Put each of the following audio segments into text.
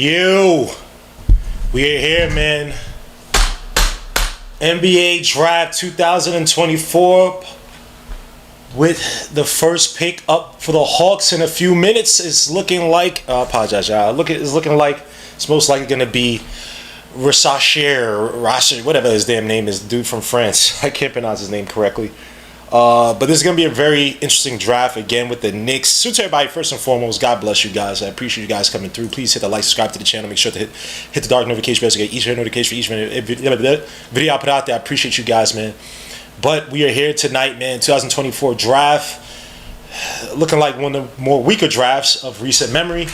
You, we are here, man. NBA Draft 2024 with the first pick up for the Hawks in a few minutes. It's looking like, I apologize, y'all. It's looking like it's most likely going to be Risacher, whatever his damn name is, dude from France. I can't pronounce his name correctly. But this is going to be a very interesting draft again with the Knicks. So to everybody, first and foremost, God bless you guys. I appreciate you guys coming through. Please hit the like, subscribe to the channel. Make sure to hit the dark notification bell to get each notification for each video I put out there. I appreciate you guys, man. But we are here tonight, man. 2024 draft. Looking like one of the more weaker drafts of recent memory.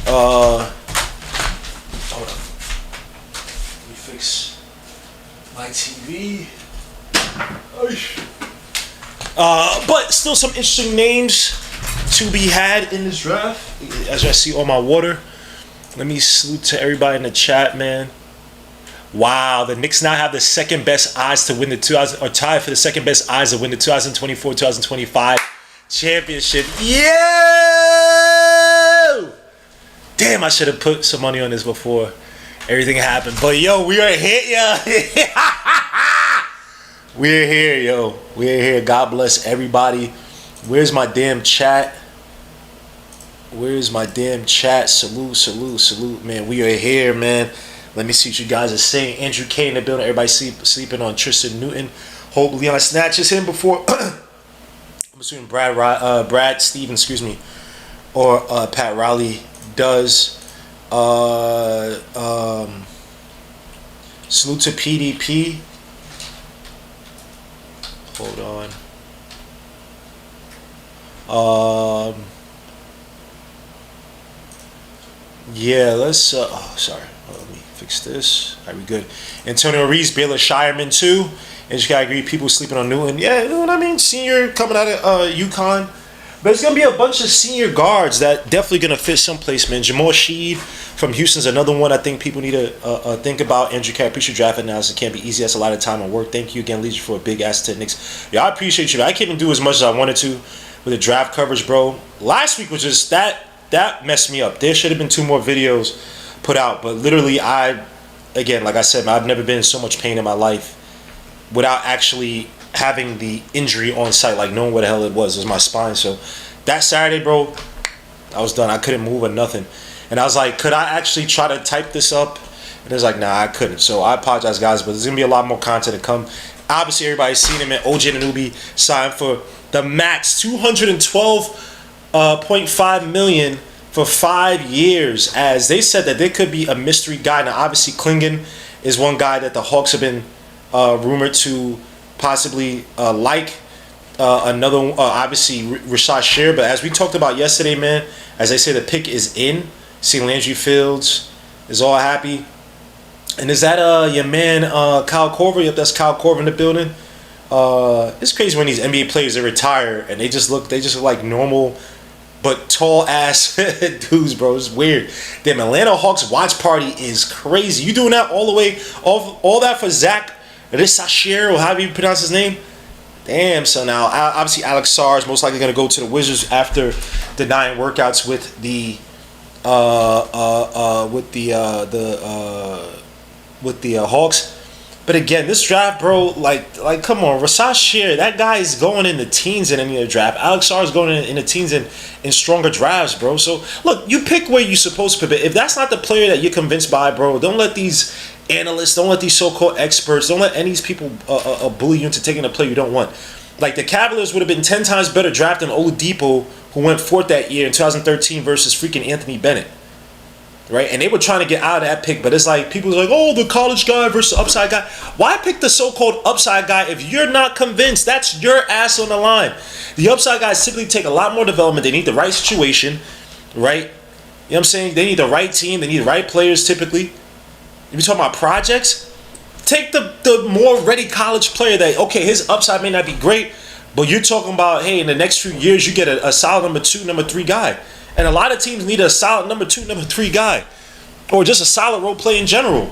Hold on. Let me fix my TV. But still some interesting names to be had in this draft. As I see all my water. Let me salute to everybody in the chat, man. Wow, the Knicks now have the second best odds to win the tied for the second best odds to win the 2024-2025 championship. Yo! Damn, I should have put some money on this before everything happened. But yo, we are here, yo. We're here, yo. We're here. God bless everybody. Where's my damn chat? Where's my damn chat? Salute, salute, salute, man. We are here, man. Let me see what you guys are saying. Andrew K in the building. Everybody sleeping on Tristan Newton. Hope Leon snatches him before. I'm assuming Brad Stevens, excuse me, or Pat Riley does. Salute to PDP. Hold on. Yeah, let's sorry. Let me fix this. All right, we good. Antonio Reeves, Baylor Shireman too. And just gotta agree, people sleeping on Newton. Yeah, you know what I mean? Senior coming out of UConn. But it's gonna be a bunch of senior guards that definitely gonna fit someplace, man. Jamal Sheed from Houston's another one I think people need to think about. Andrew K, I appreciate draft analysis. It can't be easy. That's a lot of time and work. Thank you again, Leisure, for a big ass to Knicks. Yeah, I appreciate you. I can't even do as much as I wanted to with the draft coverage, bro. Last week was just that messed me up. There should have been 2 more videos put out, but literally again, like I said, I've never been in so much pain in my life without actually having the injury on site, like knowing what the hell it was my spine. So that Saturday, bro, I was done. I couldn't move or nothing. And I was like, could I actually try to type this up? And it was like, nah, I couldn't. So I apologize, guys, but there's going to be a lot more content to come. Obviously, everybody's seen him, and OJ Anunoby signed for the max, $212.5 million for 5 years, as they said that there could be a mystery guy. Now, obviously, Clingan is one guy that the Hawks have been rumored to possibly like. Another, obviously, Risacher. But as we talked about yesterday, man, as they say, the pick is in. See, Landry Fields is all happy. And is that your man Kyle Korver? Yep, that's Kyle Korver in the building. It's crazy when these NBA players, they retire and they just look like normal but tall ass dudes, bro. It's weird. Damn, Atlanta Hawks watch party is crazy. You doing that all the way, all that for Zach Risacher, or however you pronounce his name? Damn. So now, obviously, Alex Sarr is most likely going to go to the Wizards after denying workouts with the Hawks. But again, this draft, bro, like come on, Risacher, that guy is going in the teens in any other draft. Alex Sarr is going in the teens in stronger drafts, bro. So look, you pick where you're supposed to pick. If that's not the player that you're convinced by, bro, don't let these analysts, don't let these so-called experts, don't let any of these people bully you into taking a player you don't want. Like the Cavaliers would have been 10 times better drafting Oladipo, who went 4th that year in 2013 versus freaking Anthony Bennett. Right? And they were trying to get out of that pick, but it's like people are like, oh, the college guy versus the upside guy. Why pick the so-called upside guy if you're not convinced? That's your ass on the line. The upside guys typically take a lot more development. They need the right situation, right? You know what I'm saying? They need the right team. They need the right players typically. If you're talking about projects, take the more ready college player that, okay, his upside may not be great, but you're talking about, hey, in the next few years, you get a solid number 2, number 3 guy. And a lot of teams need a solid number 2, number 3 guy. Or just a solid role play in general.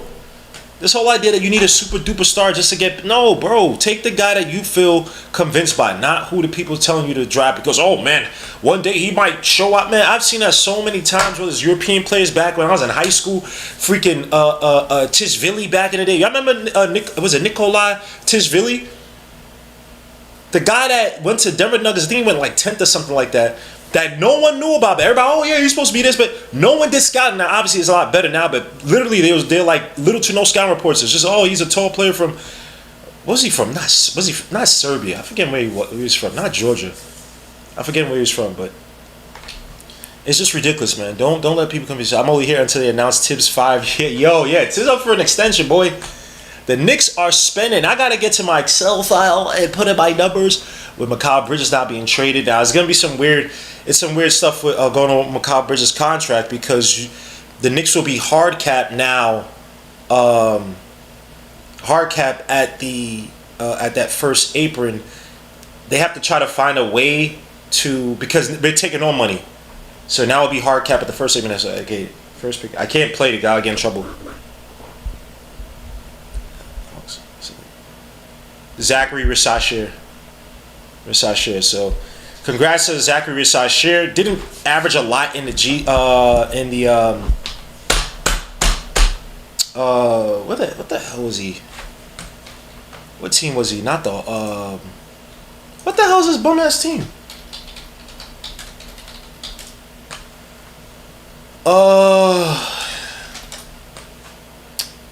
This whole idea that you need a super duper star just to get no, bro. Take the guy that you feel convinced by, not who the people telling you to draft. Because oh man, one day he might show up. Man, I've seen that so many times with his European players back when I was in high school. Freaking Tidjane back in the day. Y'all remember was it Nikolai Tidjane? The guy that went to Denver Nuggets, I think he went like 10th or something like that. That no one knew about. But everybody, oh yeah, he's supposed to be this, but no one did scouting. Now obviously it's a lot better now, but literally they're like little to no scouting reports. It's just oh he's a tall player from, what's he from? Not Serbia. I forget where he was from. Not Georgia. I forget where he was from, but it's just ridiculous, man. Don't let people confuse you. I'm only here until they announce Tibbs 5. Yeah, Tibbs up for an extension, boy. The Knicks are spending. I gotta get to my Excel file and put in my numbers with Mikal Bridges not being traded. Now it's gonna be some weird stuff with, going on with Mikal Bridges' contract because the Knicks will be hard cap now. Hard cap at that first apron. They have to try to find a way to, because they're taking on money. So now it'll be hard cap at the first apron. Okay, first pick. I can't play the guy. I'll get in trouble. Zachary Risacher. So, congrats to Zachary Risacher. Didn't average a lot in the what the hell was he? What team was he? Not the what the hell is this bum ass team?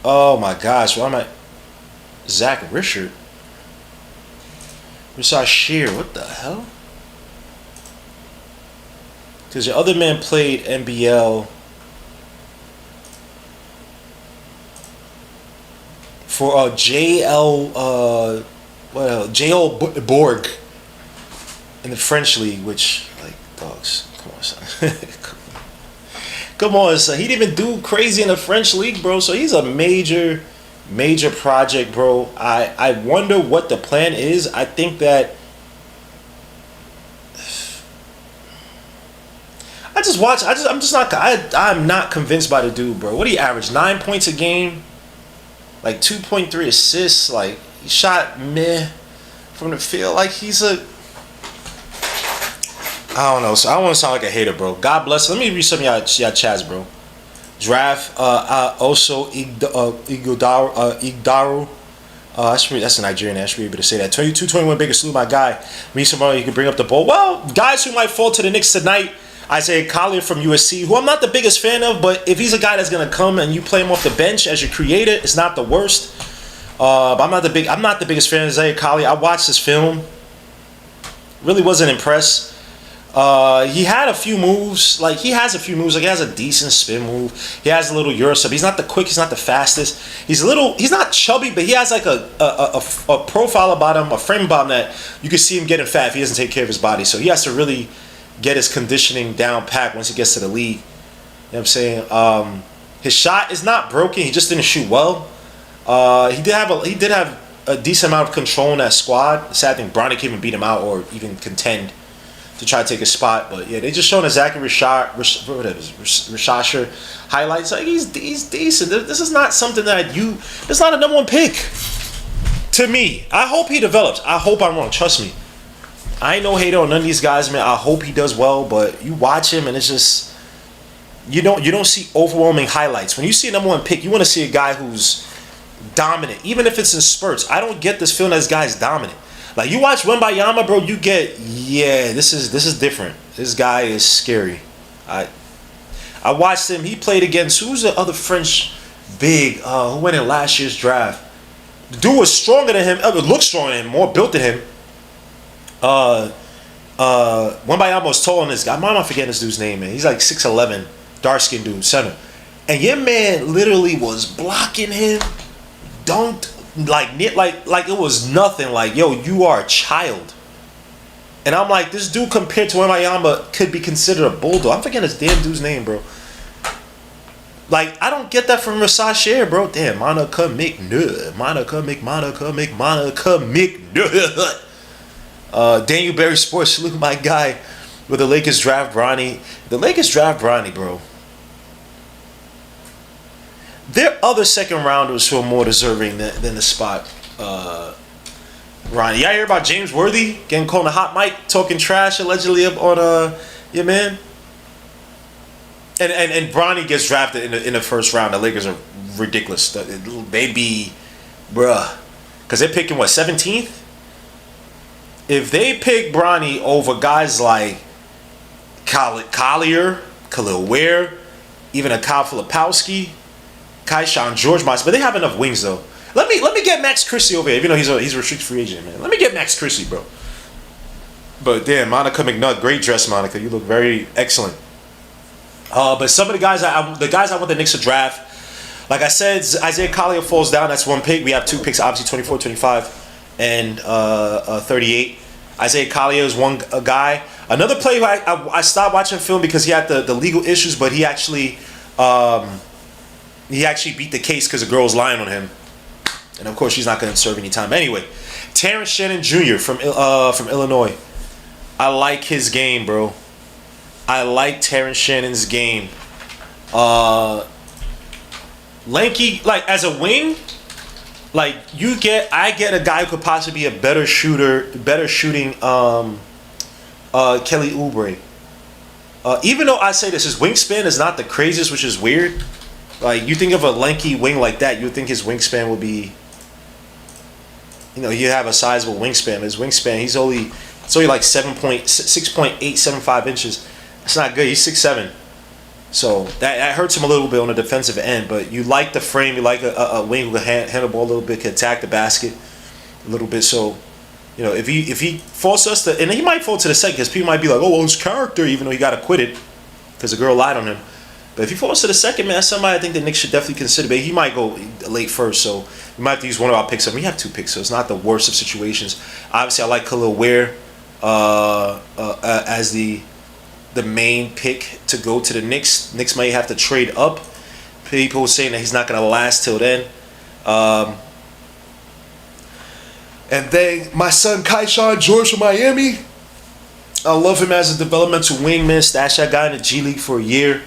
Oh my gosh, why am I Zach Richard? Risacher, what the hell? Because your other man played NBL for JL Borg in the French league, which like dogs. Come on, son. Come on, son. He didn't even do crazy in the French league, bro. So he's a major project, bro. I wonder what the plan is. I think that I'm not convinced by the dude, bro. What do you average? 9 points a game, like 2.3 assists. Like he shot meh from the field. Like he's a, I don't know. So I don't want to sound like a hater, bro. God bless. Let me read some of y'all chats, bro. Draft also Igdaru. That's a Nigerian. I should be able to say that. 22-21 bigger salute, my guy. Me somebody you can bring up the ball. Well, guys who might fall to the Knicks tonight. Isaiah Collier from USC, who I'm not the biggest fan of, but if he's a guy that's gonna come and you play him off the bench as your creator, it's not the worst. But I'm not the biggest fan of Isaiah Collier. I watched this film. Really wasn't impressed. He had a few moves. Like he has a a decent spin move. He has a little Euro step. He's not the quick. He's not the fastest. He's not chubby, but he has like a profile about him, a frame about him that you can see him getting fat if he doesn't take care of his body. So he has to really get his conditioning down pat once he gets to the league. You know what I'm saying? His shot is not broken. He just didn't shoot well. He did have a decent amount of control in that squad. Sad thing, Bronny can't even beat him out or even contend to try to take a spot. But yeah, they just showing a Zachary Risacher highlights. Like he's decent. This is not something that it's not a number one pick to me. I hope he develops. I hope I'm wrong. Trust me. I ain't no hater on none of these guys, man. I hope he does well, but you watch him and it's just you don't see overwhelming highlights. When you see a number one pick, you want to see a guy who's dominant, even if it's in spurts. I don't get this feeling that this guy's dominant. Like you watch Wembayama, bro, you get this is different. This guy is scary. I watched him. He played against who's the other French big who went in last year's draft. The dude was stronger than him. Looked stronger than him, more built than him. Wembayama was tall on this guy. I'm forgetting this dude's name, man. He's like 6'11", dark skinned dude, center. And your man literally was blocking him, dunked like it was nothing. Like, yo, you are a child. And I'm like, this dude compared to Wembayama could be considered a bulldog. I'm forgetting this damn dude's name, bro. Like, I don't get that from Risacher, bro. Damn, Monica McNutt. Daniel Berry Sports, salute my guy with the Lakers draft Bronny. The Lakers draft Bronny, bro. there are other second rounders who are more deserving than the spot. Ronnie, y'all hear about James Worthy getting called a hot mic, talking trash allegedly up on your man? And Bronny gets drafted in the first round. The Lakers are ridiculous. They be, bruh, because they're picking what, 17th? If they pick Bronny over guys like Collier, Khalil Ware, even a Kyle Filipowski, Keyshawn George, but they have enough wings though. Let me get Max Christie over here. Even though he's a restricted free agent, man. Let me get Max Christie, bro. But damn, Monica McNutt, great dress, Monica. You look very excellent. But some of the guys I want the Knicks to draft, like I said, Isaiah Collier falls down. That's one pick. We have two picks, obviously 24, 25, and 38. Isaiah Collier is one guy. Another player who I stopped watching film because he had the legal issues, but he actually beat the case because the girl was lying on him. And of course, she's not going to serve any time anyway. Terrence Shannon Jr. from Illinois. I like his game, bro. I like Terrence Shannon's game. Lanky, like as a wing, like I get a guy who could possibly be a better shooting Kelly Oubre. Even though I say this, his wingspan is not the craziest, which is weird. Like you think of a lanky wing like that, you would think his wingspan would be, you have a sizable wingspan. His wingspan, it's only like 6.875 inches. That's not good. He's 6'7". So that hurts him a little bit on the defensive end. But you like the frame. You like a wing who can handle the ball a little bit, can attack the basket a little bit. So, if he forces us to, and he might fall to the second because people might be like, oh, well, his character, even though he got acquitted because the girl lied on him. But if he falls to the second, man, somebody I think the Knicks should definitely consider. But he might go late first, so we might have to use one of our picks. We have two picks, so it's not the worst of situations. Obviously, I like Khalil Ware as the main pick to go to the Knicks. Knicks might have to trade up. People saying that he's not going to last till then. And then my son Keyshawn George from Miami. I love him as a developmental wingman. Stash that guy in the G League for a year.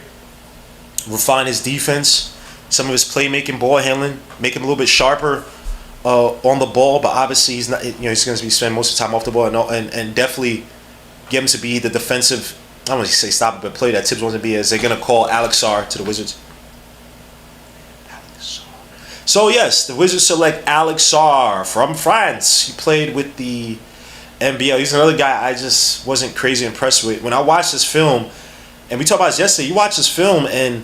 Refine his defense. Some of his playmaking, ball handling. Make him a little bit sharper on the ball. But obviously he's not. He's going to be spending most of the time off the ball and definitely get him to be the defensive. I don't want to say stop it, but play that Tibbs wants to be, as they're going to call Alex Sarr to the Wizards. So, yes, the Wizards select Alex Sarr from France. He played with the NBL. He's another guy I just wasn't crazy impressed with. When I watched this film, and we talked about this yesterday, you watch this film and,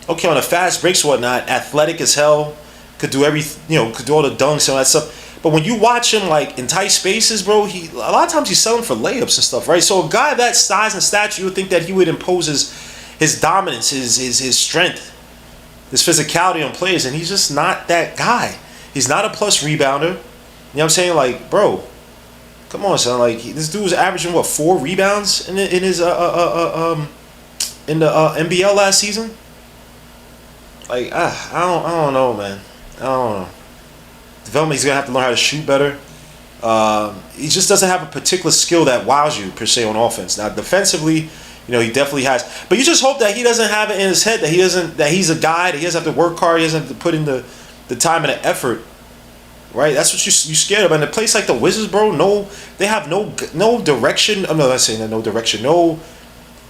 okay, on the fast breaks and whatnot, athletic as hell, could do everything, could do all the dunks and all that stuff. But when you watch him like in tight spaces, bro, a lot of times he's selling for layups and stuff, right? So a guy of that size and stature, you would think that he would impose his dominance, his strength, his physicality on players, and he's just not that guy. He's not a plus rebounder. You know what I'm saying? Like, bro, come on, son. Like this dude was averaging 4 rebounds in the NBL last season. Like I don't know, man. I don't know. Development, he's going to have to learn how to shoot better. He just doesn't have a particular skill that wows you, per se, on offense. Now, defensively, he definitely has. But you just hope that he doesn't have it in his head that he's a guy, that he doesn't have to work hard, he doesn't have to put in the time and the effort. Right? That's what you're scared of. And a place like the Wizards, bro, they have no direction. I'm not saying that no direction. No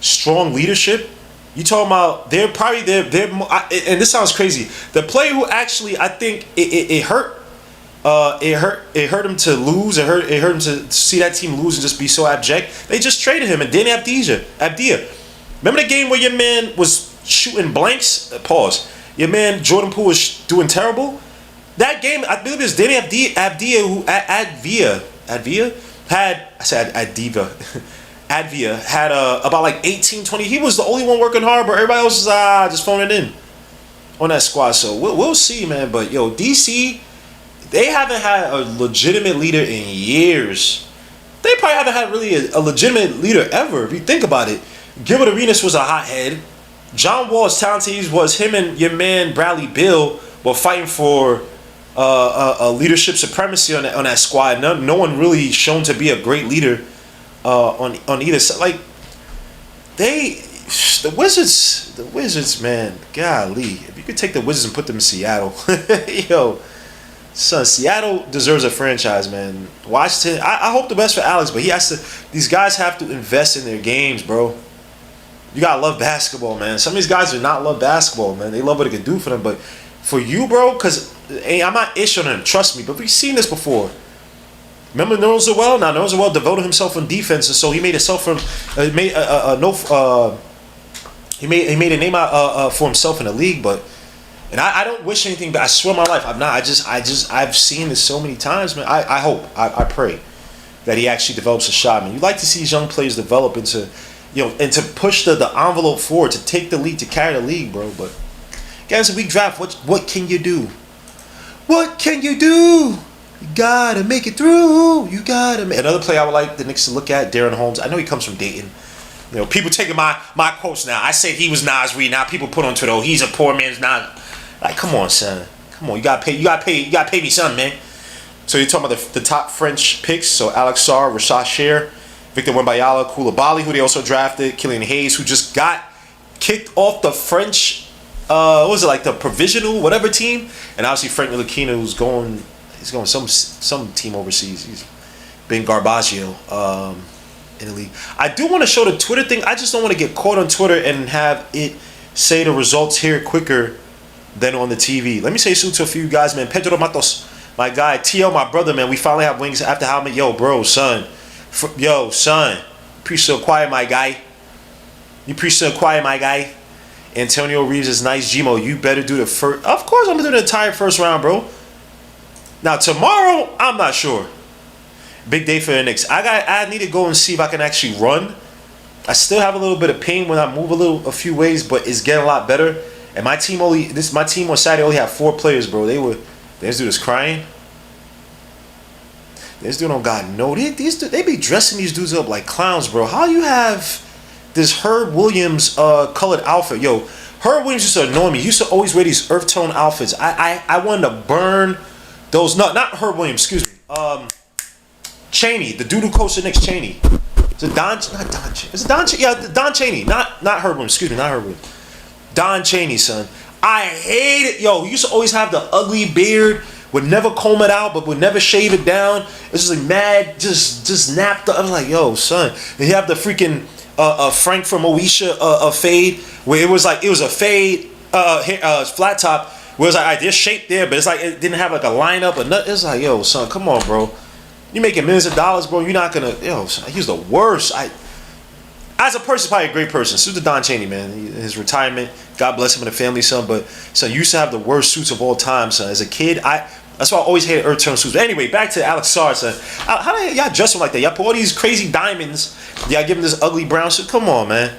strong leadership. You talking about they're and this sounds crazy. The player who actually, I think it hurt. It hurt him to lose. It hurt him to see that team lose and just be so abject. They just traded him and Danny Abdia. Remember the game where your man was shooting blanks? Pause. Your man Jordan Poole was doing terrible. That game, I believe it was Danny Abdia who Advia had about like 18, 20. He was the only one working hard, but everybody else was just phoning it in on that squad. So we'll see, man. But yo, DC. They haven't had a legitimate leader in years. They probably haven't had really a legitimate leader ever, if you think about it. Gilbert Arenas was a hothead. John Wall's talented was him and your man Bradley Beal were fighting for a leadership supremacy on that squad. No one really shown to be a great leader on either side. Like they The Wizards, man, golly, if you could take the Wizards and put them in Seattle, yo, son, Seattle deserves a franchise, man. Washington, I hope the best for Alex, but he has to. These guys have to invest in their games, bro. You gotta love basketball, man. Some of these guys do not love basketball, man. They love what it can do for them, but for you, bro, because I'm not issuing him. Trust me, but we've seen this before. Remember Nerlens Noel? Now Nerlens Noel devoted himself on defense, and so he made himself from he made a name out for himself in the league. But and I don't wish anything, but I swear my life I'm not. I've seen this so many times, man. I hope I pray that he actually develops a shot, man. You like to see these young players develop into, and to push the envelope forward, to take the lead, to carry the league, bro. But guys, if we draft, what can you do? What can you do? You gotta make it through. You gotta make another player I would like the Knicks to look at. Darren Holmes. I know he comes from Dayton. People taking my quotes now. I said he was Nas Reed. Now people put on Twitter, oh, he's a poor man's Nas. Like, come on, son. Come on, you gotta pay me something, man. So you're talking about the top French picks. So Alex Sarr, Risacher, Victor Wembanyama, Koulibaly, who they also drafted, Killian Hayes, who just got kicked off the French, what was it, like the provisional whatever team, and obviously Frank Ntilikina, who's going some team overseas. He's been Garbaggio in the league. I do want to show the Twitter thing. I just don't want to get caught on Twitter and have it say the results here quicker than on the TV. Let me say salute to a few guys, man. Pedro Matos, my guy. TL, my brother, man. We finally have wings after how many? Yo, bro, son. Yo, son. Preach so quiet, my guy. You preach so quiet, my guy. Antonio Reeves is nice. Gmo, you better do the first. Of course, I'm going to do the entire first round, bro. Now, tomorrow, I'm not sure. Big day for the Knicks. I need to go and see if I can actually run. I still have a little bit of pain when I move a few ways, but it's getting a lot better. And my team on Saturday only had 4 players, bro. This dude is crying. This dude don't got no. They be dressing these dudes up like clowns, bro. How you have this Herb Williams colored outfit? Yo, Herb Williams used to annoy me. He used to always wear these earth tone outfits. I wanted to burn those. Not Herb Williams. Excuse me. Chaney, the dude who coached the Knicks. Chaney. Is it Don? Not Don. Is it Don? Yeah, Don Chaney. Not Herb Williams. Excuse me. Not Herb Williams. Don Chaney, son. I hate it. Yo, he used to always have the ugly beard. Would never comb it out, but would never shave it down. It's just like mad, just napped up. I was like, yo, son. And he have the freaking Frank from Oisha fade, where it was a fade, flat top, where it was like, all right, there's shape there, but it's like it didn't have like a lineup or nothing. It's like, yo, son, come on, bro. You making millions of dollars, bro. You're not gonna, yo, son, he's the worst. As a person, probably a great person. Suit to Don Chaney, man. His retirement, God bless him and the family, son. But son, you used to have the worst suits of all time, son. As a kid, that's why I always hated earth tone suits. But anyway, back to Alex Sarr, son. How do y'all dress him like that? Y'all put all these crazy diamonds. Y'all give him this ugly brown suit. Come on, man.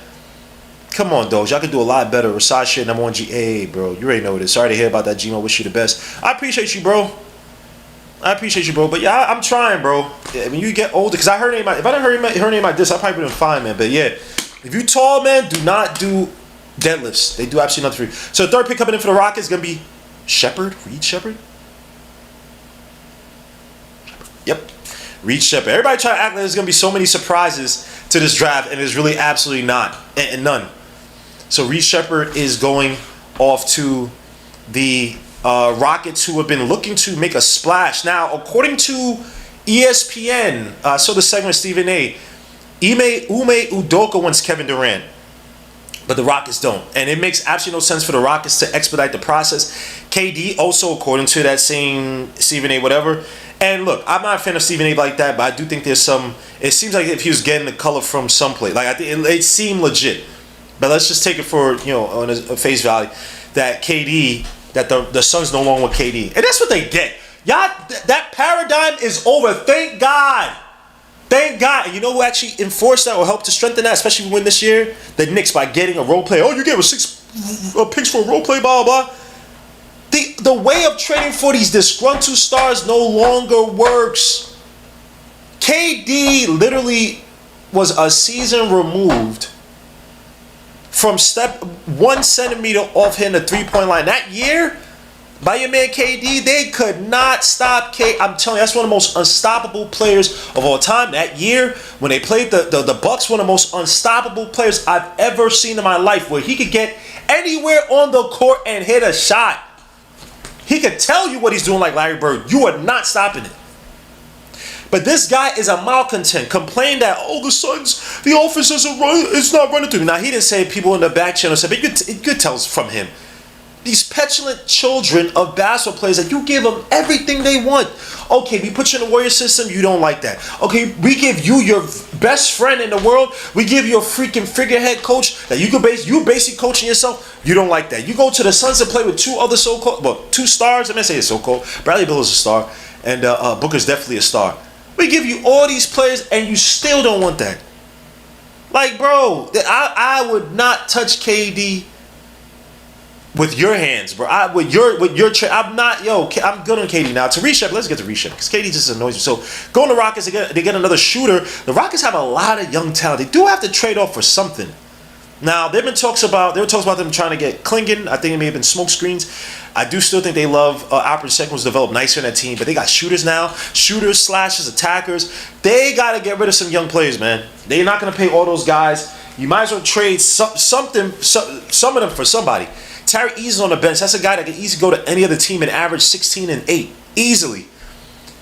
Come on, dogs. Y'all can do a lot better. Risacher, #1 GA, bro. You already know what it is. Sorry to hear about that, Gmo. Wish you the best. I appreciate you, bro. But yeah, I'm trying, bro. When you get older, because I heard if I didn't hear her name like this, I probably would have been fine, man. But yeah, if you tall, man, do not do deadlifts. They do absolutely nothing for you. So the third pick coming in for the Rockets is going to be Reed Sheppard. Yep, Reed Sheppard. Everybody try to act like there's going to be so many surprises to this draft, and there's really absolutely not, and none. So Reed Sheppard is going off to the Rockets, who have been looking to make a splash. Now, according to ESPN, so the segment Stephen A, Ime Udoka wants Kevin Durant, but the Rockets don't. And it makes absolutely no sense for the Rockets to expedite the process. KD also, according to that same Stephen A, whatever. And look, I'm not a fan of Stephen A like that, but I do think there's some, it seems like if he was getting the color from someplace. Like, I think it seemed legit. But let's just take it for, on a face value, that KD, that the Suns no longer with KD. And that's what they get. Y'all, that paradigm is over. Thank God. Thank God. And you know who actually enforced that or helped to strengthen that, especially when this year? The Knicks, by getting a role player. Oh, you gave us 6 picks for a role play, blah, blah, blah. The way of trading for these disgruntled stars no longer works. KD literally was a season removed from step 1 centimeter off hitting the 3-point line. That year, by your man KD. They could not stop K. I'm telling you, that's one of the most unstoppable players of all time. That year when they played the Bucks, one of the most unstoppable players I've ever seen in my life, where he could get anywhere on the court and hit a shot. He could tell you what he's doing like Larry Bird. You are not stopping it. But this guy is a malcontent. Complain that, oh, the offense isn't run, it's not running through. Now, he didn't say people in the back channel said, but you could tell from him. These petulant children of basketball players that you give them everything they want. Okay, we put you in the Warrior system, you don't like that. Okay, we give you your best friend in the world. We give you a freaking figurehead coach that you basically coaching yourself. You don't like that. You go to the Suns and play with two other so-called, well, two stars. I'm gonna say it's so-called. Bradley Beal is a star, and Booker's definitely a star. We give you all these players, and you still don't want that. Like, bro, I would not touch KD with your hands, bro. I'm not, I'm good on KD now. To Reed Sheppard, let's get to Reed Sheppard, because KD just annoys me. So, going to Rockets, they get another shooter. The Rockets have a lot of young talent. They do have to trade off for something. Now, there were talks about them trying to get Clingan. I think it may have been smoke screens. I do still think they love Alfred Sengun was developed nicer in that team, but they got shooters now. Shooters, slashers, attackers. They got to get rid of some young players, man. They're not going to pay all those guys. You might as well trade some of them for somebody. Terry Eason on the bench. That's a guy that can easily go to any other team and average 16 and 8 easily.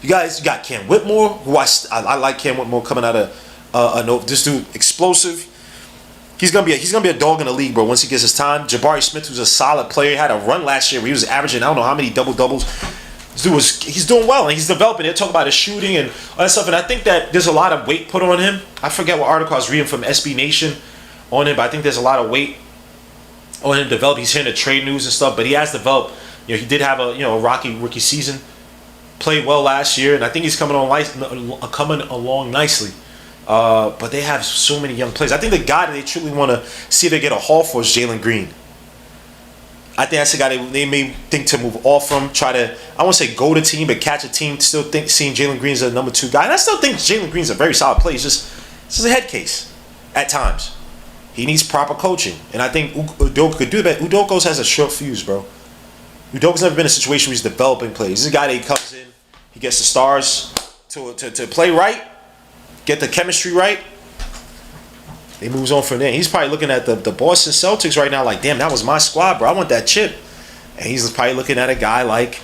You got Cam Whitmore, who I like Cam Whitmore coming out of this dude explosive. He's gonna be a dog in the league, bro. Once he gets his time. Jabari Smith, who's a solid player, he had a run last year where he was averaging I don't know how many double doubles. This dude he's doing well and he's developing. They talk about his shooting and all that stuff. And I think that there's a lot of weight put on him. I forget what article I was reading from SB Nation on him, but I think there's a lot of weight on him develop. He's hearing the trade news and stuff, but he has developed. He did have a rocky rookie season. Played well last year, and I think he's coming along nicely. But they have so many young players. I think the guy that they truly want to see if they get a haul for is Jalen Green. I think that's the guy they may think to move off from. I won't say go to team, but catch a team. Still think seeing Jalen Green as a number 2 guy. And I still think Jalen Green's a very solid player. It's just a head case at times. He needs proper coaching. And I think Udoka could do that. Udoka has a short fuse, bro. Udoka's never been in a situation where he's developing plays. This is a guy that he comes in, he gets the stars to play right, get the chemistry right. He moves on from there. He's probably looking at the Boston Celtics right now like, damn, that was my squad, bro. I want that chip. And he's probably looking at a guy like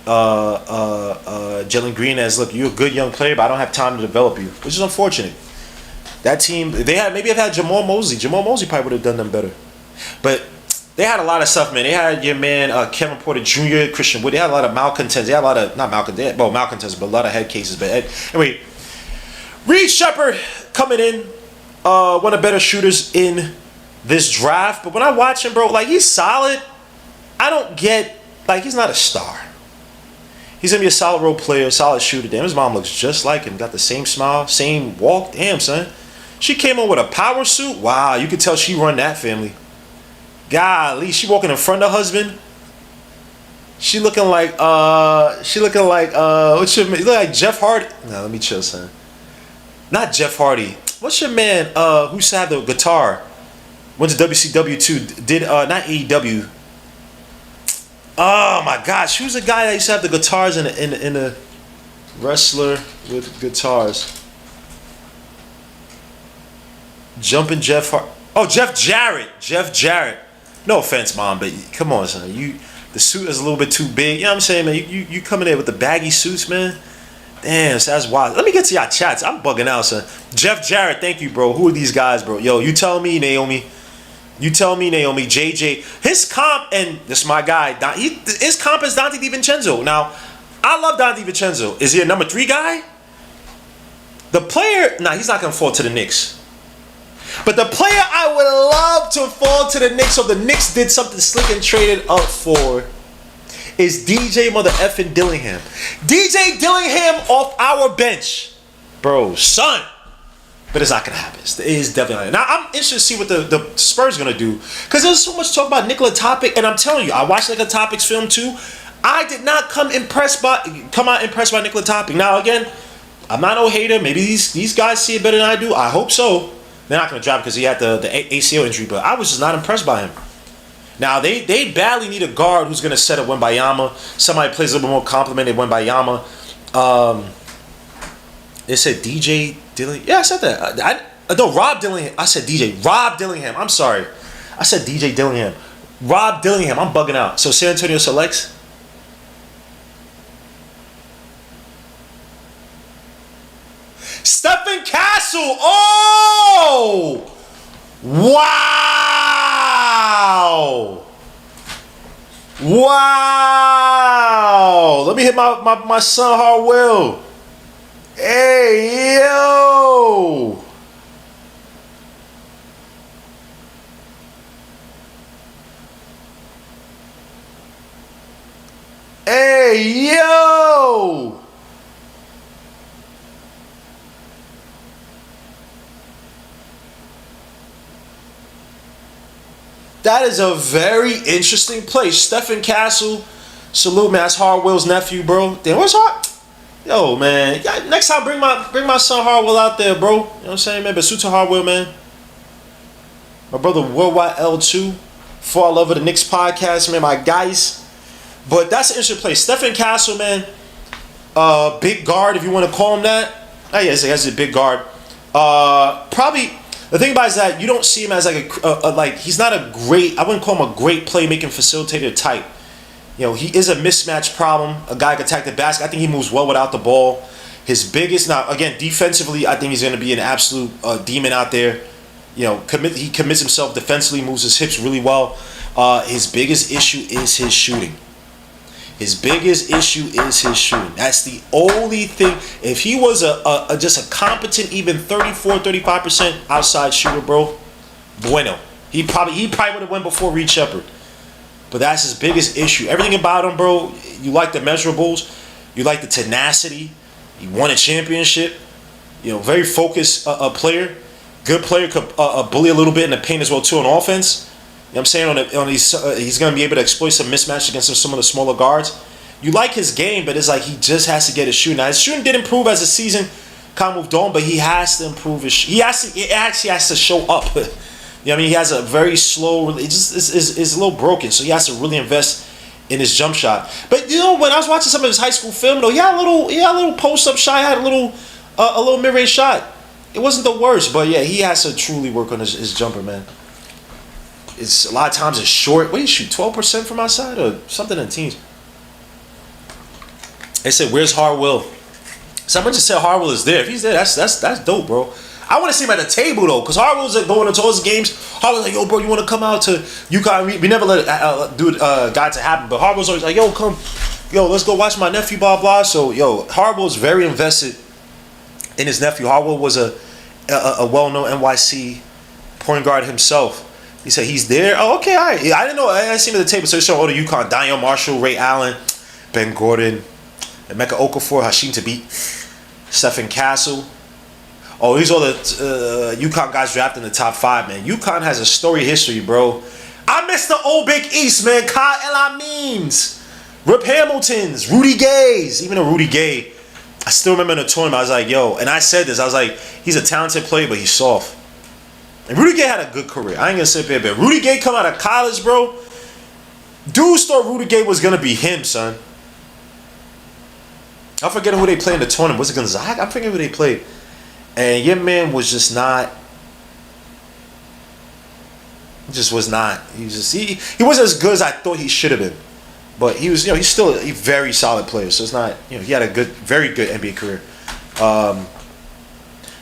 Jalen Green as, look, you're a good young player, but I don't have time to develop you, which is unfortunate. That team, maybe had Jamal Mosley. Jamal Mosley probably would have done them better. But they had a lot of stuff, man. They had your man Kevin Porter Jr., Christian Wood. They had a lot of malcontents. They had a lot of, not malcontents, malcontents, but a lot of head cases. But anyway, Reed Sheppard coming in, one of the better shooters in this draft. But when I watch him, bro, like, he's solid. I don't get, like, he's not a star. He's going to be a solid role player, solid shooter. Damn, his mom looks just like him. Got the same smile, same walk. Damn, son. She came on with a power suit. Wow, you could tell she run that family. Golly, she walking in front of her husband. She looking like, what's your, you look like Jeff Hardy. No, let me chill, son. Not Jeff Hardy. What's your man, who used to have the guitar? Went to WCW too. Did, not AEW. Oh my gosh, who's the guy that used to have the guitars in the wrestler with guitars? Jumping Jeff Hart. Oh, Jeff Jarrett. Jeff Jarrett. No offense, Mom, but come on, son. The suit is a little bit too big. You know what I'm saying, man? You coming in with the baggy suits, man? Damn, so that's wild. Let me get to y'all chats. I'm bugging out, son. Jeff Jarrett, thank you, bro. Who are these guys, bro? Yo, you tell me, Naomi. You tell me, Naomi. JJ. His comp, and this is my guy. His comp is Dante DiVincenzo. Now, I love Dante DiVincenzo. Is he a number 3 guy? The player, he's not going to fall to the Knicks. But the player I would love to fall to the Knicks, so the Knicks did something slick and traded up for, is DJ mother effing Dillingham. DJ Dillingham off our bench. Bro, son. But it's not going to happen. It is definitely not. Now, I'm interested to see what the Spurs are going to do. Because there's so much talk about Nikola Topic. And I'm telling you, I watched Nikola Topic's film too. I did not come out impressed by Nikola Topic. Now, again, I'm not no hater. Maybe these guys see it better than I do. I hope so. They're not going to drop because he had the ACL injury. But I was just not impressed by him. Now they badly need a guard who's gonna set up Wembayama. Somebody plays a little bit more complimented Wembayama. They said DJ Dillingham. Yeah, I said that. No, Rob Dillingham. I said DJ. Rob Dillingham. I'm sorry. I said DJ Dillingham. Rob Dillingham. I'm bugging out. So San Antonio selects. Stephon Castle. Oh! Wow! Wow! Let me hit my son Harwell. Hey, yo! Hey, yo! That is a very interesting play. Stephon Castle, salute, man. That's Harwell's nephew, bro. Damn, where's Har? Yo, man. Next time, bring my son Harwell out there, bro. You know what I'm saying, man? But suit to Harwell, man. My brother Worldwide L2. Fall Over the Knicks podcast, man. My guys. But that's an interesting play. Stephon Castle, man. Big guard, if you want to call him that. Oh, yeah, he's a big guard. Probably. The thing about it is that you don't see him as like he's not a great, I wouldn't call him a great playmaking facilitator type. You know, he is a mismatch problem. A guy can attack the basket. I think he moves well without the ball. His biggest, now again, defensively, I think he's going to be an absolute demon out there. You know, he commits himself defensively, moves his hips really well. His biggest issue is his shooting. His biggest issue is his shooting. That's the only thing. If he was just a competent, even 34-35% outside shooter, bro, bueno. He probably would have went before Reed Sheppard. But that's his biggest issue. Everything about him, bro, you like the measurables. You like the tenacity. He won a championship. You know, very focused player. Good player, could bully a little bit in the paint as well, too, on offense. You know what I'm saying? He's going to be able to exploit some mismatch against some of the smaller guards. You like his game, but it's like he just has to get his shooting. Now, his shooting did improve as the season kind of moved on, but he has to improve his shooting. It actually has to show up. You know what I mean? He has a very slow, it's a little broken, so he has to really invest in his jump shot. But, you know, when I was watching some of his high school film, though, he had a little post-up shot, he had a little mid-range shot. It wasn't the worst, but, yeah, he has to truly work on his jumper, man. It's a lot of times it's short. What do you shoot? 12% from outside or something in the teens? They said, "Where's Harwell?" Someone just said Harwell is there. If he's there, that's dope, bro. I want to see him at the table though, because Harwell's going into all his games. Harwell's like, "Yo, bro, you want to come out to UConn?" We never let guy to happen, but Harwell's always like, "Yo, come, yo, let's go watch my nephew." Blah blah. So yo, Harwell's very invested in his nephew. Harwell was a well-known NYC point guard himself. He said he's there. Oh, okay, all right. I didn't know. I didn't see him at the table. So they showed all the UConn: Daniel Marshall, Ray Allen, Ben Gordon, Emeka Okafor, Hashim Thabit, Stephon Castle. Oh, these are the UConn guys drafted in the top 5, man. UConn has a story history, bro. I miss the old Big East, man. Kyle Elamines, Rip Hamiltons, Rudy Gays. Even though Rudy Gay, I still remember in the tournament, I was like, yo, and I said this, I was like, he's a talented player, but he's soft. And Rudy Gay had a good career. I ain't gonna sit there, but Rudy Gay come out of college, bro. Dudes thought Rudy Gay was gonna be him, son. I'm forgetting who they played in the tournament. Was it Gonzaga? I'm forgetting who they played. And your man was just not. Just was not. He wasn't as good as I thought he should have been. But he was, he's still a very solid player. So it's not, he had a very good NBA career.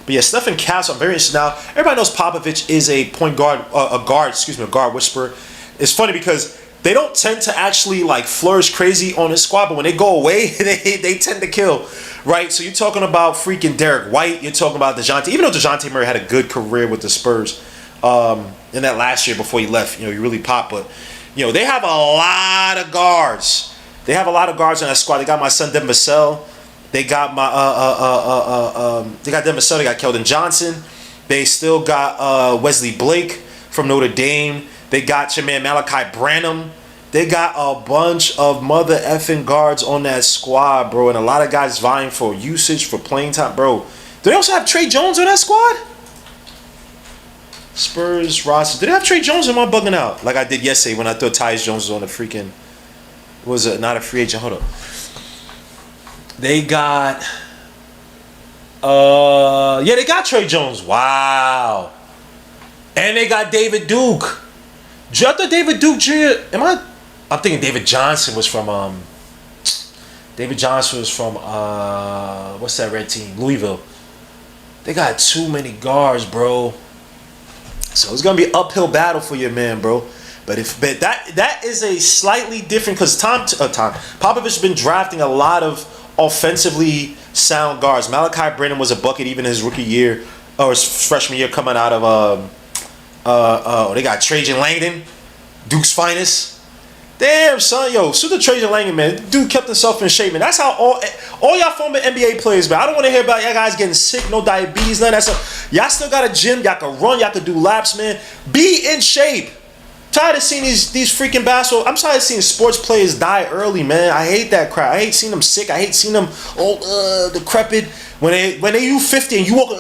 But yeah, Stephon Castle, I'm very interested now. Everybody knows Popovich is a point guard, a guard whisperer. It's funny because they don't tend to actually like flourish crazy on his squad, but when they go away, they tend to kill, right? So you're talking about freaking Derek White, you're talking about DeJounte, even though DeJounte Murray had a good career with the Spurs in that last year before he left, he really popped, but they have a lot of guards. They have a lot of guards on that squad. They got my son Devin Vassell. They got they got Devin Vassell. They got Keldon Johnson. They still got Wesley Blake from Notre Dame. They got your man Malachi Branham. They got a bunch of mother effing guards on that squad, bro, and a lot of guys vying for usage, for playing time, bro. Do they also have Trey Jones on that squad? Spurs roster. Did they have Trey Jones? Or am I bugging out? Like I did yesterday when I thought Tyus Jones was on the freaking. Was it not a free agent? Hold up. They got. Yeah, they got Trey Jones. Wow. And they got David Duke. I thought David Duke Jr. I'm thinking David Johnson was from David Johnson was from what's that red team? Louisville. They got too many guards, bro. So it's gonna be an uphill battle for your man, bro. But that is a slightly different because Popovich has been drafting a lot of offensively sound guards. Malachi Brennan was a bucket even his rookie year or his freshman year coming out of they got Tidjane Salaün, Duke's finest. Damn, son, yo, shoot the Tidjane Salaün, man. Dude kept himself in shape, man. That's how all y'all former NBA players, man. I don't want to hear about y'all guys getting sick, no diabetes, none of that stuff. Y'all still got a gym, y'all can run, y'all can do laps, man. Be in shape. Tired of seeing these freaking basketball. I'm tired of seeing sports players die early, man. I hate that crap. I hate seeing them sick. I hate seeing them all decrepit. When they you 50 and you walk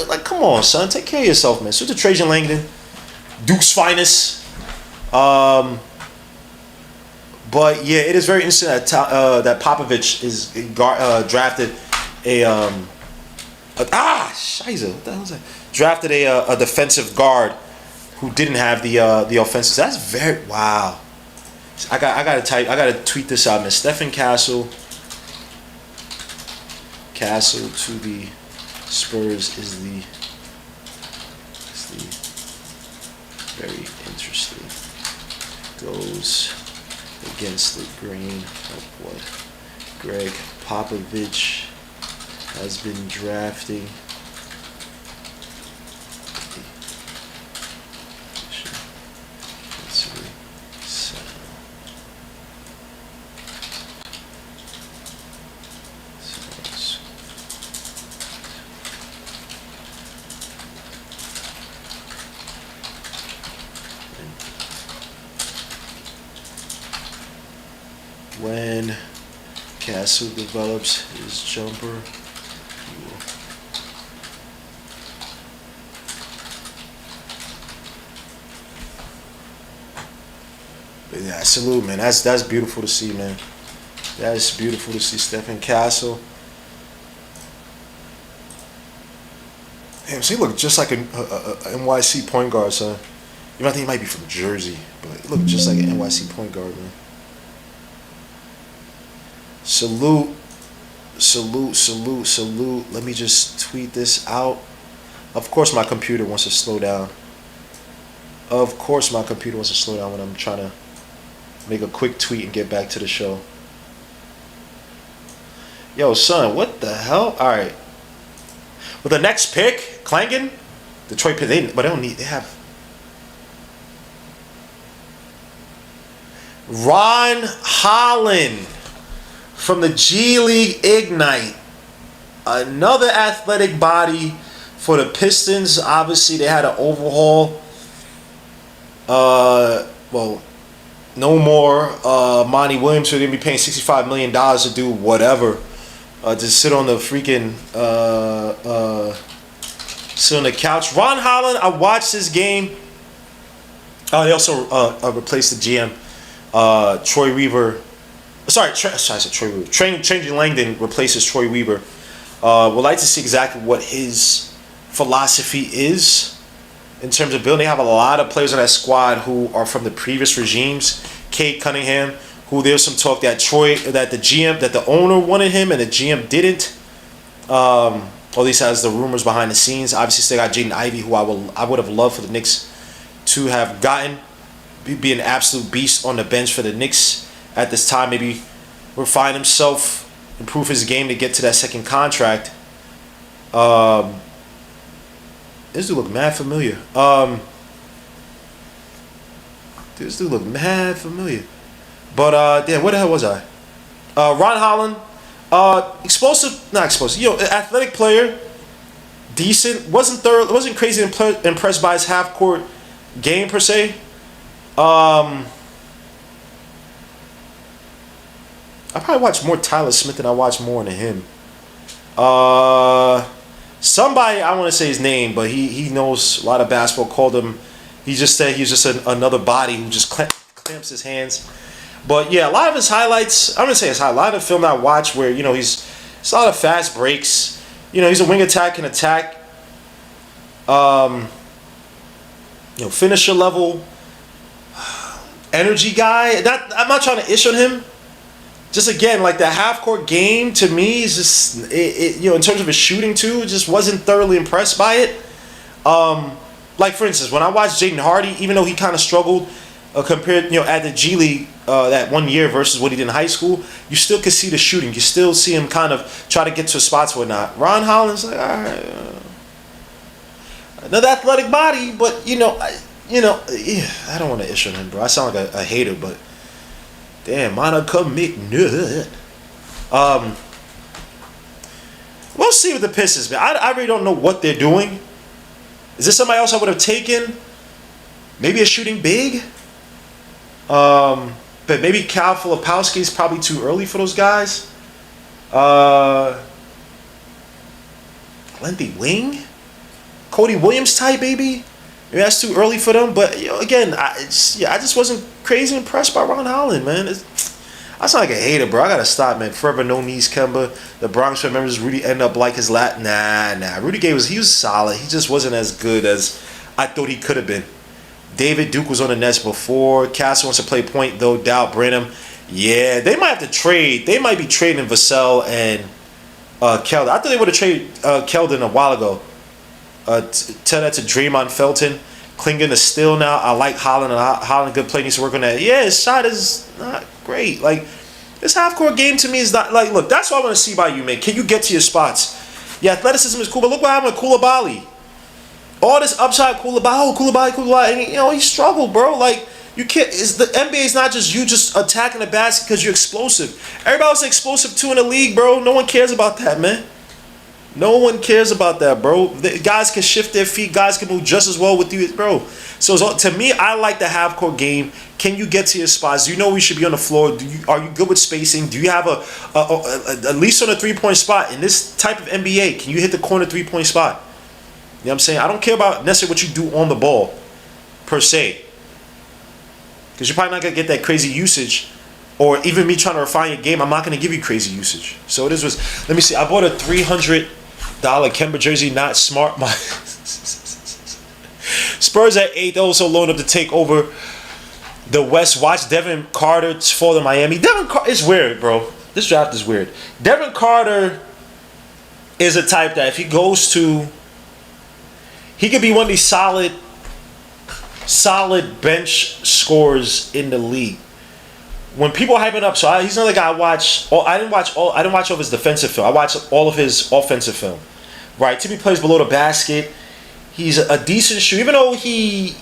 like, come on, son, take care of yourself, man. Shoot the Tidjane Salaün, Duke's finest. But yeah, it is very interesting that Popovich is drafted Scheiße, what the hell is that? Drafted a defensive guard who didn't have the offenses. That's very wow. I gotta tweet this out, man. Stephon Castle to the Spurs is very interesting. Goes against the grain of what Greg Popovich has been drafting. When Castle develops his jumper, he will. But yeah, salute, man. That's beautiful to see, man. That's beautiful to see Stephon Castle. Damn, so he looked just like a NYC point guard, son. You might think he might be from Jersey, but he looked just like an NYC point guard, man. Salute. Let me just tweet this out. Of course my computer wants to slow down. When I'm trying to make a quick tweet and get back to the show. Yo, son, what the hell? Alright. With the next pick, Clingan, Detroit pick, they have Ron Holland from the G League Ignite. Another athletic body for the Pistons. Obviously, they had an overhaul. No more Monty Williams, who they're going to be paying $65 million to do whatever. To sit on the freaking sit on the couch. Ron Holland, I watched this game. They also replaced the GM, Troy Weaver. Sorry, Troy Weaver. Tidjane Salaün replaces Troy Weaver. Would like to see exactly what his philosophy is in terms of building. They have a lot of players on that squad who are from the previous regimes. Cade Cunningham, who there's some talk that the owner wanted him and the GM didn't. Or at least has the rumors behind the scenes. Obviously, still got Jaden Ivey, who I would have loved for the Knicks to have gotten, be an absolute beast on the bench for the Knicks at this time. Maybe refine himself, improve his game to get to that second contract. This dude look mad familiar. But yeah, where the hell was I? Ron Holland, not explosive. Athletic player, decent. Wasn't crazy impressed by his half court game per se. I probably watched more Tyler Smith than I watched more than him. somebody, I want to say his name, but he knows a lot of basketball, called him, he just said he's just another body who just clamps his hands. But yeah, a lot of his highlights, I'm going to say his highlight, a lot of film that I watch where, you know, it's a lot of fast breaks. You know, he's a wing attack, can attack. You know, finisher level, energy guy. I'm not trying to ish on him. Just again, like the half court game to me is just, you know, in terms of his shooting too, just wasn't thoroughly impressed by it. Like for instance, when I watched Jaden Hardy, even though he kind of struggled compared, you know, at the G League that 1 year versus what he did in high school, you still could see the shooting. You still see him kind of try to get to spots or whatnot. Ron Holland's like, all right, another athletic body, but you know, I don't want to ish on him, bro. I sound like a hater, but damn, Monica McNutt. We'll see with the Pistons, man. I really don't know what they're doing. Is this somebody else I would have taken? Maybe a shooting big? But maybe Cal Filipowski is probably too early for those guys. Lengthy wing? Cody Williams type, maybe? Maybe that's too early for them. But, you know, again, I just wasn't crazy impressed by Ron Holland, man. I sound like a hater, bro. I gotta stop, man. Forever no knees, Kemba. The Bronx members really end up like his Nah. Rudy Gay he was solid. He just wasn't as good as I thought he could have been. David Duke was on the Nets before. Castle wants to play point, though. Doubt Branham. Yeah, they might have to trade. They might be trading Vassell and Keldon. I thought they would have traded Keldon a while ago. Tell that to Draymond Felton. Clingan is still now. I like Holland. Holland good play, needs to work on that. Yeah, his shot is not great. Like, this half-court game to me is not, like, look, that's what I want to see by you, man. Can you get to your spots? Yeah, athleticism is cool, but look what happened with Koulibaly. All this upside Koulibaly, and, you know, he struggled, bro. Like, you can't, the NBA is not just you just attacking the basket because you're explosive. Everybody else is explosive too in the league, bro. No one cares about that, man. No one cares about that, bro. Guys can shift their feet. Guys can move just as well with you, bro. So to me, I like the half-court game. Can you get to your spots? Do you know where you should be on the floor? Are you good with spacing? Do you have at least on a three-point spot in this type of NBA? Can you hit the corner three-point spot? You know what I'm saying? I don't care about necessarily what you do on the ball, per se. Because you're probably not going to get that crazy usage. Or even me trying to refine your game, I'm not going to give you crazy usage. So let me see. I bought a $300 Kemba jersey, not smart. My Spurs at 8, also loaned up to take over the West. Watch Devin Carter fall to Miami. Devin Carter is weird, bro. This draft is weird. Devin Carter is a type that if he goes to, he could be one of these solid bench scorers in the league. When people hype it up, so he's another guy I watch. I didn't watch all of his defensive film. I watched all of his offensive film. Right, typically plays below the basket. He's a decent shooter, even though he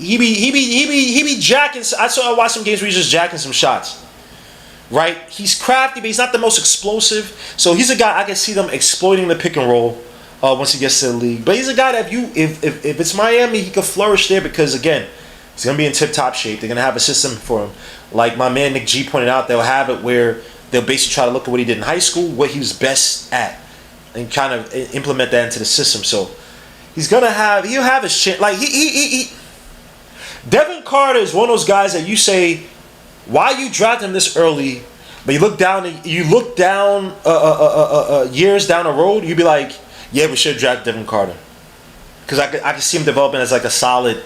be jacking. I watched some games where he's just jacking some shots. Right, he's crafty, but he's not the most explosive. So he's a guy I can see them exploiting the pick and roll once he gets to the league. But he's a guy that if it's Miami, he could flourish there because again, he's gonna be in tip-top shape. They're gonna have a system for him. Like my man Nick G pointed out, they'll have it where they'll basically try to look at what he did in high school, what he was best at, and kind of implement that into the system. So he'll have his shit. Like Devin Carter is one of those guys that you say, why you draft him this early? But you look down years down the road, you'd be like, yeah, we should have drafted Devin Carter because I could see him developing as like a solid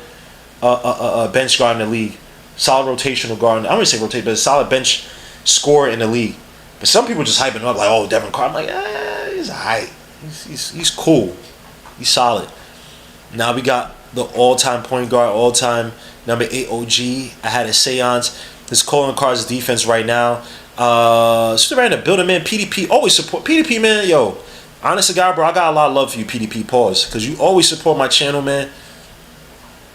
bench guard in the league. Solid rotational guard. I don't want to say rotate, but a solid bench scorer in the league. But some people just hyping him up like, oh, Devin Carter. I'm like, he's alright. He's cool. He's solid. Now we got the all-time point guard, all-time number 8 OG. I had a seance. This calling cards defense right now. Still right in the building, man. PDP always support. PDP, man, yo. Honest to God, bro, I got a lot of love for you, PDP. Pause. Because you always support my channel, man.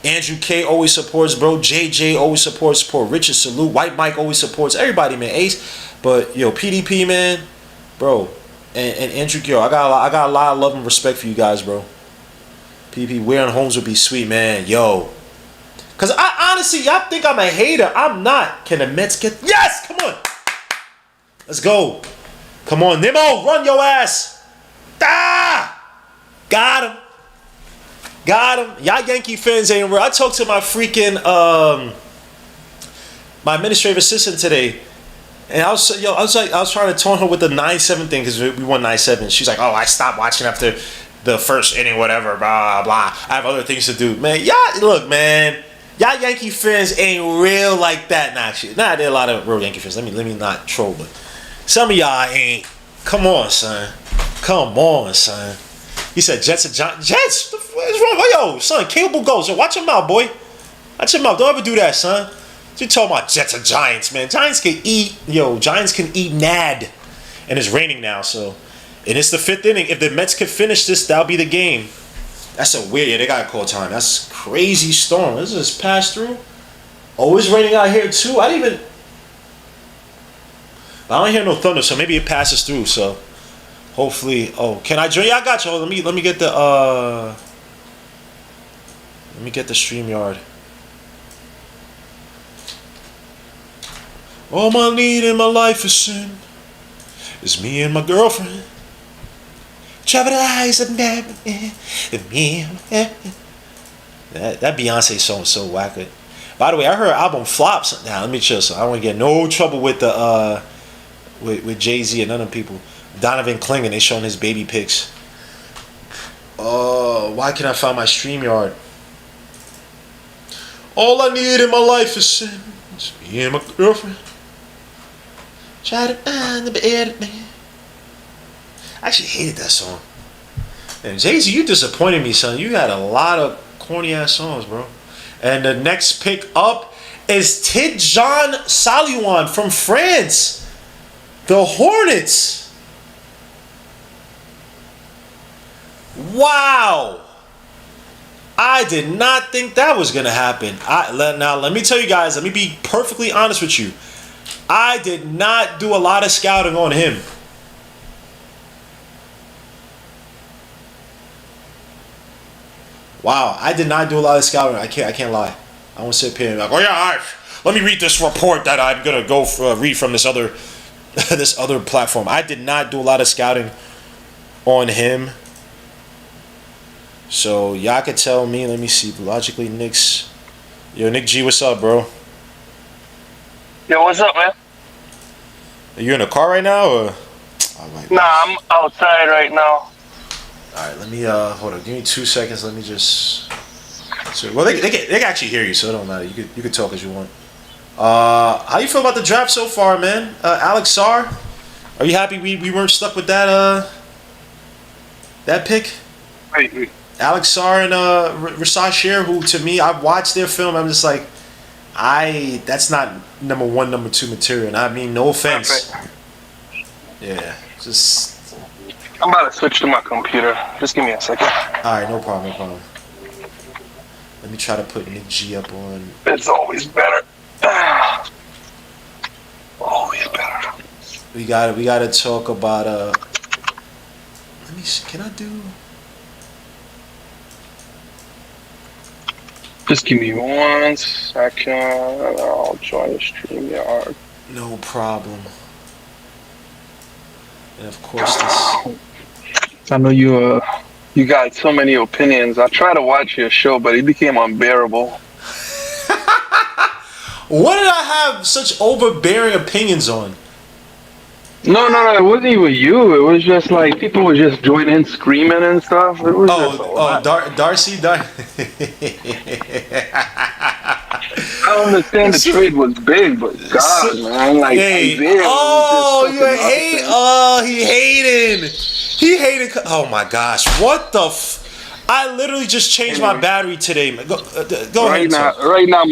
Andrew K always supports, bro. JJ always supports. Richard salute. White Mike always supports. Everybody, man. Ace, but yo, PDP, man, bro, and Andrew K. I got a lot of love and respect for you guys, bro. PDP wearing homes would be sweet, man. Yo, cause I honestly, y'all think I'm a hater. I'm not. Can the Mets get? Yes, come on. Let's go. Come on, Nemo, run your ass. Ah! Got him. Y'all Yankee fans ain't real. I talked to my freaking my administrative assistant today, and I was trying to taunt her with the 9-7 thing because we won 9-7. She's like, "Oh, I stopped watching after the first inning, whatever, blah blah. I have other things to do, man." Y'all look, man. Y'all Yankee fans ain't real like that. Nah, actually, there are a lot of real Yankee fans. Let me not troll, but some of y'all ain't. Come on, son. He said Jets are Giants. Jets? What is wrong? Yo, son, capable goals. Yo, watch your mouth, boy. Watch your mouth. Don't ever do that, son. You talking about Jets or Giants, man. Giants can eat nad. And it's raining now, so. And it's the 5th inning. If the Mets could finish this, that'll be the game. That's a weird, they got to call time. That's crazy storm. This is passed through. Oh, it's raining out here, too. I don't hear no thunder, so maybe it passes through, so. Hopefully, can I join? Yeah, I got you. Let me get the StreamYard. All I need in my life is sin. It's me and my girlfriend. Travel the eyes of never me. That Beyonce song is so whack. By the way, I heard her album flops. Now let me chill. So I don't want to get no trouble with the with Jay-Z and other people. Donovan Clingan, they showing his baby pics. Why can't I find my StreamYard? All I need in my life is sin. It's me and my girlfriend. Try to find the better man. I actually hated that song. And Jay-Z, you disappointed me, son. You had a lot of corny ass songs, bro. And the next pick up is Tidjane Salaün from France. The Hornets. Wow. I did not think that was going to happen. Now, let me tell you guys, let me be perfectly honest with you. I did not do a lot of scouting on him. Wow, I did not do a lot of scouting. I can't lie. I won't sit here and be like, oh yeah, let me read this report that I'm going to go read from this other platform. I did not do a lot of scouting on him. So y'all could tell me. Let me see. Logically, Knicks. Yo, Nick G, what's up, bro? Yo, what's up, man? Are you in a car right now, or? Nah, I'm outside right now. All right, let me hold on. Give me 2 seconds. Let me just. So, well, they can actually hear you, so it don't matter. You could talk as you want. How you feel about the draft so far, man? Alex Sarr, are you happy we weren't stuck with that pick? Wait. Alex Sarr and Risacher, who to me, I've watched their film. I'm just like, that's not number 1, number 2 material. And I mean, no offense. Perfect. Yeah, just. I'm about to switch to my computer. Just give me a second. All right, no problem. Let me try to put Nick G up on. It's always better. Always better. We gotta talk about let me see. Can I do? Just give me 1 second. I'll join the StreamYard. No problem. And of course this. I know you got so many opinions. I try to watch your show, but it became unbearable. What did I have such overbearing opinions on? No, it wasn't even you. It was just like people would just join in screaming and stuff. It was Darcy. I understand the trade was big, but God, man, like, hey, he hated. Oh my gosh, what the? I literally just changed my battery today. Go ahead. Right now,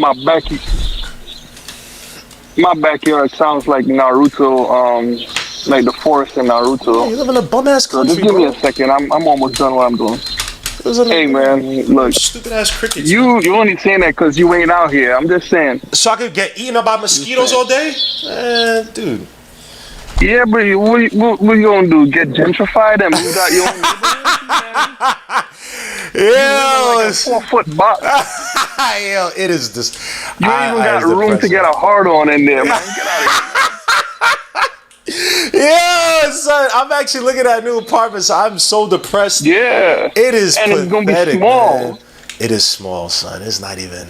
my backyard sounds like Naruto. Like the forest in Naruto. Hey, you live in a bum ass country. So just give me a second. I'm almost done what I'm doing. Hey man, look. Stupid ass crickets. You only saying that because you ain't out here. I'm just saying. So I could get eaten up by mosquitoes all day, dude. Yeah, but what you gonna do? Get gentrified and move out your own neighborhood? Yeah, like a 4-foot box. Yo, it is this. You ain't even got room to get a hard on in there, man. Get out of here. Yeah, son. I'm actually looking at new apartments. I'm so depressed. Yeah. It is and pathetic, it's gonna be small. man. It is small, son. It's not even.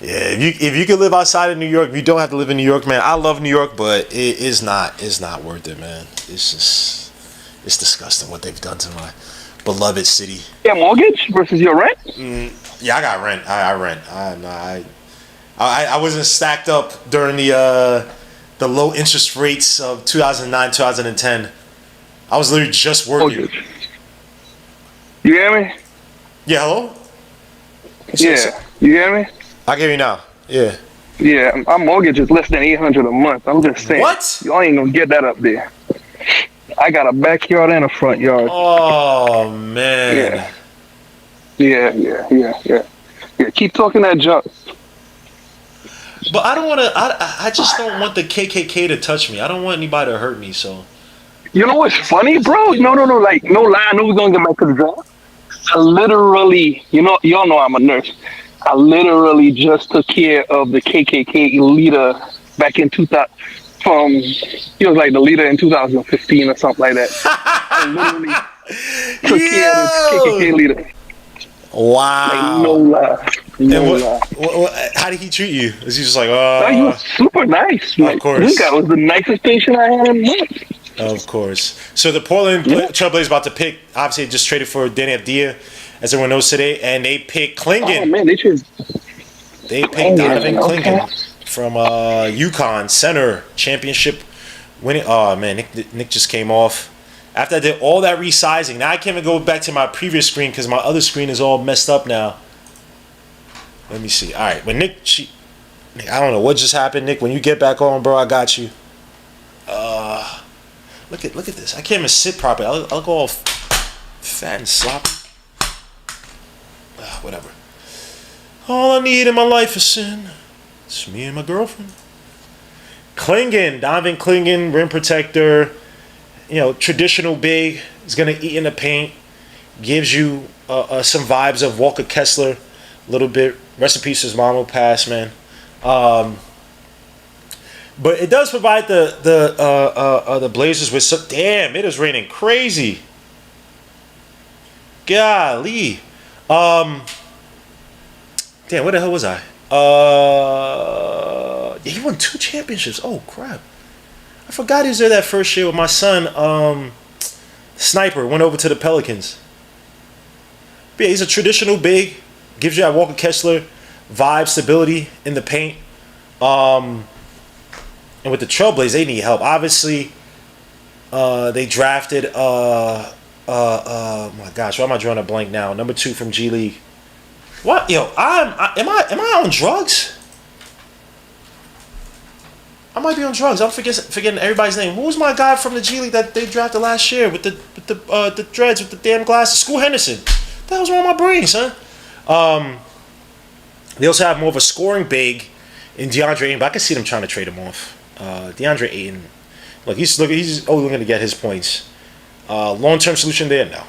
Yeah, if you can live outside of New York, you don't have to live in New York, man. I love New York, but it's not worth it, man. It's disgusting what they've done to my beloved city. Yeah, mortgage versus your rent. Yeah, I got rent. I rent. I wasn't stacked up during the low interest rates of 2009, 2010. I was literally just working. Mortgage. You hear me? Yeah, hello? Yeah. You hear me? I can hear you now. Yeah. Yeah, my mortgage is less than $800 a month. I'm just saying. What? Y'all ain't gonna get that up there. I got a backyard and a front yard. Oh, man. Yeah. Keep talking that junk. But I don't want to. I just don't want the KKK to touch me. I don't want anybody to hurt me. So. You know what's funny, bro? No. Like, no lie. I know we're gonna get back to the draft. I literally, y'all know I'm a nurse. I literally just took care of the KKK leader back in 2000. He was like the leader in 2015 or something like that. I literally took care of the KKK leader. Wow. Like, no lie. No lie. What, how did he treat you? Is he just like, He was super nice. Like, of course. This guy was the nicest patient I had in months. Of course. So the Portland Trailblazers about to pick, obviously just traded for Danny Avdija, as everyone knows today, and they picked Clingan. Oh, man, they picked Donovan Clingan from UConn, center, championship winning. Oh, man, Nick just came off. After I did all that resizing, now I can't even go back to my previous screen because my other screen is all messed up now. Let me see. All right, when Nick, I don't know what just happened, Nick. When you get back on, bro, I got you. Look at this. I can't even sit properly. I'll go all fat and sloppy. Whatever. All I need in my life is sin. It's me and my girlfriend. Clingan, Donovan Clingan, rim protector. Traditional big. He's gonna eat in the paint. Gives you some vibes of Walker Kessler, a little bit. Rest in peace, his mom will pass, man. But it does provide the Blazers with some. Damn, it is raining crazy. Golly. Damn, where the hell was I? Yeah, he won 2 championships. Oh crap. I forgot he was there that first year with my son. Sniper went over to the Pelicans. But yeah, he's a traditional big. Gives you that Walker Kessler vibe, stability in the paint. And with the Trailblazers, they need help. Obviously, they drafted. My gosh, why am I drawing a blank now? Number 2 from G League. What? Am I on drugs? I might be on drugs. I'm forgetting everybody's name. Who was my guy from the G League that they drafted last year with the dreads with the damn glasses? School Henderson. That was wrong with my brain, son. They also have more of a scoring big in DeAndre Ayton, but I can see them trying to trade him off. DeAndre Ayton, he's only looking to get his points. Long-term solution there? No.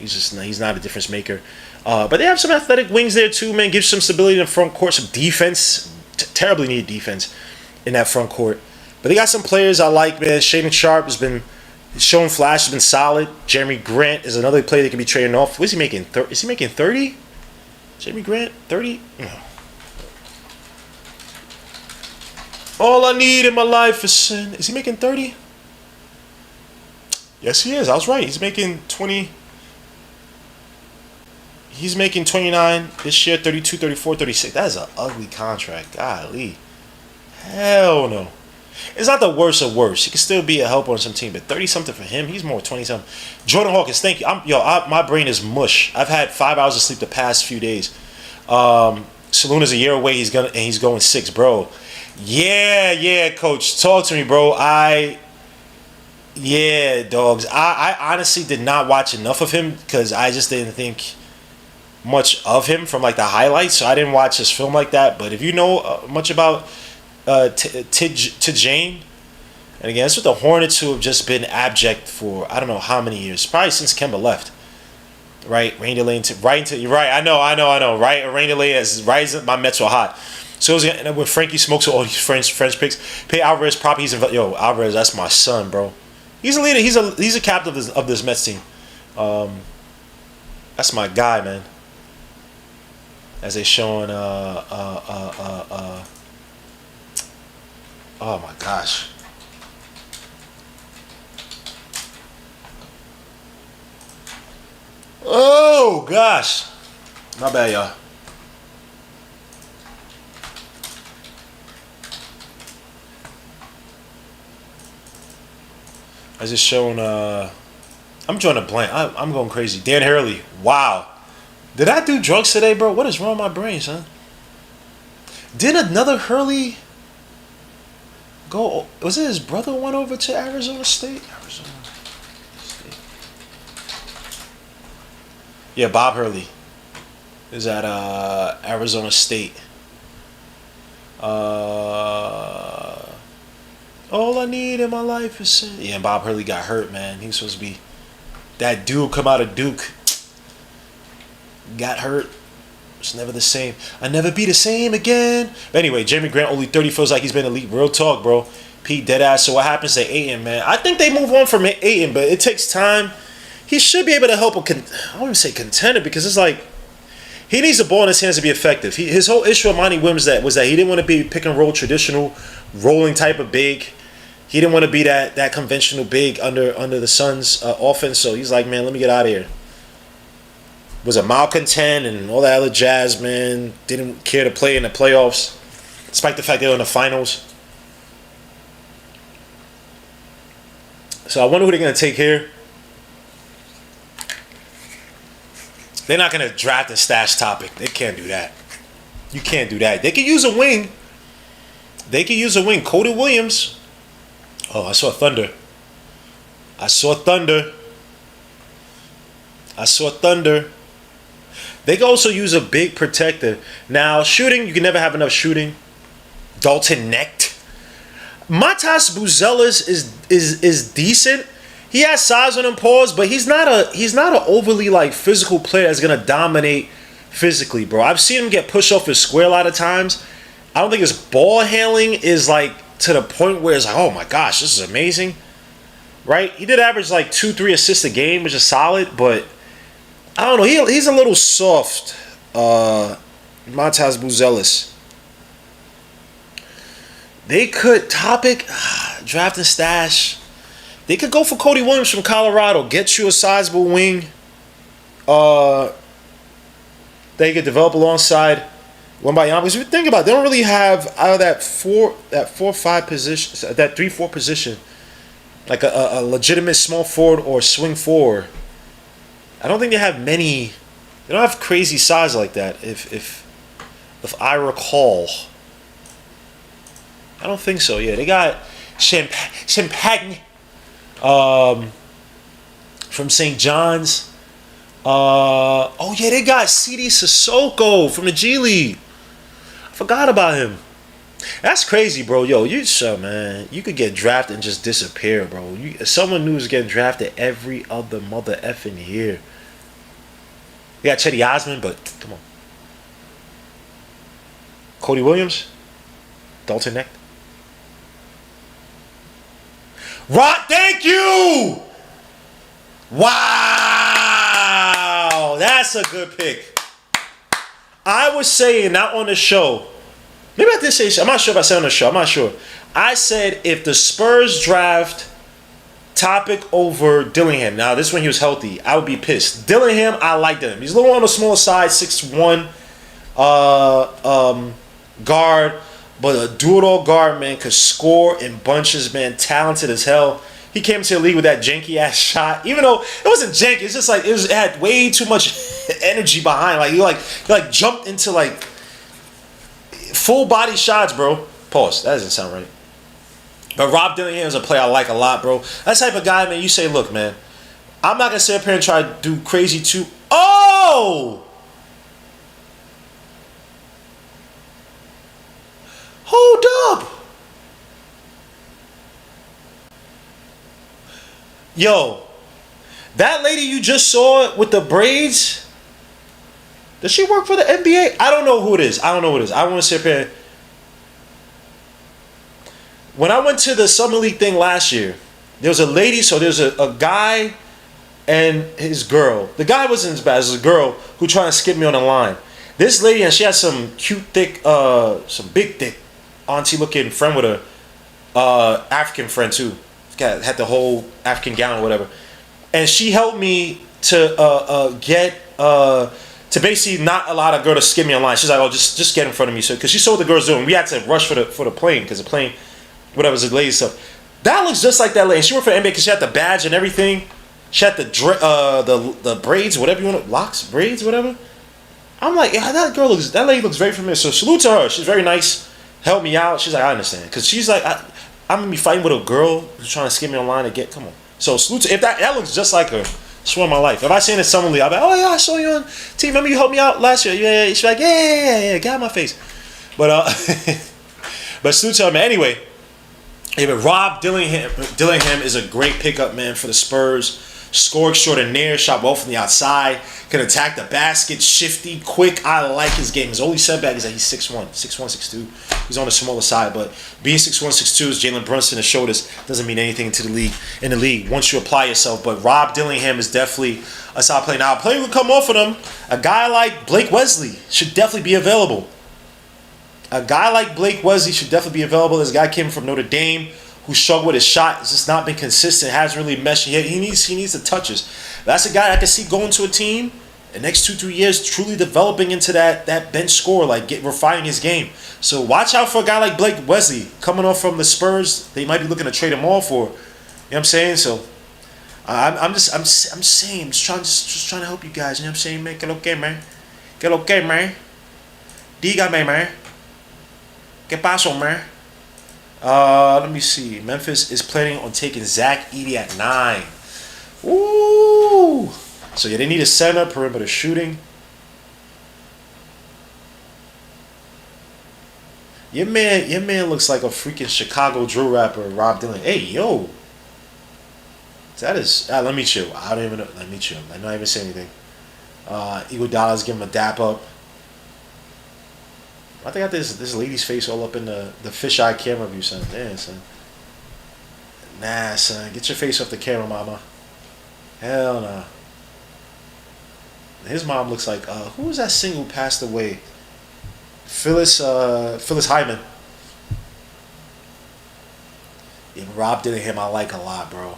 He's not a difference maker. But they have some athletic wings there too, man. Gives some stability in the front court, some defense. Terribly needed defense in that front court. But they got some players I like, man. Shaedon Sharpe has been showing flash, has been solid. Jeremy Grant is another player that can be trading off. What is he making? Is he making 30? Jeremy Grant, 30? No. All I need in my life is sin. Is he making 30? Yes, he is. I was right. He's making 20. He's making 29 this year, 32, 34, 36. That is an ugly contract. Golly. Hell no. It's not the worst of worst. He can still be a helper on some team, but 30-something for him, he's more 20-something. Jordan Hawkins, thank you. My brain is mush. I've had 5 hours of sleep the past few days. Salaün is a year away. He's going 6, bro. Yeah, coach. Talk to me, bro. Dogs. I honestly did not watch enough of him because I just didn't think much of him from the highlights. So I didn't watch his film like that. But if you know much about Tidjane, and again, that's with the Hornets, who have just been abject for I don't know how many years, probably since Kemba left. Right, Rain delay you're right. I know. Right, rain delay is right. My Mets were hot. So it was when Frankie smokes all these French picks. Pay Alvarez properties. Alvarez, that's my son, bro. He's a leader. He's a captain of this Mets team. That's my guy, man. As they showing oh my gosh. Oh gosh. My bad, y'all. I just showing I'm drawing a blank. I'm going crazy. Dan Hurley. Wow. Did I do drugs today, bro? What is wrong with my brain, son? Did another Hurley go? Was it his brother went over to Arizona State? Arizona State. Yeah, Bob Hurley is at Arizona State. All I need in my life is sin. Yeah, and Bob Hurley got hurt, man. He was supposed to be that dude come out of Duke. Got hurt. It's never the same. I never be the same again. But anyway, Jeremy Grant only 30 feels like he's been elite. Real talk, bro. Pete deadass. So what happens to Ayton, man? I think they move on from Ayton, but it takes time. He should be able to help I don't even say contender because it's like he needs the ball in his hands to be effective. His whole issue with Monty Williams was that he didn't want to be pick and roll traditional rolling type of big. He didn't want to be that conventional big under the Suns offense. So he's like, man, let me get out of here. Was a malcontent and all that other jazz, man. Didn't care to play in the playoffs, despite the fact they were in the finals. So I wonder who they're going to take here. They're not going to draft a stash topic. They can't do that. You can't do that. They could use a wing. Cody Williams. Oh, I saw Thunder. They can also use a big protector. Now, shooting, you can never have enough shooting. Dalton Knecht. Matas Buzelis is decent. He has size on him, pause, but he's not an overly like physical player that's gonna dominate physically, bro. I've seen him get pushed off his square a lot of times. I don't think his ball handling is like to the point where it's like, oh my gosh, this is amazing. Right? He did average like 2-3 assists a game, which is solid, but I don't know. He's a little soft. Matas Buzelis. They could draft and stash. They could go for Cody Williams from Colorado. Get you a sizable wing. They could develop alongside Wembanyama. Because if you think about it, they don't really have out of that 4-5 position, that 3-4 position, like a legitimate small forward or swing forward. I don't think they have many. They don't have crazy size like that. If I recall, I don't think so. Yeah, they got Champagne from St. John's. Oh yeah, they got CD Sissoko from the G League. I forgot about him. That's crazy, bro. Yo, man, you could get drafted and just disappear, bro. Someone new is getting drafted every other mother effing year. You got Chetty Osman, but come on. Cody Williams, Dalton Knecht. Thank you. Wow, that's a good pick. I was saying, not on the show. Maybe I did say, I'm not sure if I said on the show. I'm not sure. I said if the Spurs draft Topic over Dillingham. Now, this when he was healthy, I would be pissed. Dillingham, I liked him. He's a little on the smaller side, 6'1", guard, but a do-it-all guard, man, could score in bunches, man, talented as hell. He came to the league with that janky-ass shot, even though it wasn't janky. It's just like it had way too much energy behind. Like he jumped into like full body shots, bro. Pause. That doesn't sound right. But Rob Dillingham is a player I like a lot, bro. That type of guy, man, you say, look, man, I'm not going to sit up here and try to do crazy too. Oh! Hold up. Yo, that lady you just saw with the braids, does she work for the NBA? I don't know who it is. I don't want to sit up here. When I went to the Summer League thing last year, There was a lady, so there's a guy and his girl. The guy wasn't as bad as a girl who tried to skip me on the line. This lady, and she had some cute, thick, some big, thick, auntie-looking friend with her, African friend too. Had the whole African gown or whatever, and she helped me to get to basically not allow the girl to skip me on line. She's like, "Oh, just get in front of me," so because she saw what the girl's doing. We had to rush for the plane because the plane, whatever, was the lady stuff. That looks just like that lady. She worked for the NBA because she had the badge and everything. She had the braids, whatever you want, locks, braids, whatever. I'm like, yeah, that lady looks very familiar. So salute to her. She's very nice. Helped me out. She's like, I understand, because she's like, I'm gonna be fighting with a girl who's trying to skip me online to get. Come on. So salute to, if that looks just like her. I swear on my life. If I seen it suddenly, I'll be like, oh yeah, I saw you on team. Remember you helped me out last year? Yeah. She's like, yeah, get out of my face. But but salute to her, man. Anyway, Rob Dillingham is a great pickup, man, for the Spurs. Score extraordinaire, shot well from the outside, can attack the basket, shifty, quick. I like his game. His only setback is that he's 6'1", 6'2". He's on the smaller side, but being 6'1", 6'2", as Jalen Brunson has showed us, doesn't mean anything in the league once you apply yourself. But Rob Dillingham is definitely a solid player. Now, a player will come off of them. A guy like Blake Wesley should definitely be available. This guy came from Notre Dame, who struggled with his shot, has just not been consistent, hasn't really meshed. He needs the touches. That's a guy I can see going to a team the next 2-3 years, truly developing into that bench scorer, like refining his game. So watch out for a guy like Blake Wesley coming off from the Spurs. They might be looking to trade him all for. You know what I'm saying? So I'm saying, just trying to help you guys. You know what I'm saying, man? Get okay, man. Dígame, man. ¿Qué pasó, man? Let me see. Memphis is planning on taking Zach Edey at 9. Ooh. So yeah, they need a center, perimeter shooting. Your man looks like a freaking Chicago drill rapper, Rob Dylan. Hey, yo. That is. Let me chill. I don't even know. Let me chill. I'm not even saying anything. Iguodala's giving him a dap up. I think I got this lady's face all up in the fisheye camera view, son. Damn, son. Nah, son. Get your face off the camera, mama. Hell no. His mom looks like, who was that singer who passed away? Phyllis Hyman. Yeah, Rob Dillingham I like a lot, bro.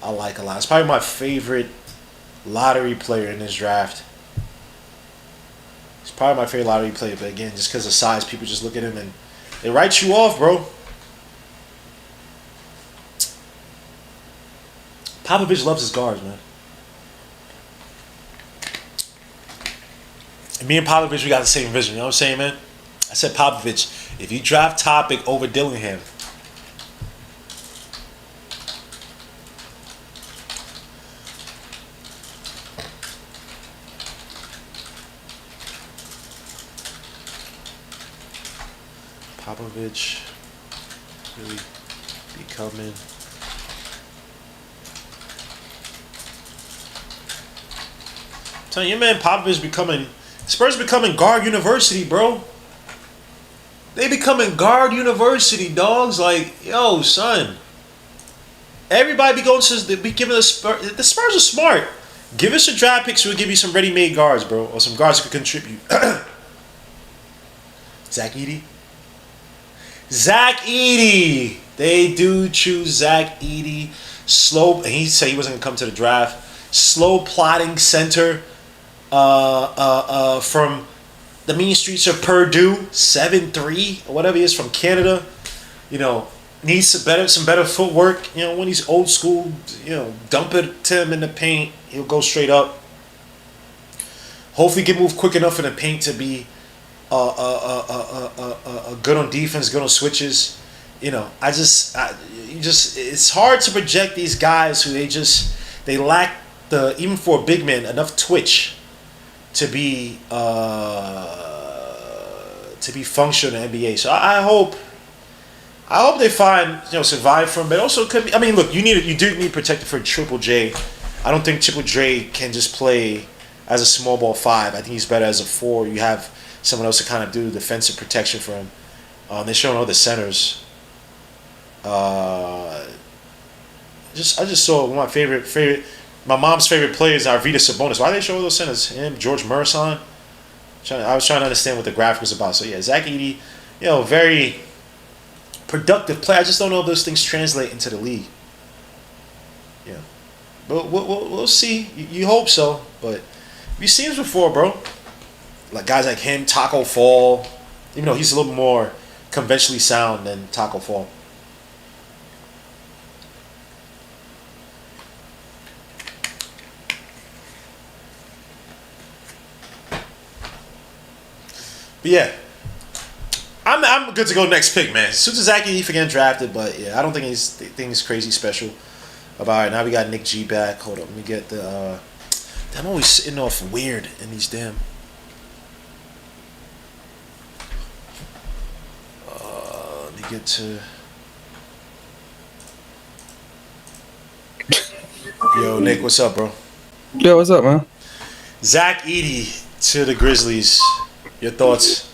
I like a lot. It's probably my favorite lottery player in this draft. He's probably my favorite lottery player, but again, just because of size, people just look at him and they write you off, bro. Popovich loves his guards, man. And me and Popovich, we got the same vision. You know what I'm saying, man? I said, Popovich, if you draft Topic over Dillingham, Popovich really becoming I'm telling you, man, Popovich becoming Spurs becoming guard university, bro. They becoming guard university, dogs. Like, yo, son. Everybody be going to be giving us the Spurs are smart. Give us your draft picks, we'll give you some ready-made guards, bro, or some guards that could contribute. Zach Edey. Zach Edey. They do choose Zach Edey. Slow. And he said he wasn't gonna come to the draft. Slow plotting center. From the mean streets of Purdue, 7'3", or whatever he is, from Canada. You know, needs some better footwork. You know, when he's old school, you know, dump it to him in the paint, he'll go straight up. Hopefully, he can move quick enough in the paint to be good on defense, good on switches. You know, it's hard to project these guys who they lack even for a big man enough twitch to be functional in the NBA. So I hope they find, you know, survive from, but also could be. I mean, look, you do need protected for Triple J. I don't think Triple J can just play as a small ball 5. I think he's better as a 4. You have someone else to kind of do defensive protection for him. They're showing all the centers. I just saw one of my my mom's favorite players are Arvydas Sabonis. Why they show those centers? Him, George Murison. I was trying to understand what the graphic was about. So yeah, Zach Edey, very productive player. I just don't know if those things translate into the league. Yeah, but we'll see. You hope so, but we've seen this before, bro. Like guys like him, Taco Fall. Even though he's a little more conventionally sound than Taco Fall. But yeah, I'm good to go next pick, man. Suits Zach Edey for getting drafted, but yeah, I don't think anything's crazy special about it. Now we got Nick G back. Hold up, let me get the. I'm always sitting off weird in these damn. Let me get to. Yo, Nick, what's up, bro? Yo, what's up, man? Zach Edey to the Grizzlies. Your thoughts?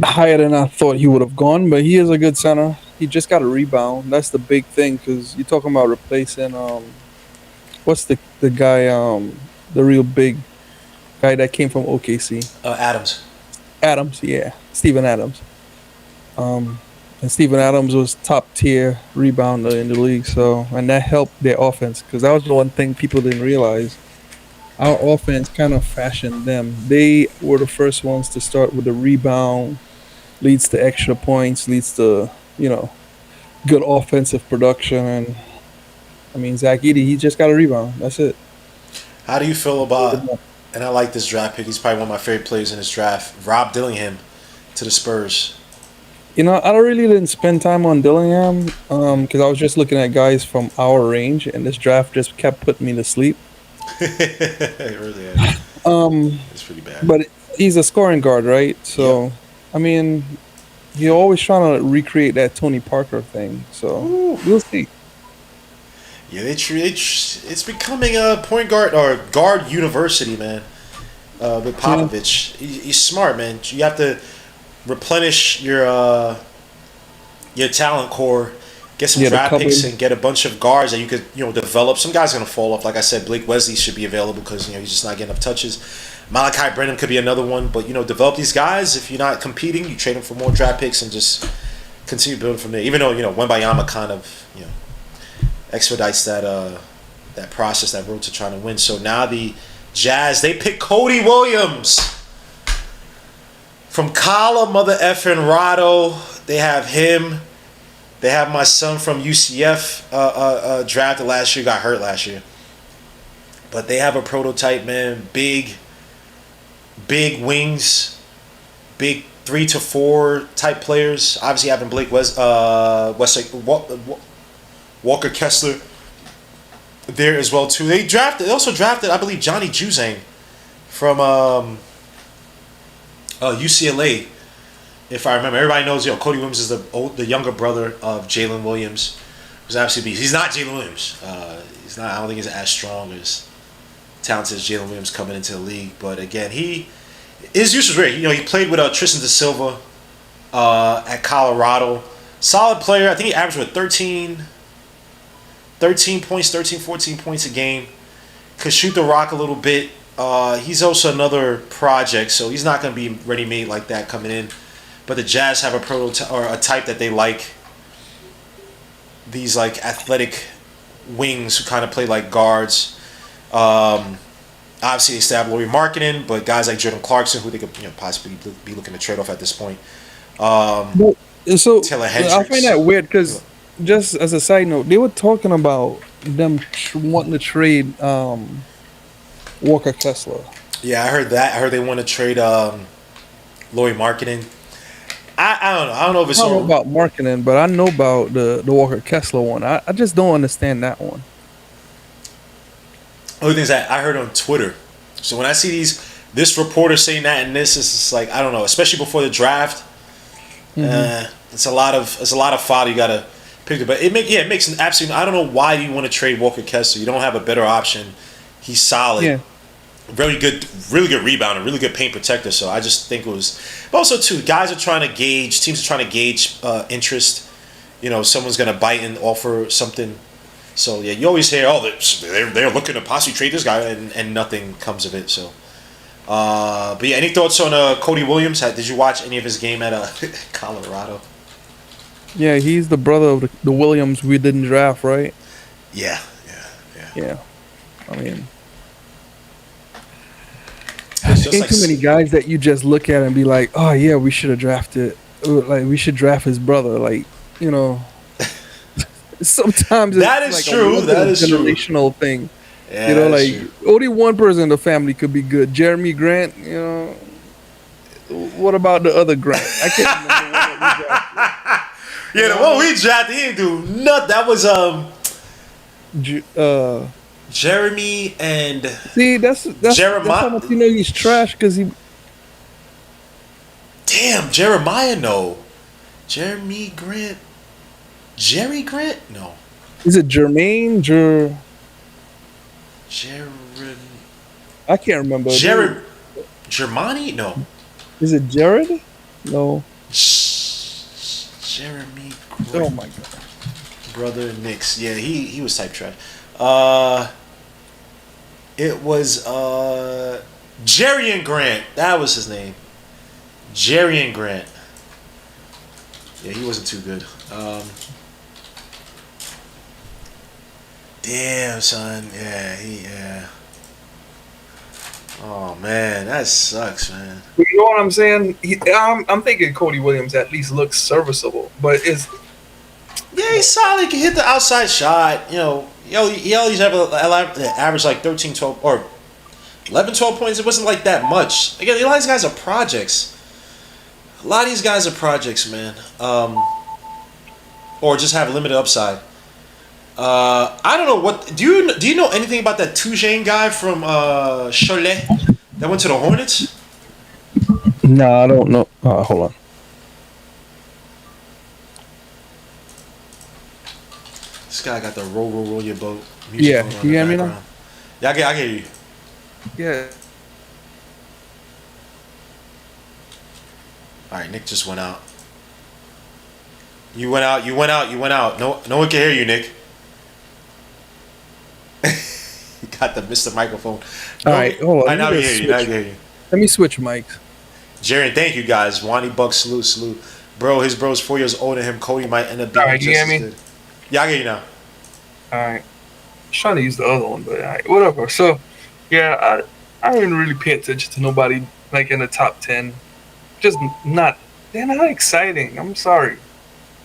Higher than I thought he would have gone, but he is a good center. He just got a rebound. That's the big thing because you're talking about replacing what's the guy the real big guy that came from OKC? Adams. Adams, yeah, Steven Adams. And Steven Adams was top tier rebounder in the league, and that helped their offense because that was the one thing people didn't realize. Our offense kind of fashioned them. They were the first ones to start with the rebound, leads to extra points, leads to, good offensive production. And, I mean, Zach Edey, he just got a rebound. That's it. How do you feel about, and I like this draft pick, he's probably one of my favorite players in this draft, Rob Dillingham to the Spurs? I really didn't spend time on Dillingham because I was just looking at guys from our range, and this draft just kept putting me to sleep. It really is. It's pretty bad. But he's a scoring guard, right? So, yeah. I mean, you're always trying to recreate that Tony Parker thing. So, we'll see. Yeah, it's becoming a point guard or guard university, man. With Popovich, he's smart, man. You have to replenish your talent core. Get some draft picks and get a bunch of guards that you could, develop. Some guys are gonna fall off. Like I said, Blake Wesley should be available because he's just not getting enough touches. Malachi Brennan could be another one, but develop these guys. If you're not competing, you trade them for more draft picks and just continue building from there. Even though Wembayama kind of expedites that process, that road to trying to win. So now the Jazz, they pick Cody Williams from Kala Mother Effin Rado. They have him. They have my son from UCF drafted last year, got hurt last year. But they have a prototype, man. Big wings, big 3 to 4 type players. Obviously having Blake Walker Kessler there as well too. They also drafted, I believe, Johnny Juzang from UCLA. If I remember, everybody knows, Cody Williams is the younger brother of Jalen Williams, who's absolutely beast. He's not Jalen Williams. He's not. I don't think he's as strong as talented as Jalen Williams coming into the league. But again, his use was great. He played with Tristan da Silva at Colorado. Solid player. I think he averaged 13 points, 14 points a game. Could shoot the rock a little bit. He's also another project, so he's not going to be ready-made like that coming in. But the Jazz have a prototype or a type that they like. These athletic wings who kind of play like guards. Obviously they still have Lauri Markkanen, but guys like Jordan Clarkson, who they could possibly be looking to trade off at this point. Taylor Hendricks. I find that weird because just as a side note, they were talking about them wanting to trade Walker Kessler. Yeah, I heard that. I heard they want to trade Lauri Markkanen. I don't know. I don't know if it's. I don't know about Markkanen, but I know about the Walker Kessler one. I just don't understand that one. Other things that I heard on Twitter. So when I see this reporter saying that and this, it's just I don't know. Especially before the draft, it's a lot of fodder you gotta pick. But it makes an absolute. I don't know why you want to trade Walker Kessler. You don't have a better option. He's solid. Yeah. Really good rebounder, really good paint protector. So I just think it was. But also too, teams are trying to gauge interest someone's gonna bite and offer something. So yeah, you always hear, oh, they're looking to possibly trade this guy, and nothing comes of it. So, but yeah, any thoughts on Cody Williams? Did you watch any of his game at Colorado? Yeah, he's the brother of the Williams we didn't draft, right? Yeah. Yeah. I mean, It's ain't just too many guys that you just look at and be like, oh yeah, we should have drafted. Like we should draft his brother. Like sometimes That it's is like true. That is true. generational thing. Yeah, that's true. Only one person in the family could be good. Jeremy Grant. What about the other Grant? I can't remember what we drafted. Yeah, the one we drafted, he didn't do nothing. That was Jeremy and see, that's Jeremiah. That's how much he's trash because he. Damn, Jeremiah, no. Jeremy Grant. Jerry Grant? No. Is it Jermaine? I can't remember. Germani? No. Is it Jared? No. Jeremy Grant. Oh my god. Brother Knicks. Yeah, he was type trash. It was Jerry and Grant. That was his name. Jerry and Grant. Yeah, he wasn't too good. Damn, son. Yeah. Oh man, that sucks, man. You know what I'm saying? I'm thinking Cody Williams at least looks serviceable, but yeah, he's solid. He can hit the outside shot. He always have an average like 13, 12, or 11, 12 points. It wasn't like that much. Again, a lot of these guys are projects. Man. Or just have limited upside. I don't know what. Do you know anything about that Tidjane guy from Cholet that went to the Hornets? No, I don't know. Hold on. This guy got the roll your boat. Yeah, you hear me now? Yeah, I hear you. Yeah. All right, Nick just went out. You went out. No one can hear you, Nick. You got the Mr. Microphone. All right, hold on. Now we hear you. Let me switch mics. Jerry, thank you guys. Wani Buck, salute. Bro, his bro's 4 years older than him. Cody might end up being all right, just as good. Yeah, I hear you now. All right. I was trying to use the other one, but all right, whatever. So, yeah, I didn't really pay attention to nobody like in the top 10. They're not exciting. I'm sorry.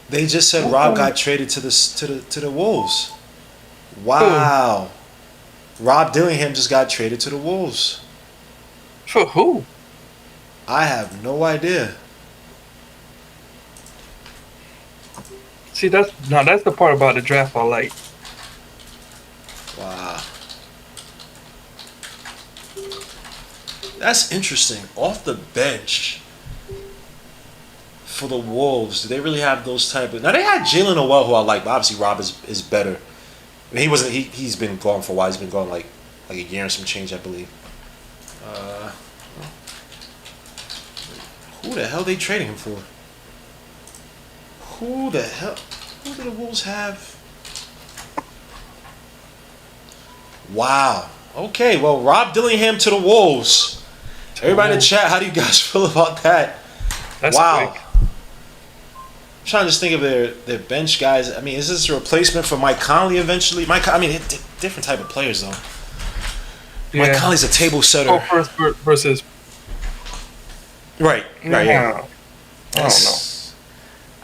They just said Rob got traded to the Wolves. Wow. Rob Dillingham just got traded to the Wolves. For who? I have no idea. See, that's the part about the draft I like. Wow. That's interesting. Off the bench for the Wolves, do they really have those type of... Now, they had Jalen Noel, who I like, but obviously Rob is better. I mean, he's been gone for a while. He's been gone like a year and some change, I believe. Who the hell are they trading him for? Who do the Wolves have? Wow. Okay, well, Rob Dillingham to the Wolves. Everybody in the chat, how do you guys feel about that? That's wow. quick. I'm trying to just think of their bench guys. I mean, is this a replacement for Mike Conley eventually? Different type of players, though. Yeah. Mike Conley's a table setter. Versus... Right, yeah. I don't know.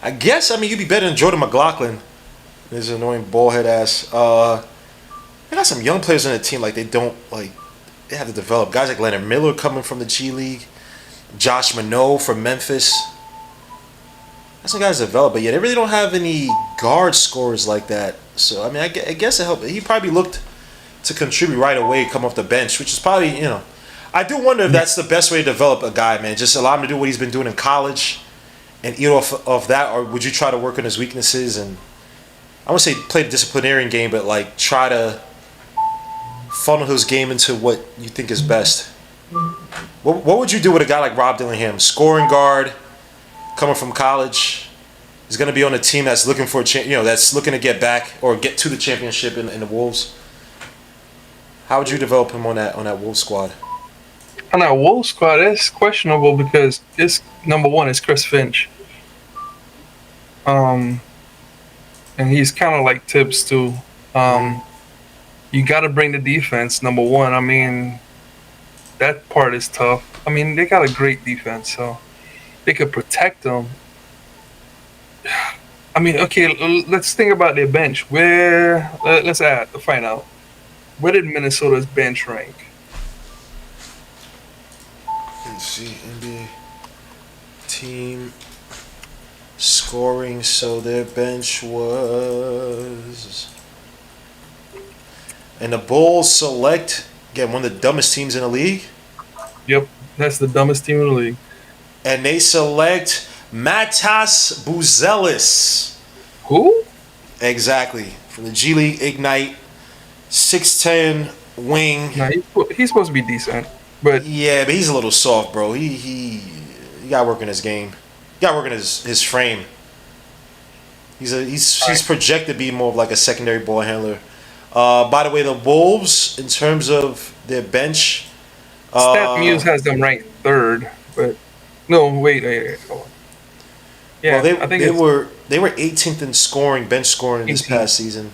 I guess, you'd be better than Jordan McLaughlin. This annoying ballhead ass. They got some young players on the team, they have to develop. Guys like Leonard Miller coming from the G League. Josh Minot from Memphis. That's some guys develop, but yeah, they really don't have any guard scorers like that. So, I guess it helped. He probably looked to contribute right away, come off the bench, which is probably, I do wonder if that's the best way to develop a guy, man. Just allow him to do what he's been doing in college and eat off of that, or would you try to work on his weaknesses and, I wouldn't say play the disciplinarian game, but try to funnel his game into what you think is best. What would you do with a guy like Rob Dillingham? Scoring guard, coming from college, He's going to be on a team that's looking for that's looking to get back or get to the championship in the Wolves. How would you develop him on that Wolves squad? On that Wolves squad, it's questionable because it's number one is Chris Finch. And he's kind of like Tibbs too. You got to bring the defense, number one. I mean, that part is tough. I mean, they got a great defense, so they could protect them. I mean, okay, let's think about their bench. Let's find out. Where did Minnesota's bench rank? Let's see, NBA team scoring. So their bench was, and the Bulls select again one of the dumbest teams in the league. Yep, that's the dumbest team in the league. And they select Matas Buzelis. Who? Exactly, from the G League Ignite, 6'10" wing. Nah, he's supposed to be decent, but Yeah, but he's a little soft, bro. He got to work in his game. He got to work in his frame. He's projected to be more of like a secondary ball handler. By the way, the Wolves, in terms of their bench, StatMuse has them ranked third. But no, wait. Hold on. Yeah, well, I think they were 18th in scoring, bench scoring this 18th. past season.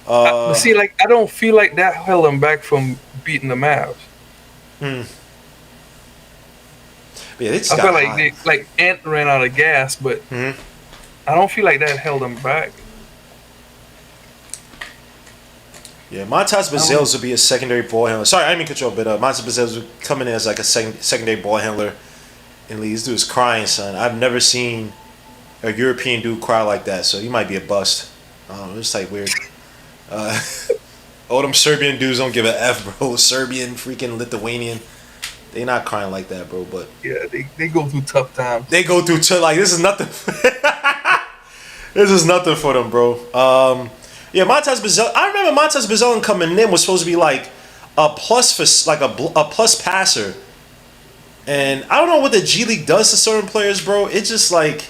But see, like I don't feel like that held them back from beating the Mavs. Yeah, they just I got feel like hot. like Ant ran out of gas, but I don't feel like that held them back. Yeah, Montas Buzelis would be a secondary ball handler. Sorry, I didn't mean to cut you off, but Montas Buzelis would come in as like a secondary ball handler in the league. This dude's crying, son. I've never seen a European dude cry like that, so he might be a bust. I don't know, it's like weird. All them Serbian dudes don't give a F, bro. Serbian, freaking Lithuanian. They not crying like that, bro, but... Yeah, they go through tough times. They go through, like, this is nothing. This is nothing for them, bro. Yeah, Montas Buzelis. I remember Montas Buzelis coming in was supposed to be like a plus for like a plus passer, and I don't know what the G League does to certain players, bro. It's just like,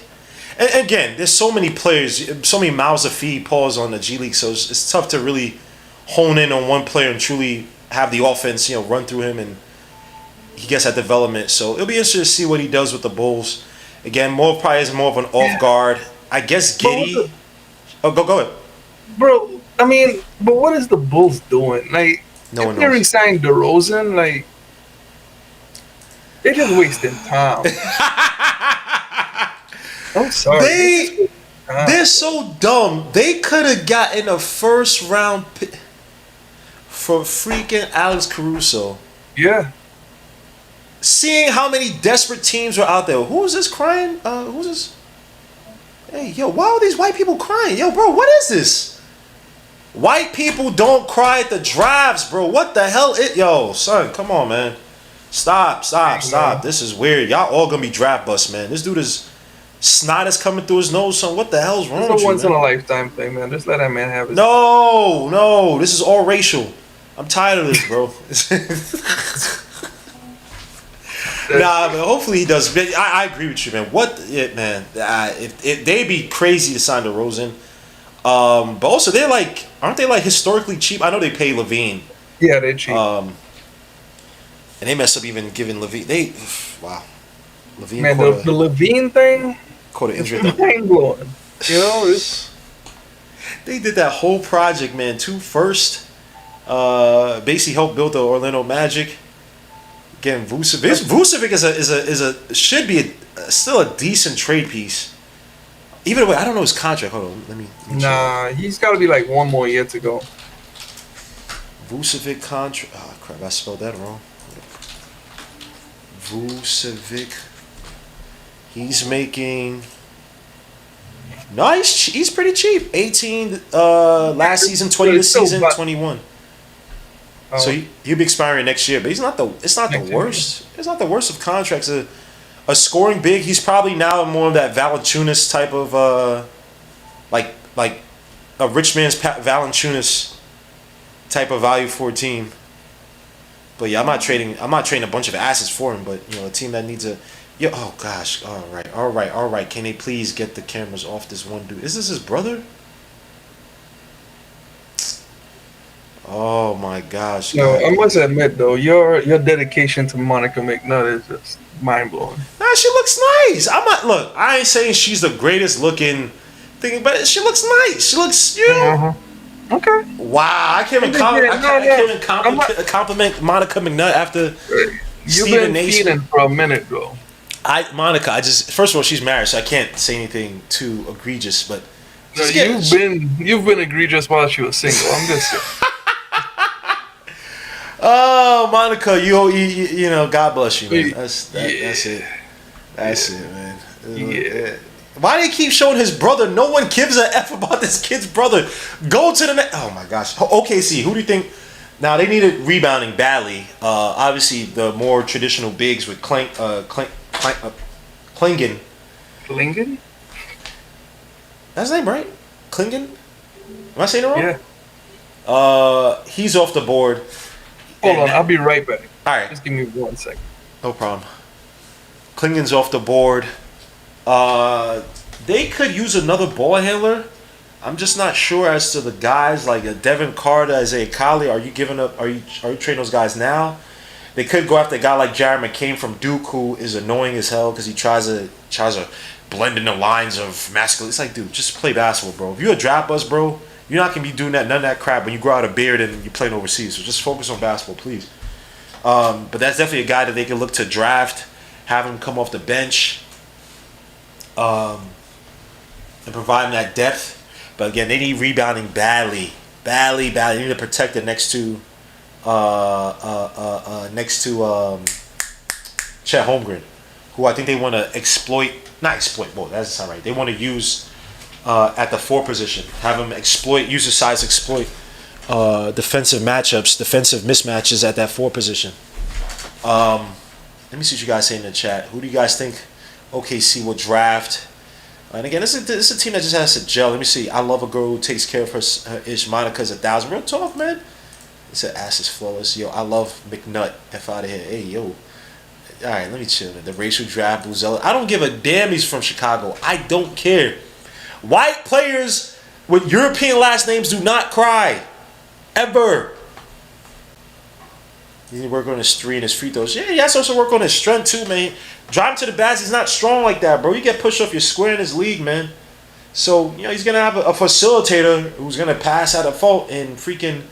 and again, there's so many players, so many mouths to feed. Pause on the G League, so it's tough to really hone in on one player and truly have the offense, run through him, and he gets that development. So it'll be interesting to see what he does with the Bulls. Again, probably is more of an off guard. I guess Giddy. Oh, go ahead. Bro, I mean, but what is the Bulls doing? Like, No one if they knows. re-signed DeRozan, like, they're just wasting time. I'm sorry. They're so dumb. They could have gotten a first round pick for freaking Alex Caruso. Yeah. Seeing how many desperate teams were out there. Who is this crying? Who's this? Hey, yo, why are these white people crying? Yo, bro, what is this? White people don't cry at the drives, bro. What the hell? Yo, son, come on, man. Stop. This is weird. Y'all all gonna be draft busts, man. This dude is snot is coming through his nose, son. What the hell's wrong with It's a you, once in man? a lifetime thing, man. Just let that man have it. No. This is all racial. I'm tired of this, bro. Nah, but hopefully he does. I agree with you, man. Man? If they'd be crazy to sign DeRozan. But also aren't they like historically cheap? I know they pay Levine. Yeah, they're cheap. And they messed up even giving Levine. Levine Man, the Levine thing caught an injury. is mind blowing. They did that whole project, man. 2 first. Basically helped build the Orlando Magic. Again, Vucevic should be still a decent trade piece. Even though I don't know his contract. Hold on, let me Nah, he's got to be like one more year to go. Vucevic contract. Oh crap! I spelled that wrong. Vucevic. He's making. No, he's pretty cheap. 18 last season, 20 this season, 21. So he'll be expiring next year, but it's not the worst. It's not the worst of contracts. A scoring big. He's probably now more of that Valanciunas type of like a rich man's Valanciunas type of value for a team. But yeah, I'm not trading a bunch of assets for him. But a team that needs a Yo, oh gosh. All right. Can they please get the cameras off this one dude? Is this his brother? Oh my gosh. No, God. I must admit though, your dedication to Monica McNutt is just mind blowing. Nah, she looks nice. I'm not look. I ain't saying she's the greatest looking thing, but she looks nice. She looks, you know. Okay. Wow, I can't even compliment Monica McNutt after You've Stephen been Naismith. feeding for a minute though. Monica, I just first of all, she's married, so I can't say anything too egregious. But No, you've been egregious while she was single. I'm just saying. Oh, Monica, you know, God bless you, man. That's it. That's it, man. Yeah. Why do they keep showing his brother? No one gives a f about this kid's brother. Go to the next. Oh my gosh. OKC. Who do you think? Now they needed rebounding badly. Obviously, the more traditional bigs with Clingan. Clingan? That's his name, right? Clingan. Am I saying it wrong? Yeah. He's off the board. Hold on, I'll be right back. All right. Just give me 1 second. No problem. Clingan's off the board. They could use another ball handler. I'm just not sure as to the guys like Devin Carter, Isaiah Colley. Are you giving up? Are you trading those guys now? They could go after a guy like Jared McCain from Duke, who is annoying as hell because he tries to blend in the lines of masculine. It's like, dude, just play basketball, bro. If you're a draft bust, bro, you're not gonna be doing none of that crap when you grow out a beard and you're playing overseas. So just focus on basketball, please. But that's definitely a guy that they can look to draft, have him come off the bench, and provide him that depth. But again, they need rebounding badly. They need to protect it next to Chet Holmgren, who I think they want to well, that doesn't sound right. They want to use at the 4 position, have him use his size, exploit defensive matchups, defensive mismatches at that 4 position. Let me see what you guys say in the chat. Who do you guys think OKC will draft? And again, this is a team that just has to gel. Let me see. I love a girl who takes care of her ish. Monica's 1,000. Real tough, man. It said ass is flawless. Yo, I love McNutt. F out of here. Hey, yo. All right, let me chill, man. The racial draft, Buzella. I don't give a damn he's from Chicago. I don't care. White players with European last names do not cry. Ever. You need to work on his 3 and his free throws. Yeah, he has to also work on his strength too, man. Drive him to the basket. He's not strong like that, bro. You get pushed off your square in this league, man. So, you know, he's going to have a facilitator who's going to pass out a fault in freaking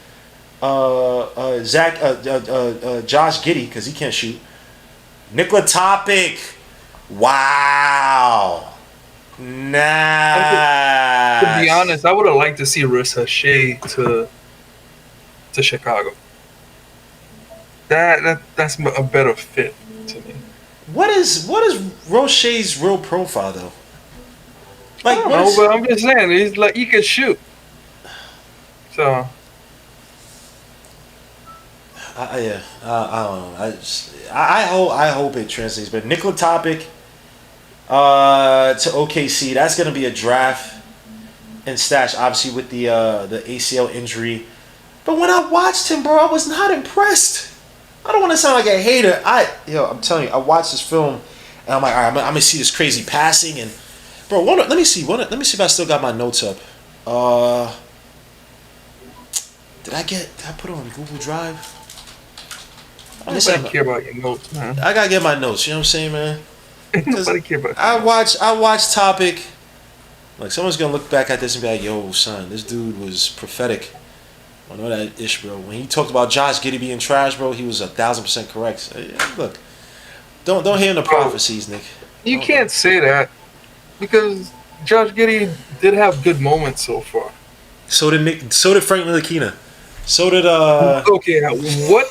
Josh Giddey because he can't shoot. Nikola Topic. Wow. Nice. To be honest, I would have liked to see Risacher to Chicago. That's a better fit to me. What is Roche's real profile though? Like, I don't know, but I'm just saying he's like he can shoot. So I don't know. I hope it translates. But Nikola Topic to OKC. That's gonna be a draft and stash, obviously with the ACL injury. But when I watched him, bro, I was not impressed. I don't want to sound like a hater. I'm telling you, I watched this film and I'm like, all right, I'm gonna see this crazy passing and, bro, let me see if I still got my notes up. Did I put it on Google Drive? nobody care about your notes, man. I gotta get my notes. You know what I'm saying, man? Nobody care about. I watch Topic. Like someone's gonna look back at this and be like, "Yo, son, this dude was prophetic." I know that ish, bro. When he talked about Josh Giddey being trash, bro, he was 1,000% correct. So, yeah, look, don't hear the prophecies, Nick. You can't say that because Josh Giddey did have good moments so far. So did Nick. So did Frank Ntilikina. So did Okay, what,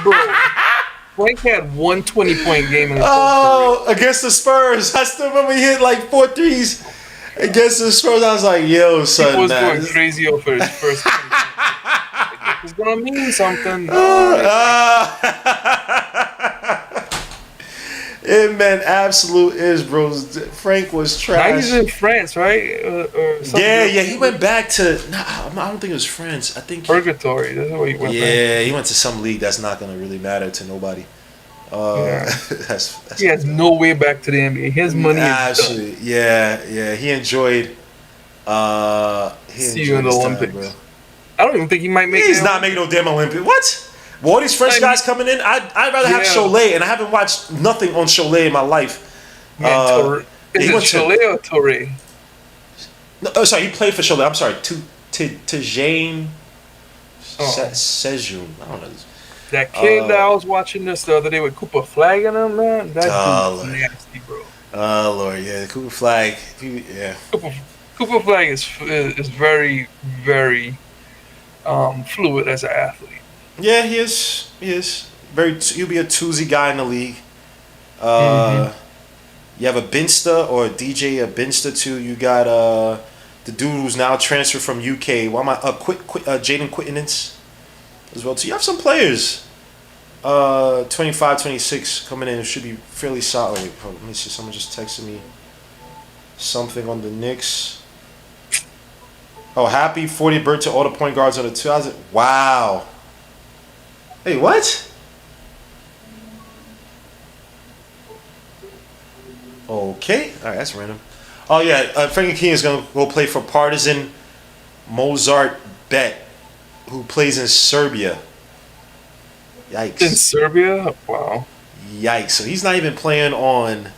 bro? Frank had 1 20-point game in the against the Spurs. I still remember he hit like 4 threes against the Spurs. I was like, yo, son, he was man. going crazy over his first. It's gonna mean something. It meant absolute is, bro. Frank was trash. Now he's in France, right? Yeah, he went back to. I don't think it was France. I think Purgatory. That's what he went. Yeah, he went to some league that's not gonna really matter to nobody. That's He has no way back to the NBA. His money is absolutely done. yeah. He enjoyed. See you in the his time, Olympics. bro. I don't even think he might make. He's not making no damn Olympic. What? Well, all these French guys coming in. I'd rather have Cholet, and I haven't watched nothing on Cholet in my life. Is it Cholet or Touré? No, sorry, he played for Cholet. I'm sorry, Tidjane Salaün. I don't know. That kid that I was watching this the other day with Cooper Flag in him, man. That dude's nasty, bro. Oh Lord, yeah, Cooper Flag. Yeah. Cooper Flag is very, very fluid as an athlete. Yeah, he is. He'll be a twosy guy in the league. You have a Binsta or a DJ Binsta too. You got the dude who's now transferred from UK. Why am I Jaden Quittenance as well too. You have some players. 25, 26 coming in. It should be fairly solid. Wait, let me see. Someone just texted me something on the Knicks. Oh, happy 40th birthday to all the point guards on the 2000. Wow. Hey, what? Okay. All right, that's random. Oh, yeah. Frankie King is going to go play for Partizan Mozart Bet, who plays in Serbia. Yikes. In Serbia? Wow. Yikes. So he's not even playing on,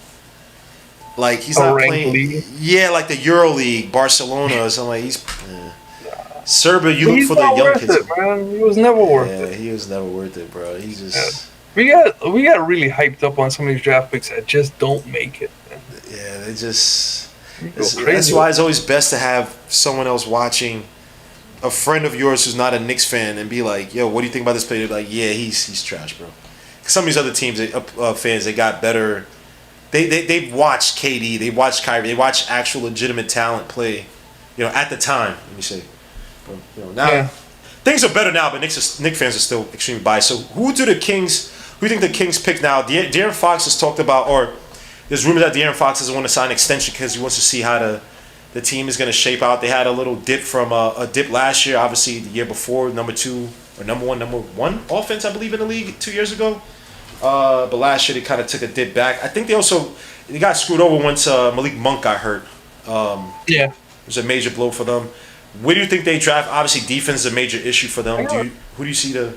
like, he's not playing. League? Yeah, like the Euro League, Barcelona or something. Like, he's. Serbia, you look for the young kids. It, man. He was never worth it. Yeah, he was never worth it, bro. He just. Yeah. We got really hyped up on some of these draft picks that just don't make it. Man. Yeah, they just. That's why it's always best to have someone else watching, a friend of yours who's not a Knicks fan, and be like, "Yo, what do you think about this player?" They're like, "Yeah, he's trash, bro." Some of these other teams, fans, they got better. They've watched KD, they watched Kyrie, they watched actual legitimate talent play. At the time, let me say. But, now things are better now, but Knicks fans are still extremely biased. So who do you think the Kings pick now? De'Aaron Fox has talked about, or there's rumors that De'Aaron Fox doesn't want to sign an extension because he wants to see how the team is going to shape out. They had a little dip from a dip last year. Obviously, the year before, number one offense, I believe, in the league 2 years ago. But last year they kind of took a dip back. I think they got screwed over once Malik Monk got hurt. It was a major blow for them. Where do you think they draft? Obviously, defense is a major issue for them. Who do you see them?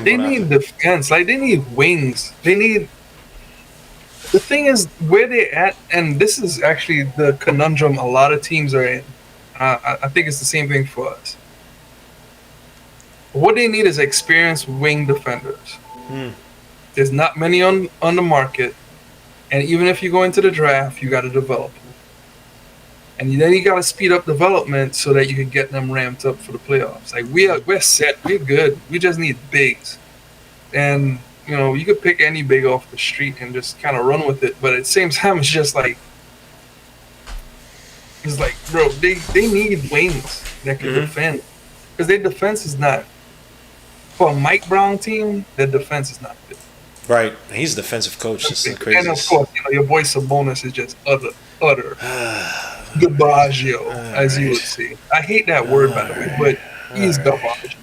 They need defense. Like, they need wings. They need. The thing is, where they're at, and this is actually the conundrum a lot of teams are in. I think it's the same thing for us. What they need is experienced wing defenders. There's not many on the market, and even if you go into the draft, you got to develop them. And then you got to speed up development so that you can get them ramped up for the playoffs. Like, we're set, we're good. We just need bigs, and you could pick any big off the street and just kind of run with it. But at the same time, it's just like, bro, they need wings that can defend, because their defense is not. For a Mike Brown team, their defense is not good. Right, he's a defensive coach. This is crazy. And of course, your boy Sabonis is just utter gabaggio, as you would see. I hate that word, by the way, but he's gabaggio.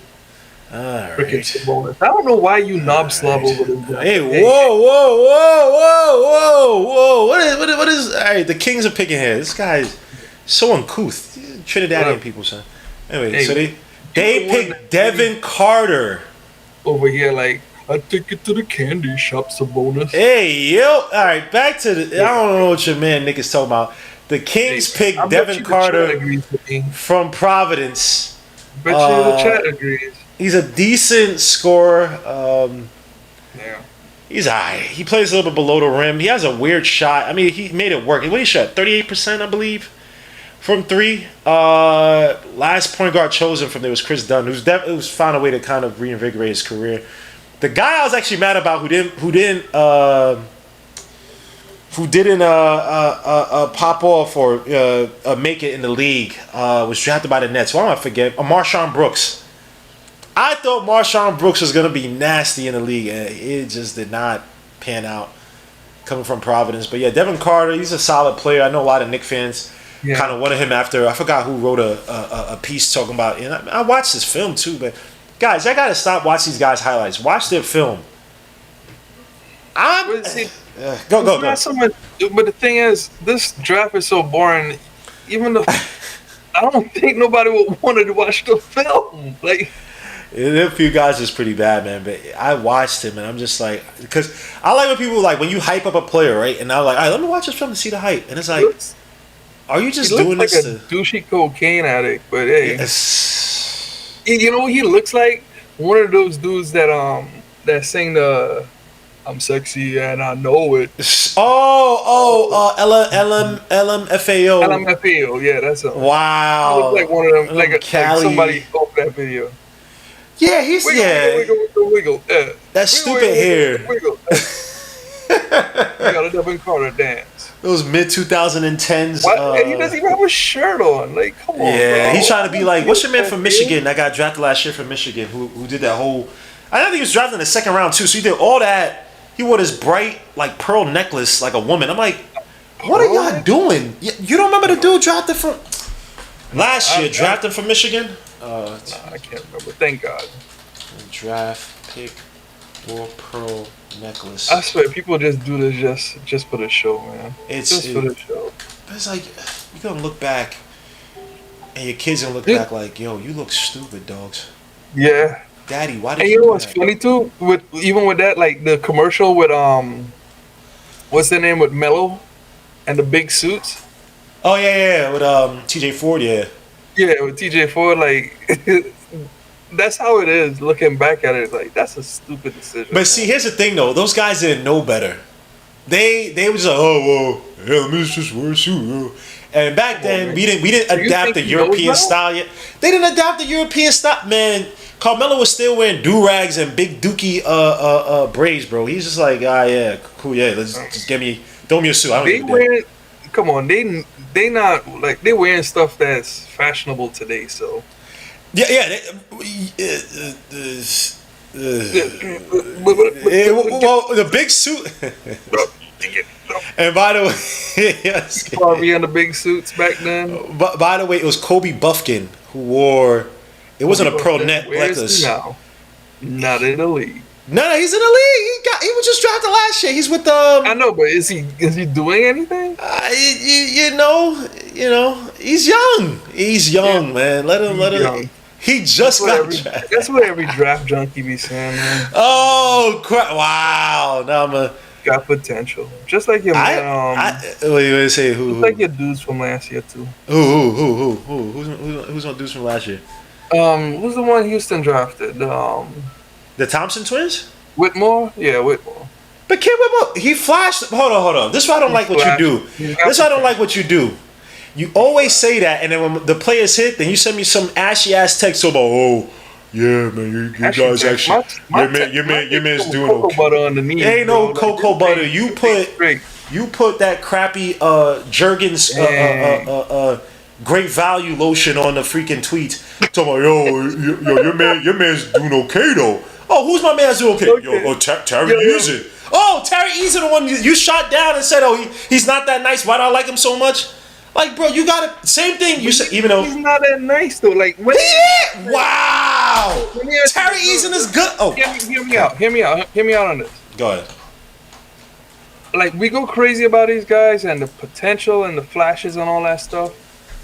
Freaking Sabonis. I don't know why you knob slob over this guy. Hey, whoa! What is? All right, the Kings are picking here. This guy is so uncouth. Trinidadian people, son. Anyway, so they picked Devin Carter over here, like, I take it to the candy shop, Sabonis. Hey, yo. All right, back to the. I don't know what your man Nick is talking about. The Kings picked Devin Carter from Providence. Bet you the chat agrees. He's a decent scorer. He's alright. He plays a little bit below the rim. He has a weird shot. I mean, he made it work. What he shot? 38%, I believe, from three. Last point guard chosen from there was Chris Dunn, who's found a way to kind of reinvigorate his career. The guy I was actually mad about who didn't pop off or make it in the league was drafted by the Nets. Why am I forget? Marshawn Brooks. I thought Marshawn Brooks was going to be nasty in the league, and it just did not pan out coming from Providence. But yeah, Devin Carter, he's a solid player. I know a lot of Knicks fans kind of wanted him after. I forgot who wrote a piece talking about it. And I watched this film too, but guys, I got to stop watching these guys' highlights. Watch their film. But see, Go. not so much. But the thing is, this draft is so boring. Even though I don't think nobody would want to watch the film. Like, a few guys is pretty bad, man. But I watched him, and I'm just like, because I like when people like when you hype up a player, right? And I'm like, all right, let me watch this film to see the hype. And it's like, are you just doing like this a douchey cocaine addict? But hey, you know what he looks like? One of those dudes that sing the "I'm sexy and I know it." LMFAO. LMFAO, yeah, that's him. Wow. He looks like one of them, like somebody off that video. Yeah, he's Wiggle. That stupid hair. Wiggle. You got a Devin Carter dance. Those mid 2010s. And he doesn't even have a shirt on. Like, come on. Yeah, bro. he's trying to be like, what's your man from Michigan that got drafted last year from Michigan? Who did that whole? I think he was drafted in the second round too. So he did all that. He wore this bright like pearl necklace like a woman. I'm like, what are y'all doing? You don't remember the dude drafted from last year? Drafted from Michigan. Nah, I can't remember. Thank God. Draft pick or pearl necklace. I swear, people just do this just for the show, man. Just for the show. It's like you're gonna look back, and your kids gonna look back like, "Yo, you look stupid, dogs." Yeah. Daddy, why did and you? You know what's funny too? With that, like the commercial with what's their name with Mello, and the big suits. Oh yeah, with TJ Ford, yeah. Yeah, with TJ Ford, like that's how it is. Looking back at it, like that's a stupid decision. But see, here's the thing though: those guys didn't know better. They was like, oh well, yeah, let me just wear a suit. And back then, we didn't adapt the European style yet. They didn't adapt the European style, man. Carmelo was still wearing do-rags and big dookie braids, bro. He's just like, yeah, cool, yeah. Let's just throw me a suit. I don't give a damn. Come on, they not like they wearing stuff that's fashionable today. So yeah. Well, the big suit. And by the way, yes, probably in the big suits back then. But by the way, it was Kobe Buffkin who wore. It wasn't a pearl necklace. Now, not in the league. No, he's in the league. He was just drafted last year. He's with I know, but is he doing anything? You know, he's young. He's young, man. Let him. He just got drafted. That's what every draft junkie be saying, man. Oh crap! Wow. Now I'm got potential, just like your man. What do you say? Who? Just like your dudes from last year too. Who? Who's on dudes from last year? Who's the one Houston drafted? The Thompson twins? Whitmore? Yeah, Whitmore. But Kid Whitmore, he flashed. Hold on. This is why I don't like what you do. You always say that, and then when the players hit, then you send me some ashy ass text about, oh, yeah, man, you guys actually, your man's doing okay. Butter underneath, ain't no cocoa butter. You put that crappy Jergens great value lotion on the freaking tweet. Talking about, your man's doing okay though. Oh, who's my man's doing okay? Yo, Terry Eason. Oh, Terry Eason, the one you shot down and said, oh, he's not that nice. Why do I like him so much? Like, bro, you got to same thing. You said, even though he's not that nice though. Like, wow, Terry Eason is good. Oh, hear me out on this. Go ahead. Like, we go crazy about these guys and the potential and the flashes and all that stuff.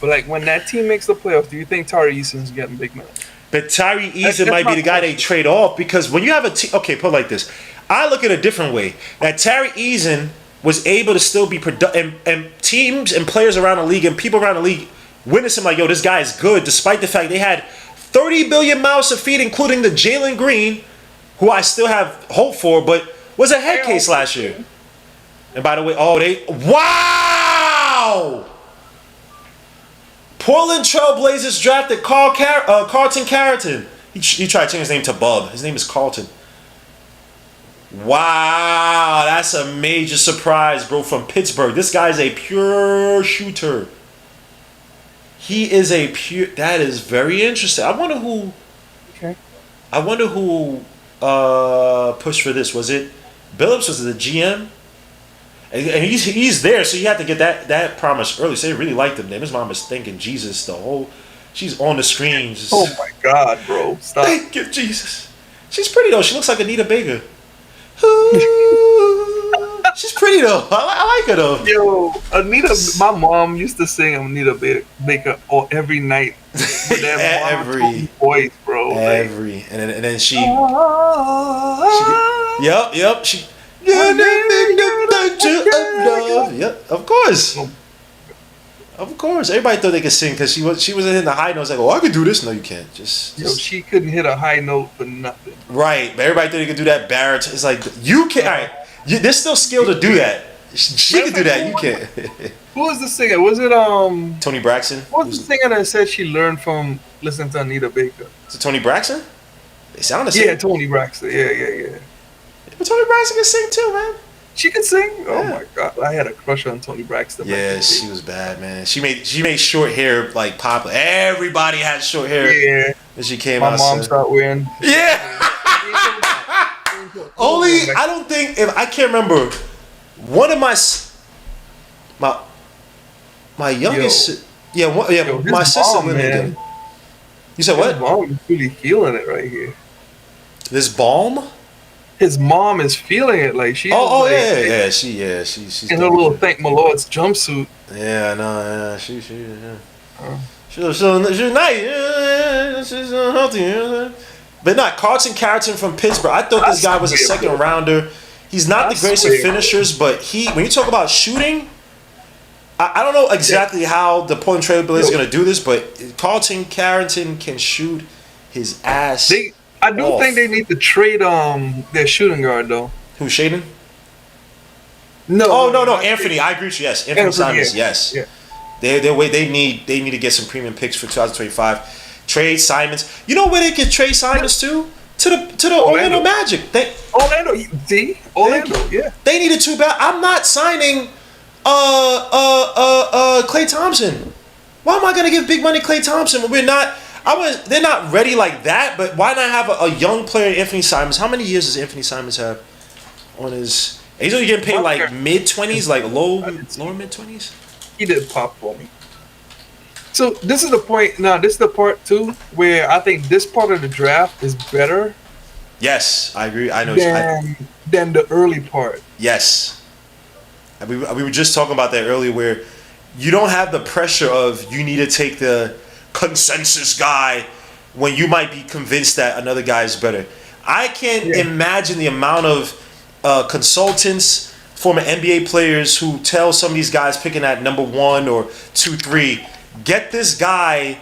But like, when that team makes the playoffs, do you think Tari Eason's getting big minutes? But Tyree Eason might be the guy they trade off because when you have a team, okay, put it like this. I look at it a different way. That Tyree Eason was able to still be productive, and teams and players around the league and people around the league witness him like, yo, this guy is good, despite the fact they had 30 billion mouths to feed, including the Jalen Green, who I still have hope for, but was a head case last year. And by the way, wow! Portland Trailblazers drafted Carlton Carrington. He tried to change his name to Bub. His name is Carlton. Wow, that's a major surprise, bro, from Pittsburgh. This guy's a pure shooter. He is a pure... That is very interesting. I wonder who... Okay. I wonder who pushed for this. Was it Billups? Was it the GM? And he's there, so you have to get that promise early. So they really liked him. Then his mom is thinking Jesus she's on the screen. Just, oh my God, bro! Stop. Thank you, Jesus. She's pretty though. She looks like Anita Baker. Ooh, She's pretty though. I like her though. Yo, Anita, my mom used to sing Anita Baker every night. With that Every voice, bro. Every and then she yep. She yep. Of course. Of course, everybody thought they could sing because she was hitting the high notes. Like, oh, I could do this. No, you can't. Just she couldn't hit a high note for nothing. Right, but everybody thought they could do that baritone. It's like you can't. All right, there's still skill to do that. She can do that. You can't. Who was the singer? Was it Tony Braxton? What was the singer that said she learned from listening to Anita Baker? Is it Tony Braxton? They sound the same. Yeah, Tony Braxton. Yeah. But Tony Braxton can sing too, man. She can sing. Oh my god, I had a crush on Tony Braxton. Yeah, she was bad, man. She made short hair like popular. Everybody had short hair. Yeah. When she came out. My mom started wearing. Yeah. Only I don't think if I can't remember one of my youngest. My sister. Man. You said what? His mom is really feeling it right here. This balm. His mom is feeling it like she's. She's in her little Thank My Lord's jumpsuit. Yeah, no, she's nice. She's healthy. But not Carlton Carrington from Pittsburgh. I thought this guy was a second rounder. He's not the greatest of finishers, but when you talk about shooting, I don't know exactly how the Portland Trail Blazers is going to do this, but Carlton Carrington can shoot his ass. I do think they need to trade their shooting guard though. Who's Shaden? No. Anthony. I agree with you. Yes, Anthony Simons. Yes. Yeah. They need to get some premium picks for 2025. Trade Simons. You know where they can trade Simons to? To the Orlando Magic. Orlando. Yeah. They need a two bad. I'm not signing Klay Thompson. Why am I gonna give big money Klay Thompson when we're not? They're not ready like that, but why not have a young player, Anthony Simons? How many years does Anthony Simons have on his? He's only getting paid like mid-20s, like lower mid-20s. He did pop for me. So this is the point. Now this is the part too where I think this part of the draft is better. Yes, I agree. I know than the early part. Yes, we were just talking about that earlier, where you don't have the pressure of you need to take the consensus guy when you might be convinced that another guy is better. I can't imagine the amount of consultants, former NBA players who tell some of these guys picking at number 1 or 2, 3, get this guy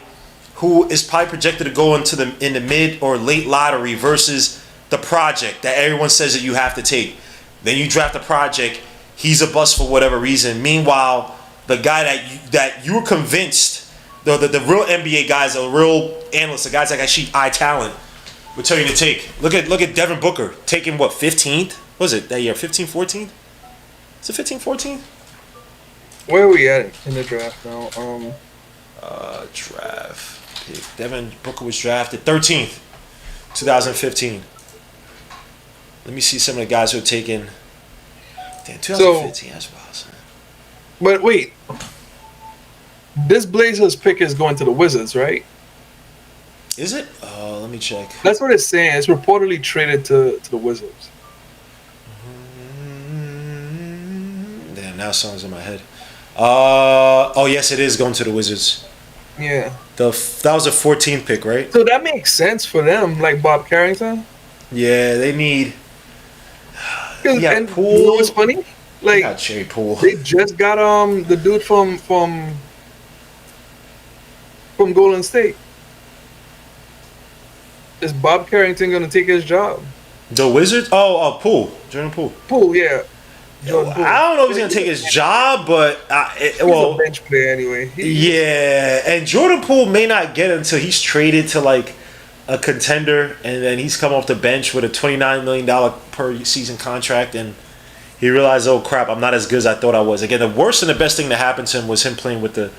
who is probably projected to go in the mid or late lottery versus the project that everyone says that you have to take. Then you draft the project, he's a bust for whatever reason. Meanwhile, the guy that you were convinced, the real NBA guys, the real analysts, the guys that actually eye talent, would tell you to take. Look at Devin Booker taking 15th? What was it that year? 15, 14? Is it 15, 14? Where are we at in the draft now? Draft pick. Devin Booker was drafted 13th, 2015. Let me see some of the guys who are taken. Damn, 2015. That's wild. But wait, this Blazers pick is going to the Wizards, right? Is it? Let me check. That's what it's saying. It's reportedly traded to the Wizards. Damn, now songs in my head. Yes, it is going to the Wizards. Yeah. That was a 14th pick, right? So that makes sense for them, like Bob Carrington. Yeah, they need. And Poole. You know what's funny? Like, got Jerry Poole. They just got the dude from Golden State. Is Bob Carrington gonna take his job? The Wizards? Poole. Jordan Poole. Poole, yeah. Jordan Poole. I don't know if he's gonna take his job, but he's a bench player anyway. And Jordan Poole may not get it until he's traded to like a contender, and then he's come off the bench with a $29 million per season contract, and he realized, oh crap, I'm not as good as I thought I was. Again, the worst and the best thing that happened to him was him playing with the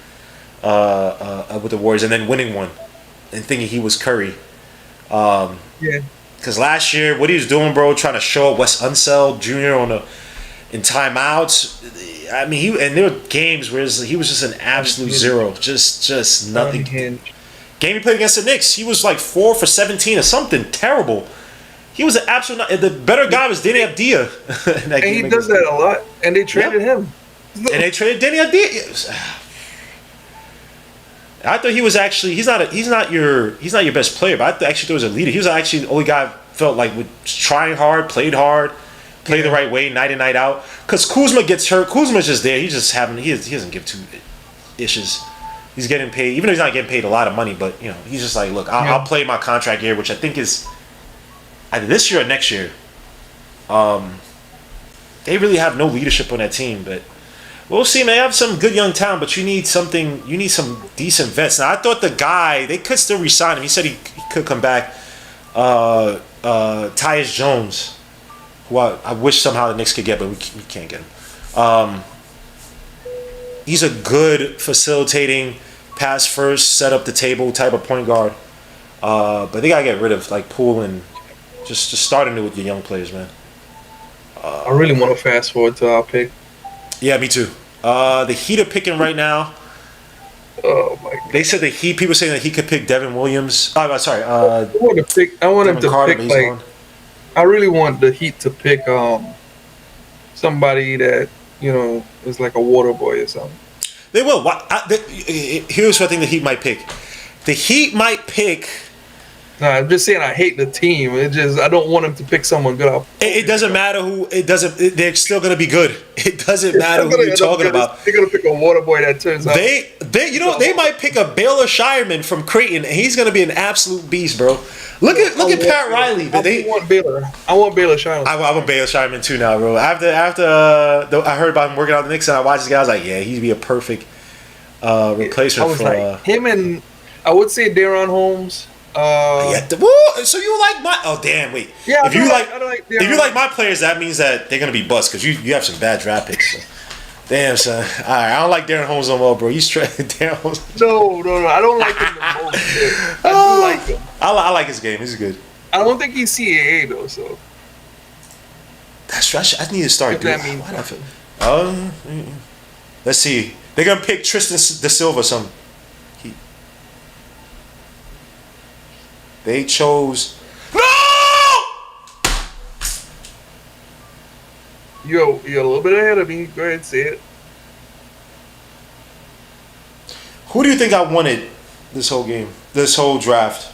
Warriors and then winning one, and thinking he was Curry. Because last year, what he was doing, bro, trying to show up Wes Unseld Jr. in timeouts. I mean, there were games where he was just an absolute zero, just nothing. Game he played against the Knicks, he was like 4 for 17 or something terrible. He was an absolute. The better guy was Danny Abdia. And he does that a lot. And they traded him. And they traded Danny Abdia. I thought he was actually. He's not your best player, but I actually thought he was a leader. He was actually the only guy I felt like was trying hard, played the right way, night in, night out. Because Kuzma gets hurt. Kuzma's just there. He doesn't give two issues. He's getting paid, even though he's not getting paid a lot of money. But he's just like, look, I'll play my contract year, which I think is either this year or next year. They really have no leadership on that team, but we'll see, man. They have some good young talent, but you need some decent vets. Now, I thought the guy, they could still re-sign him. He said he could come back. Tyus Jones, who I wish somehow the Knicks could get, but we can't get him. He's a good facilitating, pass first, set up the table type of point guard. But they gotta get rid of like Poole and just starting it with your young players, man. I really want to fast forward to our pick. Yeah, me too. The Heat are picking right now. Oh my God. They said the Heat. People saying that he could pick Devin Williams. Oh, sorry. I want him to pick like. I really want the Heat to pick somebody that is like a water boy or something. They will. Here's what I think the Heat might pick. The Heat might pick. No, I'm just saying I hate the team. I don't want him to pick someone good. It doesn't matter who. It doesn't. They're still gonna be good. It doesn't matter who you're talking about. They're gonna pick a water boy that turns out. They might pick a Baylor Shireman from Creighton, and he's gonna be an absolute beast, bro. Look at Pat Riley. But I want Baylor. I want Baylor Shireman. I want Baylor Shireman too now, bro. After I heard about him working out the Knicks and I watched this guy, I was like, yeah, he'd be a perfect replacement for him and I would say Daron Holmes. So you like my? Oh damn! Wait. Yeah. If you like my players, that means that they're gonna be bust because you have some bad draft picks. So. Damn, son. All right, I don't like Darren Holmes no more, bro. He's trying Darren Holmes. No, I don't like him the most. I do like him. I like his game. He's good. I don't think he's CAA though, so. That's right. I need to start doing that. Let's see. They're gonna pick Tristan Da Silva. They chose. No! You're a little bit ahead of me. Go ahead and say it. Who do you think I wanted this whole draft?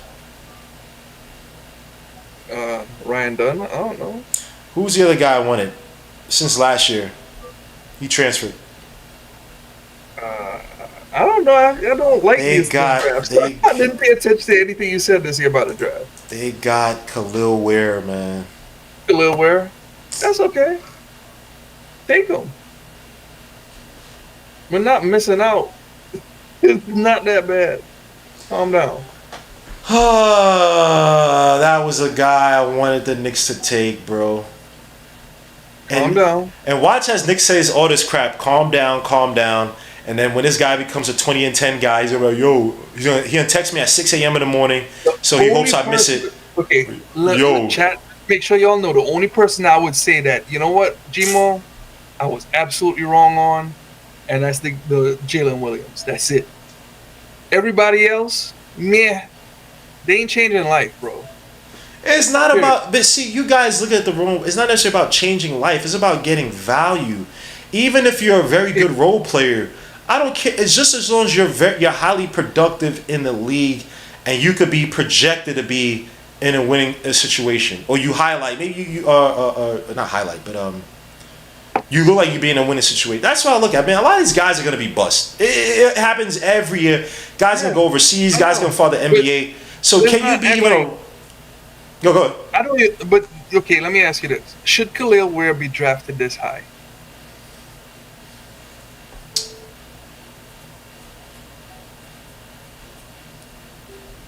Ryan Dunn? I don't know. Who's the other guy I wanted since last year? He transferred. I don't know. I don't like these drafts. I didn't pay attention to anything you said this year about the draft. They got Khalil Ware, man. Khalil Ware? That's okay. Take him. We're not missing out. It's not that bad. Calm down. That was a guy I wanted the Knicks to take, bro. Calm down. And watch as Nick says all this crap. Calm down. And then when this guy becomes a 20-10 guy, he's gonna be like, yo, he's gonna text me at 6 a.m. in the morning, so he hopes I miss it. Okay, chat. Make sure y'all know the only person I would say that, you know what, G-Mo, I was absolutely wrong on, and that's the Jalen Williams. That's it. Everybody else, meh. They ain't changing life, bro. It's not about. But see, you guys look at the room. It's not necessarily about changing life. It's about getting value. Even if you're a very good role player, I don't care. It's just as long as you're highly productive in the league, and you could be projected to be in a winning situation, or you highlight. Maybe you not highlight, but you look like you be in a winning situation. That's what I look at, man. A lot of these guys are gonna be bust. It happens every year. Guys gonna go overseas. Guys gonna follow the NBA. So can you be even a... Go ahead. I don't. But okay, let me ask you this: should Khalil Ware be drafted this high?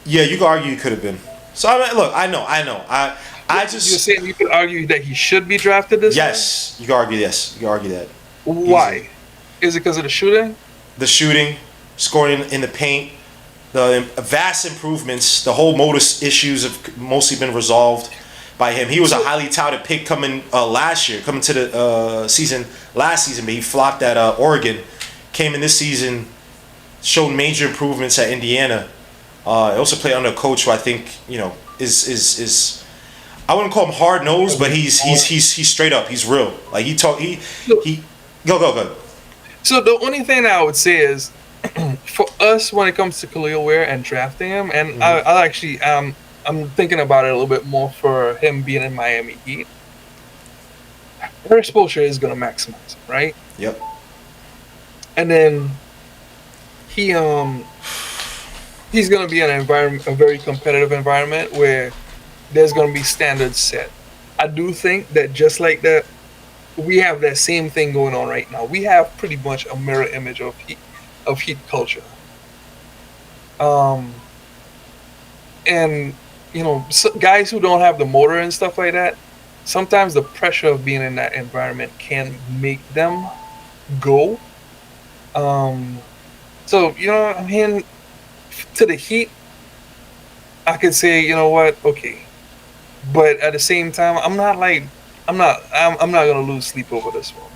Yeah, you could argue he could have been. So I mean, look, I know. I just. You're saying you could argue that he should be drafted this high? Yes, you could argue this. You could argue that. Why? Easy. Is it because of the shooting? The shooting, scoring in the paint. The vast improvements, the whole motor issues have mostly been resolved by him. He was a highly touted pick coming to the season last season, but he flopped at Oregon. Came in this season, showed major improvements at Indiana. He also played under a coach who I think is I wouldn't call him hard nosed, but he's straight up. He's real. Like he go. So the only thing that I would say is, for us when it comes to Khalil Ware and drafting him, and I actually I'm thinking about it a little bit more for him being in Miami Heat. Their exposure is going to maximize, right? Yep. And then he's going to be in an environment, a very competitive environment where there's going to be standards set. I do think that just like that, we have that same thing going on right now. We have pretty much a mirror image of Heat culture. And guys who don't have the motor and stuff like that, sometimes the pressure of being in that environment can make them go. So I mean, to the Heat, I could say, you know what, okay, but at the same time, I'm not gonna lose sleep over this one.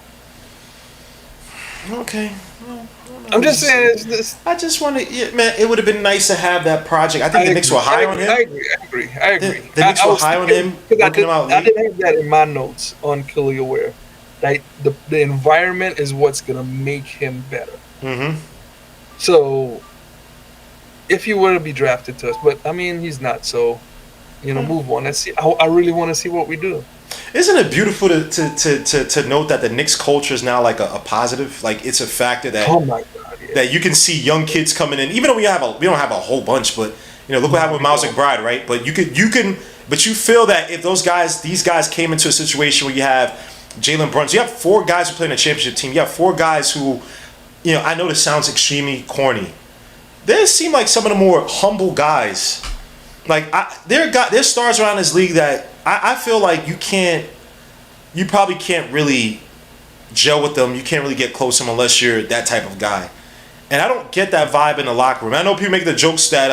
Okay. Well, I'm just saying, it's this. I just want to, man. It would have been nice to have that project. I think the Knicks were high on him. I agree. The Knicks were high on him. I didn't have that in my notes on Khalil Ware. Like the environment is what's gonna make him better. Mm-hmm. So, if he were to be drafted to us, but I mean he's not. So, move on. Let's see. I really want to see what we do. Isn't it beautiful to note that the Knicks culture is now like a positive? Like it's a factor that Oh my God, yeah. that you can see young kids coming in. Even though we don't have a whole bunch, but look what happened with Miles McBride, right? But you feel that if these guys came into a situation where you have Jalen Brunson, you have 4 guys who play in a championship team. You have 4 guys who, I know this sounds extremely corny. They seem like some of the more humble guys. Like there's stars around this league that I feel like you probably can't really gel with them. You can't really get close to them unless you're that type of guy. And I don't get that vibe in the locker room. I know people make the jokes that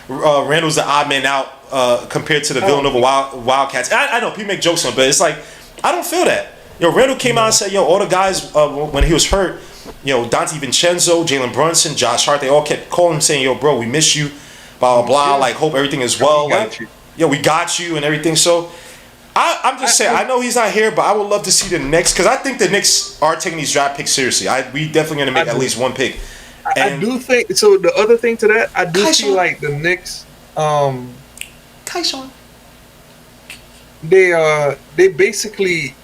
Randall's the odd man out compared to the Villanova Wildcats. I know people make jokes on it, but it's like I don't feel that. Randall came out and said, all the guys when he was hurt, Dante Vincenzo, Jalen Brunson, Josh Hart, they all kept calling him saying, bro, we miss you, blah, blah, blah. Like, hope everything is well. We got you and everything. So I'm just saying, I know he's not here, but I would love to see the Knicks because I think the Knicks are taking these draft picks seriously. We definitely going to make at least one pick. I do think so. The other thing to that, I do feel like the Knicks, Kaishan, they basically,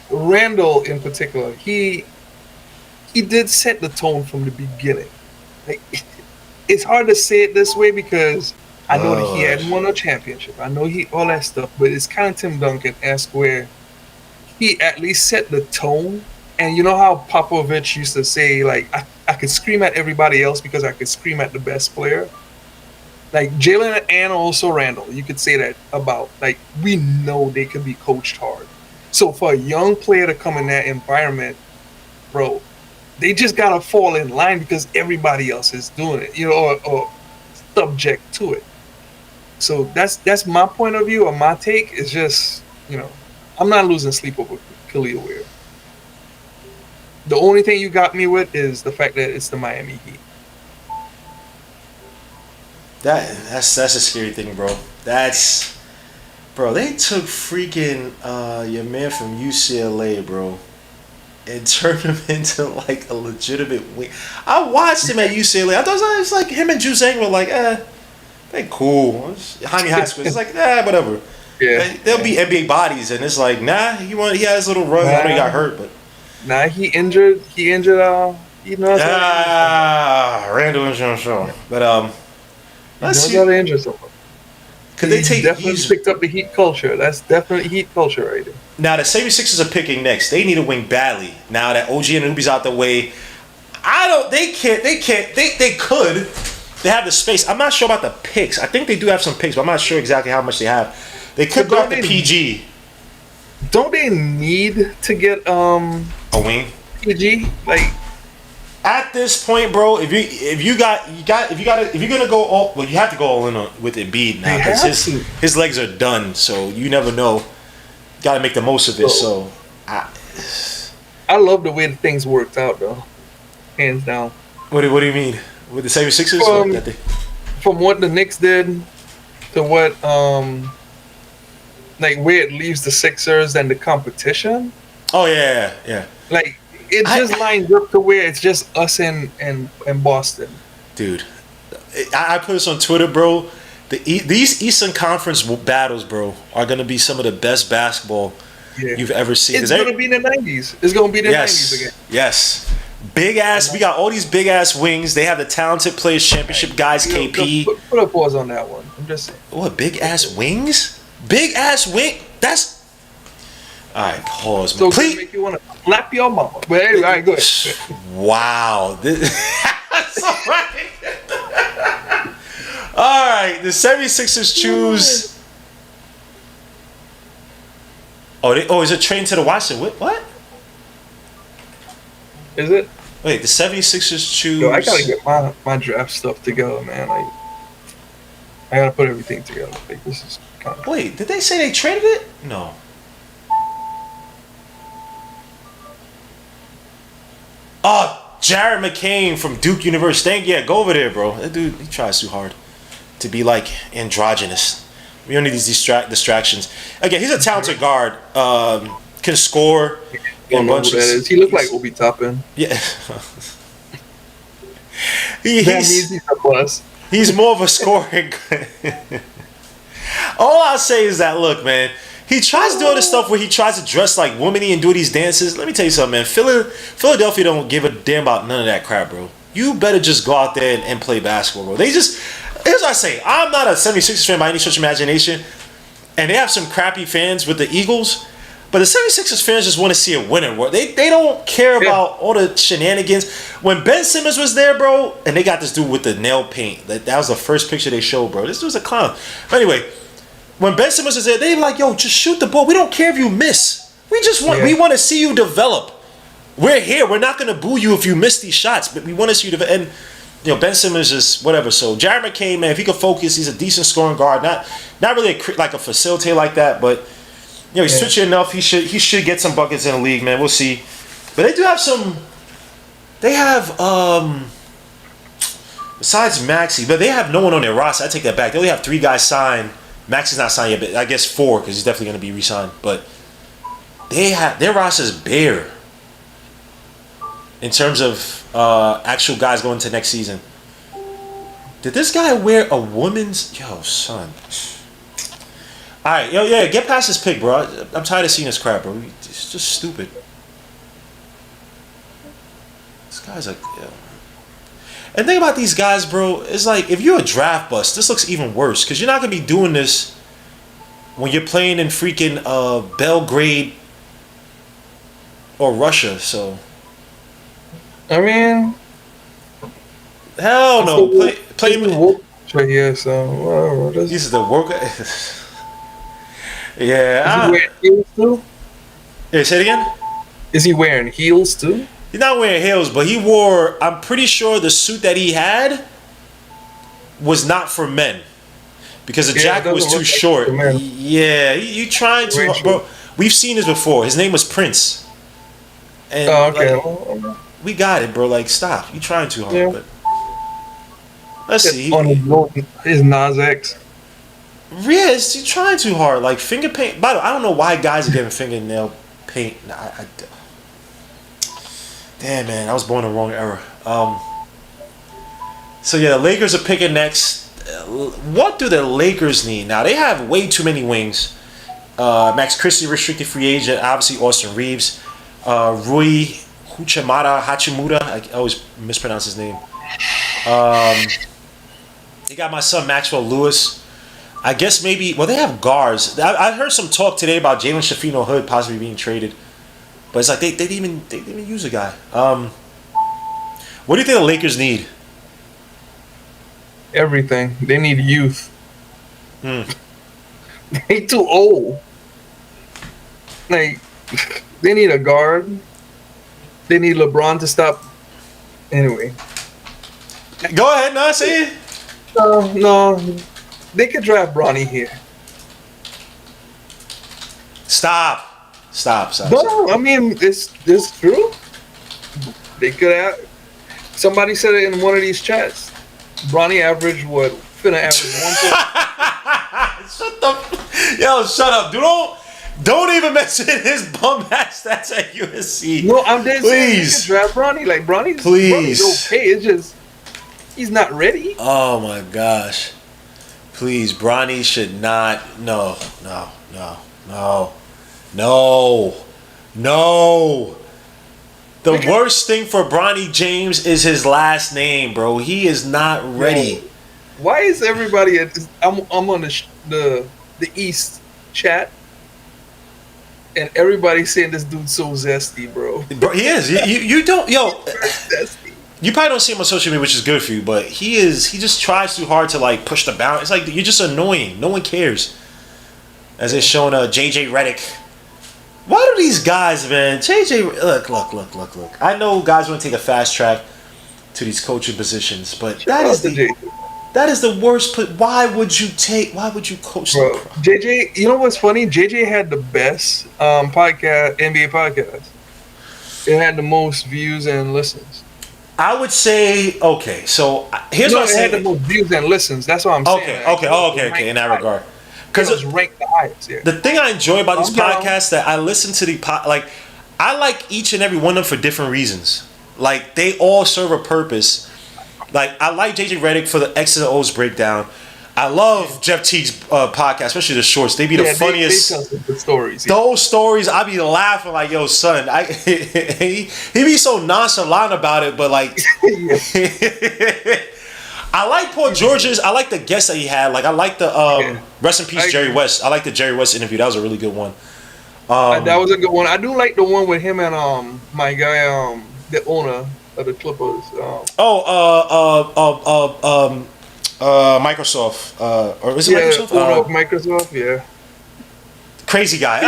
Randall in particular, he did set the tone from the beginning. Like, it's hard to say it this way because I know that he had won a championship. I know all that stuff, but it's kind of Tim Duncan-esque where he at least set the tone. And you know how Popovich used to say, like, I could scream at everybody else because I could scream at the best player? Like, Jalen and also Randall, you could say that about. Like, we know they can be coached hard. So for a young player to come in that environment, bro, they just got to fall in line because everybody else is doing it, or subject to it. So that's my point of view, or my take is just, I'm not losing sleep over Khalil Ware. The only thing you got me with is the fact that it's the Miami Heat. That's a scary thing, bro. They took freaking your man from UCLA, bro, and turned him into like a legitimate wing. I watched him at UCLA. I thought it was like him and Juzang were like, they cool. Jaime High School. It's like, whatever. Yeah. They'll be NBA bodies, and it's like, nah. He had his little run. I know he got hurt, but he injured. Randall and Sean. But let's see. Injured someone. Could they take? Definitely picked up the Heat culture. That's definitely Heat culture right there. Now the 76ers are picking next. They need a wing badly. Now that OG and Anunoby's out the way, They could. They have the space. I'm not sure about the picks. I think they do have some picks, but I'm not sure exactly how much they have. They could go after PG. Don't they need to get a wing? PG? Like, at this point, bro, if you're gonna go all, well, you have to go all in with Embiid now because his legs are done. So you never know. Got to make the most of it. So I love the way things worked out, though. Hands down. What do you mean with the 76ers? From what the Knicks did to to what like where it leaves the Sixers and the competition. Oh yeah. Like it just lines up to where it's just us and Boston. Dude, I put this on Twitter, bro. These Eastern Conference battles, bro, are gonna be some of the best basketball you've ever seen. It's gonna be in the 90s. It's gonna be the 90s again. Yes. Big ass. We got all these big ass wings. They have the talented players, championship guys. KP. Put a pause on that one. I'm just saying. What big ass wings? Big ass wing. That's. All right, pause. So please make you want to slap your mama. But anyway, all right, go ahead. Wow. That's all right. All right, the 76ers choose. Oh, is it train to the Washington? What? Is it? Wait, the 76ers choose. Yo, I gotta get my draft stuff together, man. Like, I gotta put everything together. Like, this is kind of. Wait, did they say they traded it? No. Oh, Jared McCain from Duke University. Yeah, go over there, bro. That dude, he tries too hard to be like androgynous. We don't need these distractions. Again, he's a talented guard. Can score. Don't know who that is. He looked like Obi Toppin. Yeah. He's more of a scoring. All I'll say is that, look, man, he tries to do all this stuff where he tries to dress like womany and do these dances. Let me tell you something, man. Philadelphia don't give a damn about none of that crap, bro. You better just go out there and play basketball, bro. Here's what I say. I'm not a 76ers fan by any stretch of imagination, and they have some crappy fans with the Eagles. But the 76ers fans just want to see a winner. They don't care about all the shenanigans. When Ben Simmons was there, bro, and they got this dude with the nail paint. That was the first picture they showed, bro. This dude's a clown. But anyway, when Ben Simmons was there, they were like, yo, just shoot the ball. We don't care if you miss. We want to see you develop. We're here. We're not going to boo you if you miss these shots. But we want to see you develop. And, Ben Simmons is whatever. So Jared McCain, man, if he could focus, he's a decent scoring guard. Not really like a facilitator like that, but he's switching enough. He should get some buckets in the league, man. We'll see. But they do have some. They have besides Maxey, but they have no one on their roster. I take that back. They only have 3 guys signed. Maxey's not signed yet, but I guess 4 because he's definitely going to be re-signed. But their roster is bare in terms of actual guys going to next season. Did this guy wear a woman's? Yo, son. All right, get past this pick, bro. I'm tired of seeing this crap, bro. It's just stupid. This guy's like, And think about these guys, bro. It's like, if you're a draft bust, this looks even worse because you're not gonna be doing this when you're playing in freaking Belgrade or Russia. So, I mean, hell no. Play him. Right here, so whatever. This is the work. Yeah. Is he wearing heels too? Yeah, say it again? Is he wearing heels too? He's not wearing heels, but he wore, I'm pretty sure the suit that he had was not for men. Because the jacket was too short. Yeah, you trying to, bro. We've seen this before. His name was Prince. And okay. We got it, bro. Like, stop. You trying too hard. Yeah. But let's see. On his Nas X. Riz, you trying too hard. Like finger paint. By the way, I don't know why guys are getting fingernail paint. Damn, man, I was born in the wrong era. So yeah, the Lakers are picking next. What do the Lakers need now? They have way too many wings. Max Christie, restricted free agent. Obviously, Austin Reeves, Rui Hachimura. I always mispronounce his name. They got my son Maxwell Lewis. I guess maybe. Well, they have guards. I heard some talk today about Jalen Shafino Hood possibly being traded, but it's like they didn't even use a guy. What do you think the Lakers need? Everything. They need youth. They too old. Like they need a guard. They need LeBron to stop. Anyway. Go ahead, now say it. No. They could draft Bronny here. Stop. No, I mean it's true. They could have. Somebody said it in one of these chats. Bronny averaged what? Finna average 1. Shut up, dude. Don't even mention his bum ass stats at USC. No, I'm dead Please. serious. You can draft Bronny. Like Bronny's okay. It's just he's not ready. Oh my gosh. Please, Bronny should not. No. The worst thing for Bronny James is his last name, bro. He is not ready. Why is everybody at this, I'm on the East chat, and everybody's saying this dude's so zesty, bro. Bro, he is. You don't, Zesty. You probably don't see him on social media, which is good for you, but he just tries too hard to like push the bounds. It's like you're just annoying. No one cares. As it's showing JJ Redick. Why do these guys, man? Look. I know guys want to take a fast track to these coaching positions, but that is the worst. Why would you coach Bro, the JJ, you know what's funny? JJ had the best NBA podcast. It had the most views and listens. I would say, okay, so here's what I'm saying. It had the most views and listens. That's what I'm saying. Okay, in that regard. Because it was ranked the highest, yeah. The thing I enjoy about these podcasts that I listen to I like each and every one of them for different reasons. Like, they all serve a purpose. Like, I like JJ Redick for the X's and O's breakdown. I love Jeff Teague's podcast, especially the shorts. They be the funniest. They tell some good stories. Yeah. Those stories, I be laughing like, yo, son. He be so nonchalant about it, but like, I like Paul George's. I like the guests that he had. Like, I like the rest in peace Jerry West. I like the Jerry West interview. That was a really good one. That was a good one. I do like the one with him and my guy, the owner of the Clippers. Microsoft. Or is it Microsoft? Owner of Microsoft. Yeah. Crazy guy.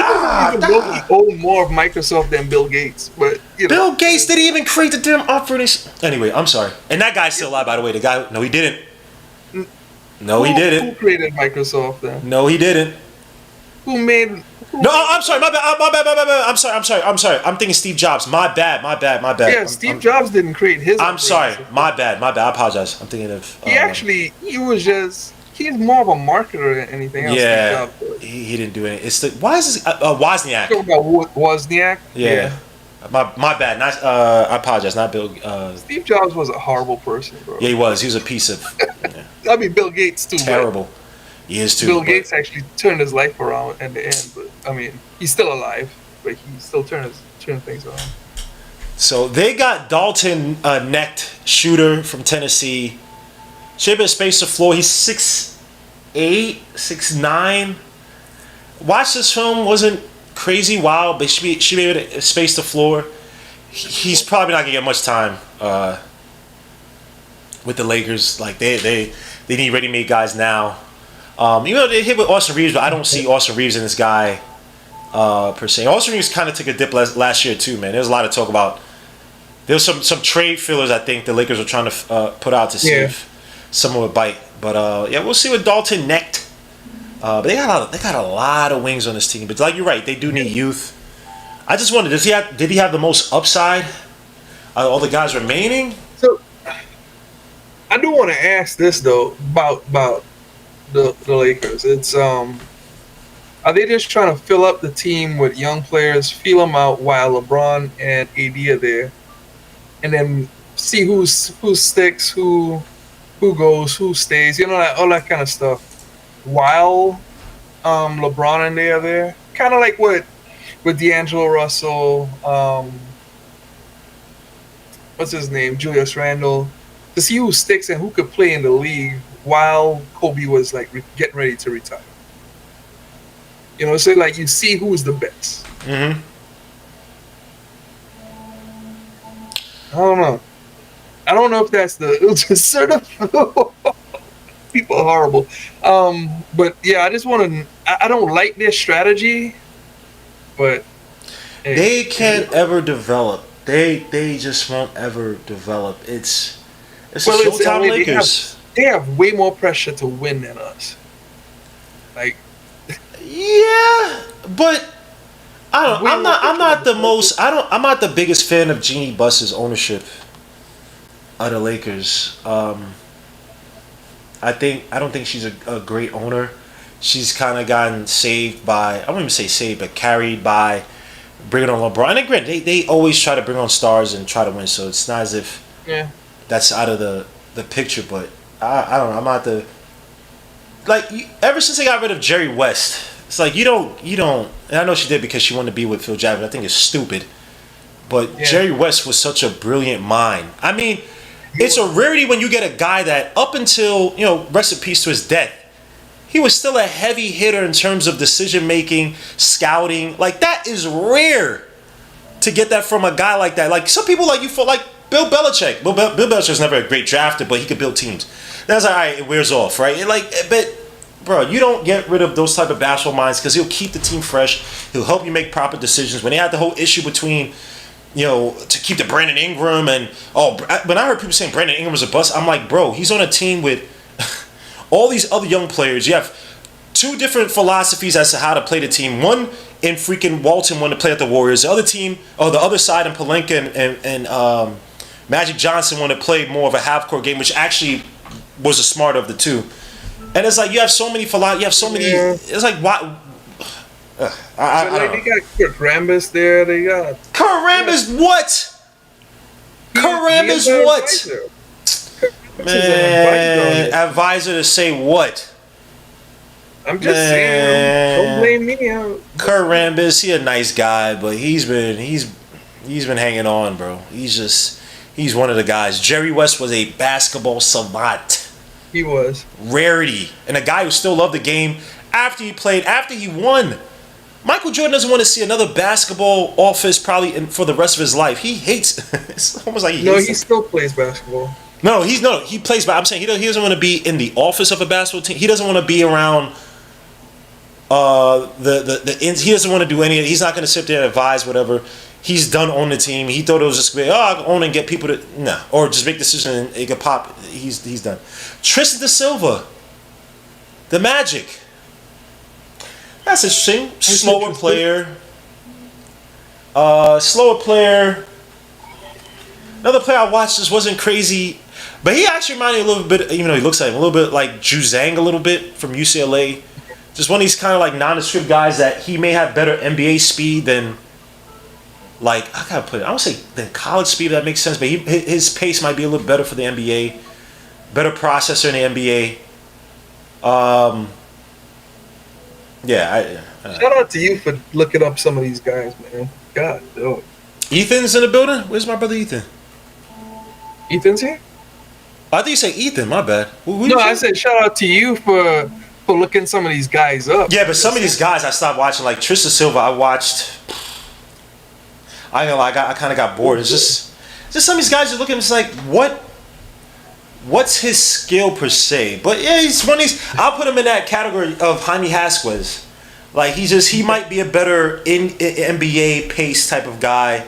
Even though he owned more of Microsoft than Bill Gates, but Bill Gates didn't even create the damn operating. Anyway, I'm sorry. And that guy's still alive, by the way. The guy. No, he didn't. He didn't. Who created Microsoft then? No, he didn't. Who made? No, I'm sorry. My bad. I'm sorry. I'm thinking Steve Jobs. My bad. Yeah, Steve Jobs didn't create his. I'm sorry. My bad. I apologize. I'm thinking of. He's more of a marketer than anything else. Yeah, he didn't do anything. It's why is this Wozniak? Wozniak. Yeah. My bad. Not. I apologize. Not Bill. Steve Jobs was a horrible person, bro. Yeah, he was. He was a piece of. I mean, Bill Gates too. Terrible. He is too. Bill Gates actually turned his life around at the end, but I mean, he's still alive, but he still turned things around. So they got Dalton necked shooter from Tennessee. Should have been space the floor. He's 6'8", 6'9". Watch this film. Wasn't crazy wild, but she be able to space the floor. He's probably not gonna get much time with the Lakers. Like they need ready-made guys now. Even though they hit with Austin Reeves, but I don't see Austin Reeves in this guy per se. Austin Reeves kind of took a dip last year too, man. There was a lot of talk about. There was some trade fillers I think the Lakers were trying to put out to see if someone would bite. But we'll see what Dalton necked. But they got a lot of wings on this team. But like you're right, they do need youth. I just wondered, did he have the most upside? All the guys remaining? So I do want to ask this though about the Lakers. It's are they just trying to fill up the team with young players, feel them out while LeBron and Edey are there, and then see who sticks, who goes, who stays, all that kind of stuff. While LeBron and they are there, kind of like with D'Angelo Russell, what's his name, Julius Randle, to see who sticks and who could play in the league while Kobe was like getting ready to retire. So like you see who's the best. Mm-hmm. I don't know if that's just sort of people are horrible. But yeah, I just want to. I don't like their strategy, but they can't ever develop. They just won't ever develop. It's a Showtime Lakers. They have way more pressure to win than us. Like, yeah, but I'm not the biggest fan of Jeannie Buss's ownership of the Lakers. I don't think she's a great owner. she's kind of gotten saved by, I wouldn't even say saved, but carried by bringing on LeBron. And again, they always try to bring on stars and try to win, so it's not as if that's out of the picture. But I don't know. I'm not the ever since they got rid of Jerry West, it's like you don't. And I know she did because she wanted to be with Phil Jackson. I think it's stupid. But Jerry West was such a brilliant mind. I mean, it's a rarity when you get a guy that up until, rest in peace to his death, he was still a heavy hitter in terms of decision making, scouting. Like, that is rare to get that from a guy like that. Like, some people like you for like Bill Belichick. Bill Belichick was never a great drafter, but he could build teams. That's all right. It wears off, right? But bro, you don't get rid of those type of basketball minds because he'll keep the team fresh. He'll help you make proper decisions. When they had the whole issue between, to keep the Brandon Ingram and when I heard people saying Brandon Ingram was a bust, I'm like, bro, he's on a team with all these other young players. You have two different philosophies as to how to play the team. One in freaking Walton wanted to play at the Warriors. The other team, the other side in Palenka and Magic Johnson wanted to play more of a half-court game, which actually was the smarter of the two. And it's like you have so many philosophies. You have so many. It's like why. I don't know. They got Kurt Rambis there. They got Kurt Rambis. What? Kurt Rambis. What? Man, advisor to say what? I'm just saying. Don't blame me. Kurt Rambis, he a nice guy, but he's been hanging on, bro. He's one of the guys. Jerry West was a basketball savant. He was rarity, and a guy who still loved the game after he played, after he won. Michael Jordan doesn't want to see another basketball office probably for the rest of his life. He hates. It's almost like he still plays basketball. No, he plays. But I'm saying he doesn't want to be in the office of a basketball team. He doesn't want to be around the ends. He doesn't want to do any of it. He's not going to sit there and advise whatever. He's done on the team. He thought it was just I can own and get people to or just make decisions and it could pop. He's done. Tristan da Silva, the Magic. That's interesting. Slower player. Another player I watched just wasn't crazy, but he actually reminded me a little bit, even though he looks like him, a little bit like Juzang a little bit from UCLA. Just one of these kind of like nondescript guys that he may have better NBA speed than, like, I gotta put it, I don't say than college speed, if that makes sense, but his pace might be a little better for the NBA. Better processor in the NBA. Shout out to you for looking up some of these guys, man. God, dude. Ethan's in the building? Where's my brother Ethan? Ethan's here? I think you say Ethan, my bad. No, I said shout out to you for looking some of these guys up. Yeah, but some of these guys I stopped watching. Like Tristan Silva, I watched. I know, I kind of got bored. It's just some of these guys are looking. It's like what's his skill per se? But yeah, he's one of these. I'll put him in that category of Jaime Hasquez. Like he might be a better in NBA pace type of guy,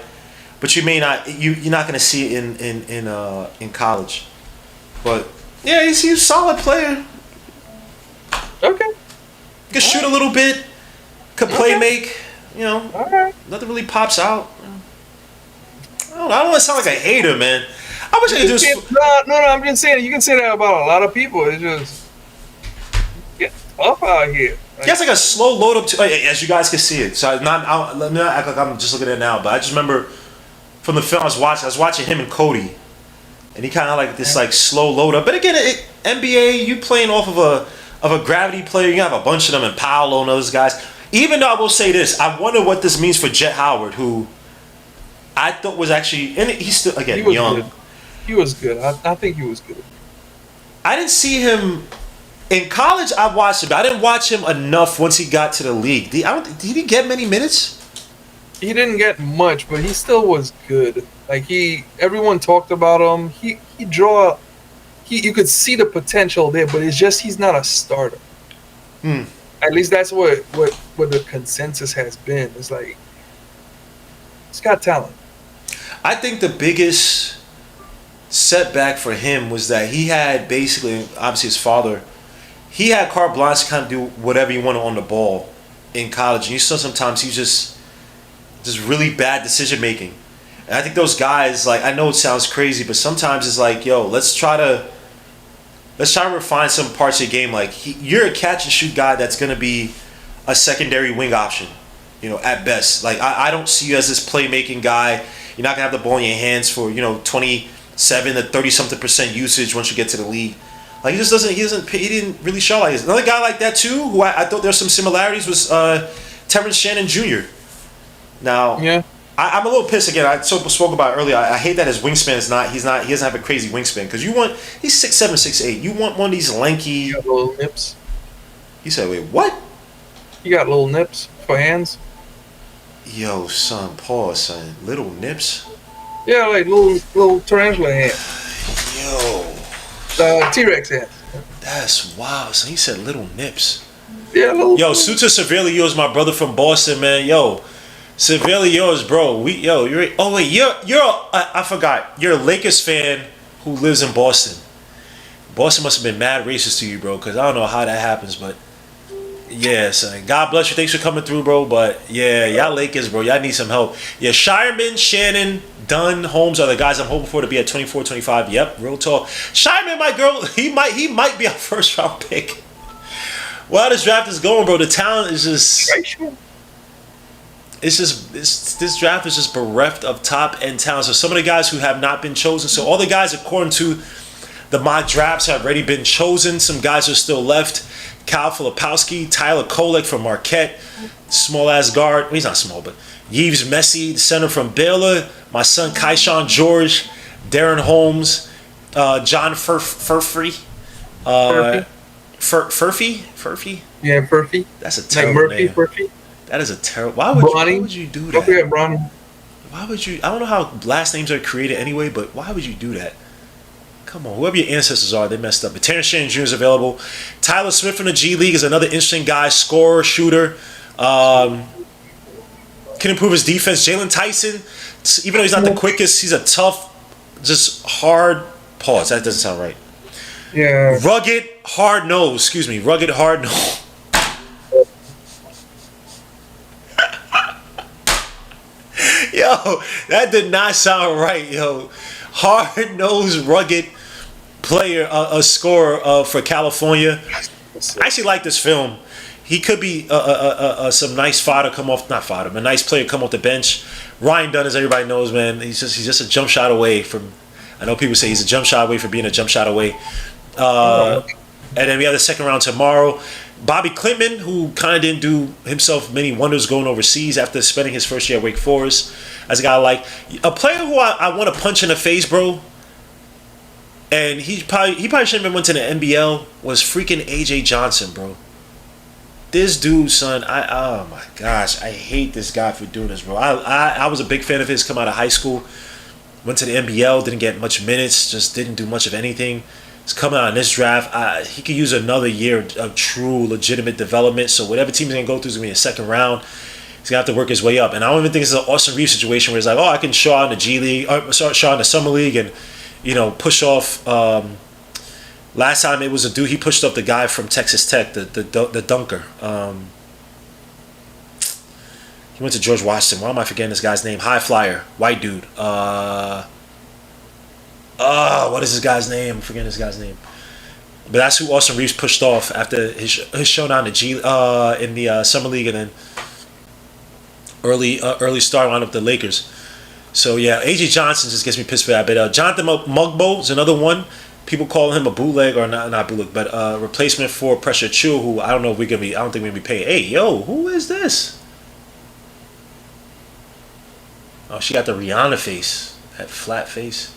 but you may not. You're not going to see it in college. But yeah, he's a solid player. Okay. Could shoot a little bit. Could play make. Okay. Nothing really pops out. I don't want to sound like a hater, man. I wish I could just. No. I'm just saying you can say that about a lot of people. It's just get tough out here. He has like a slow load up to, as you guys can see it. So let me not act like I'm just looking at it now, but I just remember from the film I was watching him and Cody, and he kind of like this like slow load up. But again, NBA, you playing off of a gravity player. You have a bunch of them and Paolo and those guys. Even though I will say this, I wonder what this means for Jet Howard, who I thought was actually, and he's still young. Good. He was good. I think he was good. I didn't see him. In college, I watched him, but I didn't watch him enough once he got to the league. Did he get many minutes? He didn't get much, but he still was good. Like everyone talked about him. You could see the potential there, but it's just he's not a starter. At least that's what the consensus has been. It's like he's got talent. I think the biggest setback for him was that he had basically, obviously his father, he had carte blanche to kind of do whatever he wanted on the ball in college. And you saw sometimes he's just really bad decision making. And I think those guys, like, I know it sounds crazy, but sometimes it's like, yo, let's try to let's try to refine some parts of your game. Like you're a catch and shoot guy that's gonna be a secondary wing option, at best. Like I don't see you as this playmaking guy. You're not gonna have the ball in your hands for 27 to 30-something% usage once you get to the league. Like he didn't really show like this. Another guy like that too, who I thought there's some similarities, was Terrence Shannon Jr. Now, Yeah. I'm a little pissed again. I spoke about it earlier. I hate that his wingspan is not. He doesn't have a crazy wingspan because he's 6'7", 6'8". You want one of these lanky. You got little nips. You said, wait, what? You got little nips for hands. Yo, son, pause, son. Little nips. Yeah, like little tarantula hands. Yo. T-Rex hands. That's wild. So he said little nips. Yeah, little. Yo, Suter severely yours, my brother from Boston, man. Yo, severely yours, bro. I forgot. You're a Lakers fan who lives in Boston. Boston must have been mad racist to you, bro, because I don't know how that happens, but yeah, son. God bless you. Thanks for coming through, bro. But yeah, y'all Lakers, bro. Y'all need some help. Yeah, Shireman, Shannon, Dunn, Holmes are the guys I'm hoping for to be at 24, 25. Yep, real talk. Shireman, my girl, he might be our first round pick. Well, this draft is going, bro. The talent is just. This draft is just bereft of top end talent. So some of the guys who have not been chosen. So all the guys, according to the mock drafts, have already been chosen. Some guys are still left. Kyle Filipowski, Tyler Kolek from Marquette, small ass guard. Well, he's not small, but Yves Messi, the center from Baylor. My son Kaishan George, Darren Holmes, John Furphy. Furphy? Yeah, Furphy. That's a terrible name. Furphy. That is a terrible. Why would you do that? Don't forget Bronny. Why would you? I don't know how last names are created anyway, but why would you do that? Come on, whoever your ancestors are, they messed up. But Terrence Shannon Jr. is available. Tyler Smith from the G League is another interesting guy, scorer, shooter. Can improve his defense. Jalen Tyson, even though he's not the quickest, he's a tough, just hard. Pause. That doesn't sound right. Yeah. Rugged, hard nose. Excuse me. Rugged, hard nose. Yo, that did not sound right, yo. Hard nosed, rugged player, a scorer for California. I actually like this film. He could be some nice fodder come off, not fodder, but a nice player come off the bench. Ryan Dunn, as everybody knows, man, he's just a jump shot away from. I know people say he's a jump shot away from being a jump shot away. And then we have the second round tomorrow. Bobby Klintman, who kind of didn't do himself many wonders going overseas after spending his first year at Wake Forest. As a guy like a player who I want to punch in the face, bro. And he probably shouldn't have been went to the NBL. Was freaking AJ Johnson, bro. This dude, son, oh my gosh, I hate this guy for doing this, bro. I was a big fan of his come out of high school. Went to the NBL, didn't get much minutes, just didn't do much of anything. He's coming out in this draft. He could use another year of true, legitimate development. So whatever team he's going to go through is going to be a second round. He's going to have to work his way up. And I don't even think it's an Austin Reeves situation where it's like, oh, I can show out in the G League, show out in the Summer League and, push off. Last time it was a dude, he pushed up the guy from Texas Tech, the dunker. He went to George Washington. Why am I forgetting this guy's name? High flyer, white dude. What is this guy's name? I'm forgetting this guy's name. But that's who Austin Reeves pushed off after his showdown in the Summer League, and then early start wound up the Lakers. So yeah, AJ Johnson just gets me pissed for that. But Jonathan Mugbo is another one. People call him a bootleg, or not bootleg, but replacement for Pressure Chu, who I don't know if we're gonna be. I don't think we're gonna be paying. Hey, yo, who is this? Oh, she got the Rihanna face, that flat face.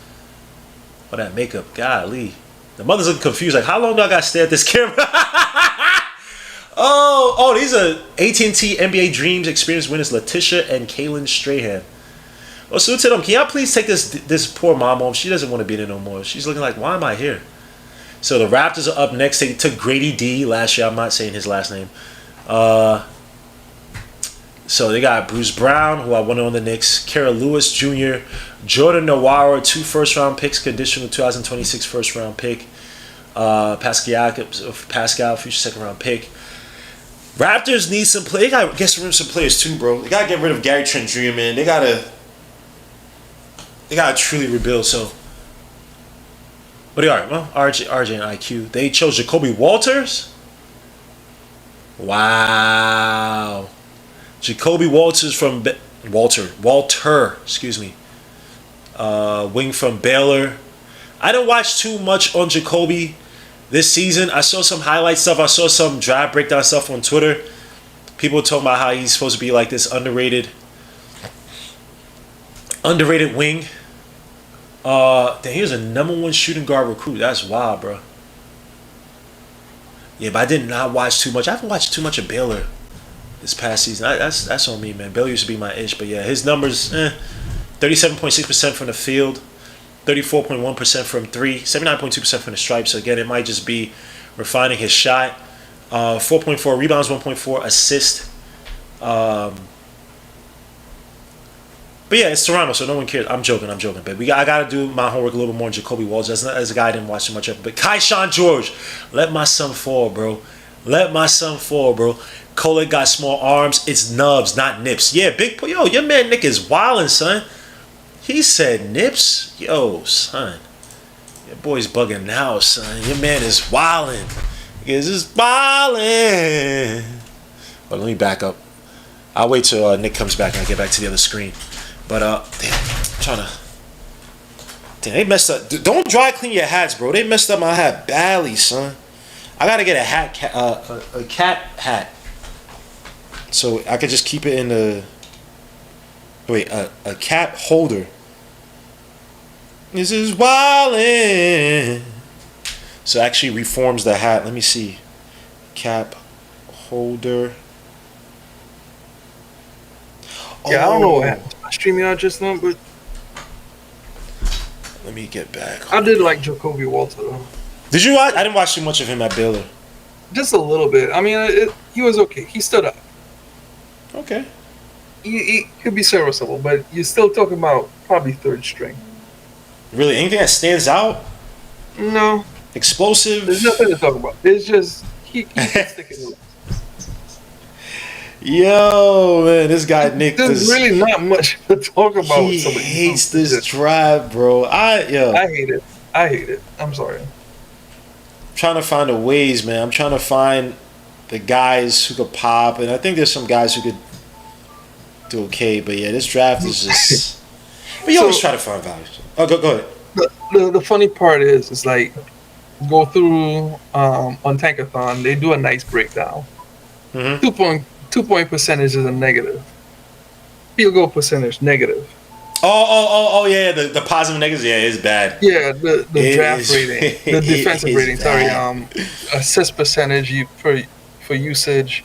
Oh, that makeup, golly. The mother's looking confused, like, how long do I gotta stare at this camera? oh, these are AT&T NBA Dreams Experience winners Letitia and Kaylin Strahan. Well, so to them, can y'all please take this poor mom home? She doesn't want to be there no more. She's looking like, why am I here? So the Raptors are up next. They took Grady D last year. I'm not saying his last name. So they got Bruce Brown, who I wanted on the Knicks, Kara Lewis Jr., Jordan Nwora, 2 first-round picks, conditional 2026 first-round pick, Pascal, future second-round pick. Raptors need some play. They got to get rid of some players too, bro. They got to get rid of Gary Trent Jr., man. They got to truly rebuild. So What do you are? Well, RJ and IQ. They chose Jacoby Walters. Wow. Jacoby Walters from Walter. Excuse me. Wing from Baylor. I didn't watch too much on Jacoby this season. I saw some highlight stuff. I saw some draft breakdown stuff on Twitter. People talking about how he's supposed to be like this underrated wing. He was a #1 shooting guard recruit. That's wild, bro. Yeah, but I did not watch too much. I haven't watched too much of Baylor this past season. That's on me, man. Baylor used to be my ish, but yeah, his numbers: 37.6% from the field, 34.1% from three, 79.2% from the stripe. So again, it might just be refining his shot. 4.4 rebounds, 1.4 assists. But yeah, it's Toronto, so no one cares. I'm joking, but I got to do my homework a little bit more on Jacoby Walters. As a guy I didn't watch too much of it. But Keyshawn George, let my son fall, bro. Colin got small arms. It's nubs, not nips. Yeah, yo, your man Nick is wildin', son. He said nips? Yo, son. Your boy's bugging now, son. Your man is wildin'. He's just wildin'. Well, let me back up. I'll wait till Nick comes back and I get back to the other screen. But damn, I'm trying to. Damn, they messed up. Don't dry clean your hats, bro. They messed up my hat badly, son. I gotta get a cat hat, so I could just keep it in the. Wait, a cap holder. This is wildin'. So it actually reforms the hat. Let me see. Cap holder. Yeah, I don't know what happened to my streaming out just now, but let me get back. I did like Jacoby Walters, though. Did you watch? I didn't watch too much of him at Baylor. Just a little bit. I mean, he was okay. He stood up. Okay. He could be serviceable, but you're still talking about probably third string. Really? Anything that stands out? No. Explosive? There's nothing to talk about. It's just, he can stick it with. Yo, man, this guy Nick. There's really not much to talk about. He hates this drive, bro. I hate it. I'm sorry. I'm trying to find the ways, man. I'm trying to find the guys who could pop, and I think there's some guys who could do okay. But yeah, this draft is just. But you always try to find value. Oh, go ahead. The funny part is, it's like go through on Tankathon. They do a nice breakdown. Mm-hmm. 2-point percentage is a negative. Field goal percentage negative. Oh yeah, the positive and negatives, yeah, it's bad. Yeah, the draft rating, the defensive rating. Bad. Sorry, assist percentage for usage.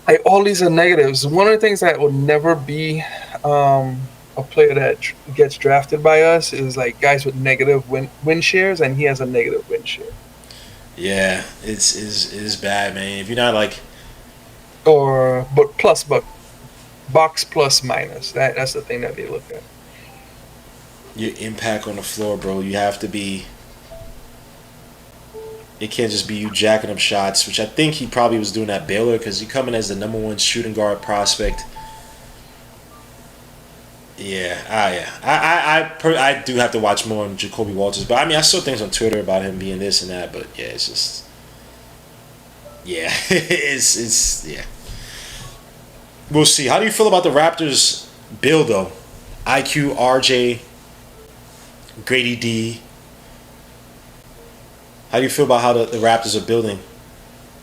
Like all these are negatives. One of the things that would never be a player that gets drafted by us is like guys with negative win shares, and he has a negative win share. Yeah, it's bad, man. If you're not like. But box plus minus. That's the thing that they look at. Your impact on the floor, bro. You have to be. It can't just be you jacking up shots, which I think he probably was doing at Baylor because he coming as the #1 shooting guard prospect. Yeah, I do have to watch more on Jacoby Walters, but I mean I saw things on Twitter about him being this and that, but yeah, it's just. Yeah, it's yeah. We'll see. How do you feel about the Raptors build though? IQ, RJ, Grady D. How do you feel about how the Raptors are building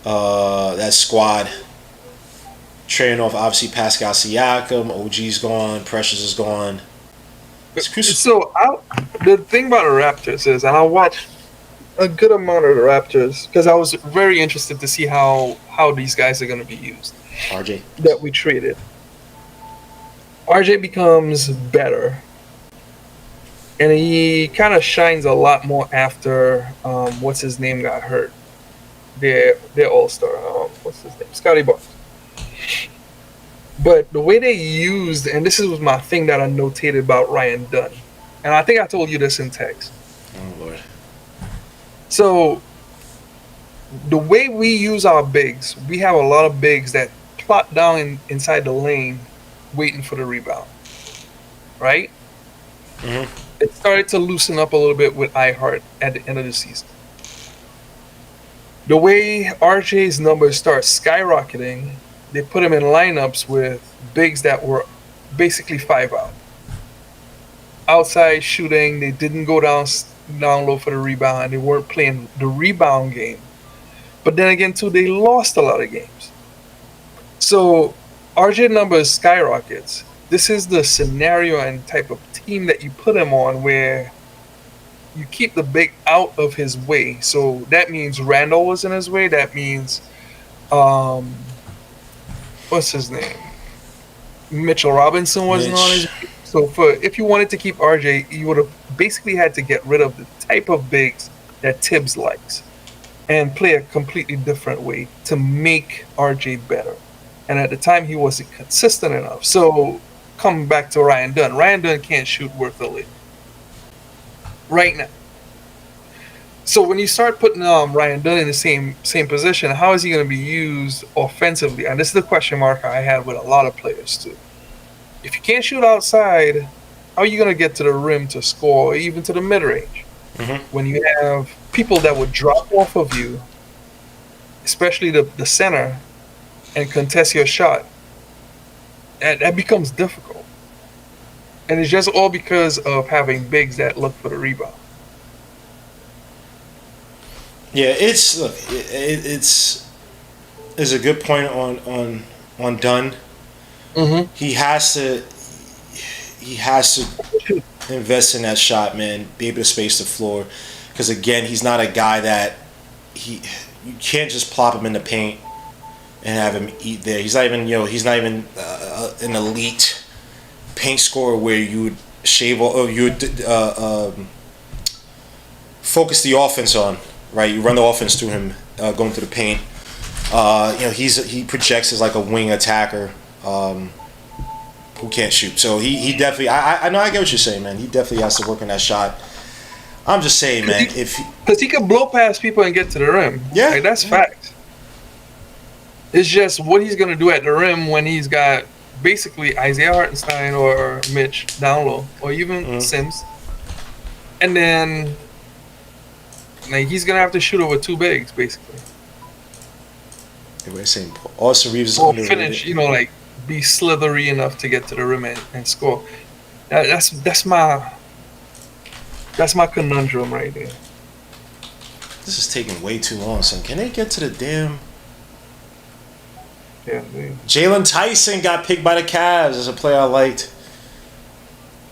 that squad? Trading off obviously Pascal Siakam, OG's gone, Precious is gone. So the thing about the Raptors is, and I watched a good amount of the Raptors because I was very interested to see how these guys are going to be used. RJ that we traded. RJ becomes better, and he kind of shines a lot more after what's his name got hurt. Their all-star. What's his name? Scotty Barnes. But the way they used, and this was my thing that I notated about Ryan Dunn, and I think I told you this in text. Oh Lord. So the way we use our bigs, we have a lot of bigs that plot down inside the lane waiting for the rebound, right? Mm-hmm. it started to loosen up a little bit with iHeart at the end of the season. The way RJ's numbers start skyrocketing, they put him in lineups with bigs that were basically 5-out. Outside shooting, they didn't go down low for the rebound. They weren't playing the rebound game. But then again, too, they lost a lot of games. So RJ numbers skyrockets. This is the scenario and type of team that you put him on where you keep the big out of his way. So that means Randall was in his way. That means, what's his name? Mitchell Robinson wasn't on his way. So if you wanted to keep RJ, you would have basically had to get rid of the type of bigs that Tibbs likes and play a completely different way to make RJ better. And at the time, he wasn't consistent enough. So coming back to Ryan Dunn. Ryan Dunn can't shoot worth a lick right now. So when you start putting Ryan Dunn in the same position, how is he going to be used offensively? And this is the question mark I had with a lot of players too. If you can't shoot outside, how are you going to get to the rim to score, or even to the mid-range? Mm-hmm. When you have people that would drop off of you, especially the center, and contest your shot, that becomes difficult. And it's just all because of having bigs that look for the rebound. Yeah, it's a good point on Dunn. Mm-hmm. He has to invest in that shot, man. Be able to space the floor, because again, he's not a guy that you can't just plop him in the paint and have him eat there. He's not even an elite paint scorer where you would focus the offense on, right? You run the offense through him, going to the paint. He projects as like a wing attacker who can't shoot. So he definitely, I know, I get what you're saying, man. He definitely has to work on that shot. I'm just saying, man, because he can blow past people and get to the rim. Yeah, like, that's fact. It's just what he's gonna do at the rim when he's got basically Isaiah Hartenstein or Mitch down low, or even Sims, and then like he's gonna have to shoot over two bigs basically. We're saying Austin Reeves is underrated. Finish, like be slithery enough to get to the rim and score. That's my conundrum right there. This is taking way too long, son. Can they get to the damn? Yeah, Jalen Tyson got picked by the Cavs as a player I liked.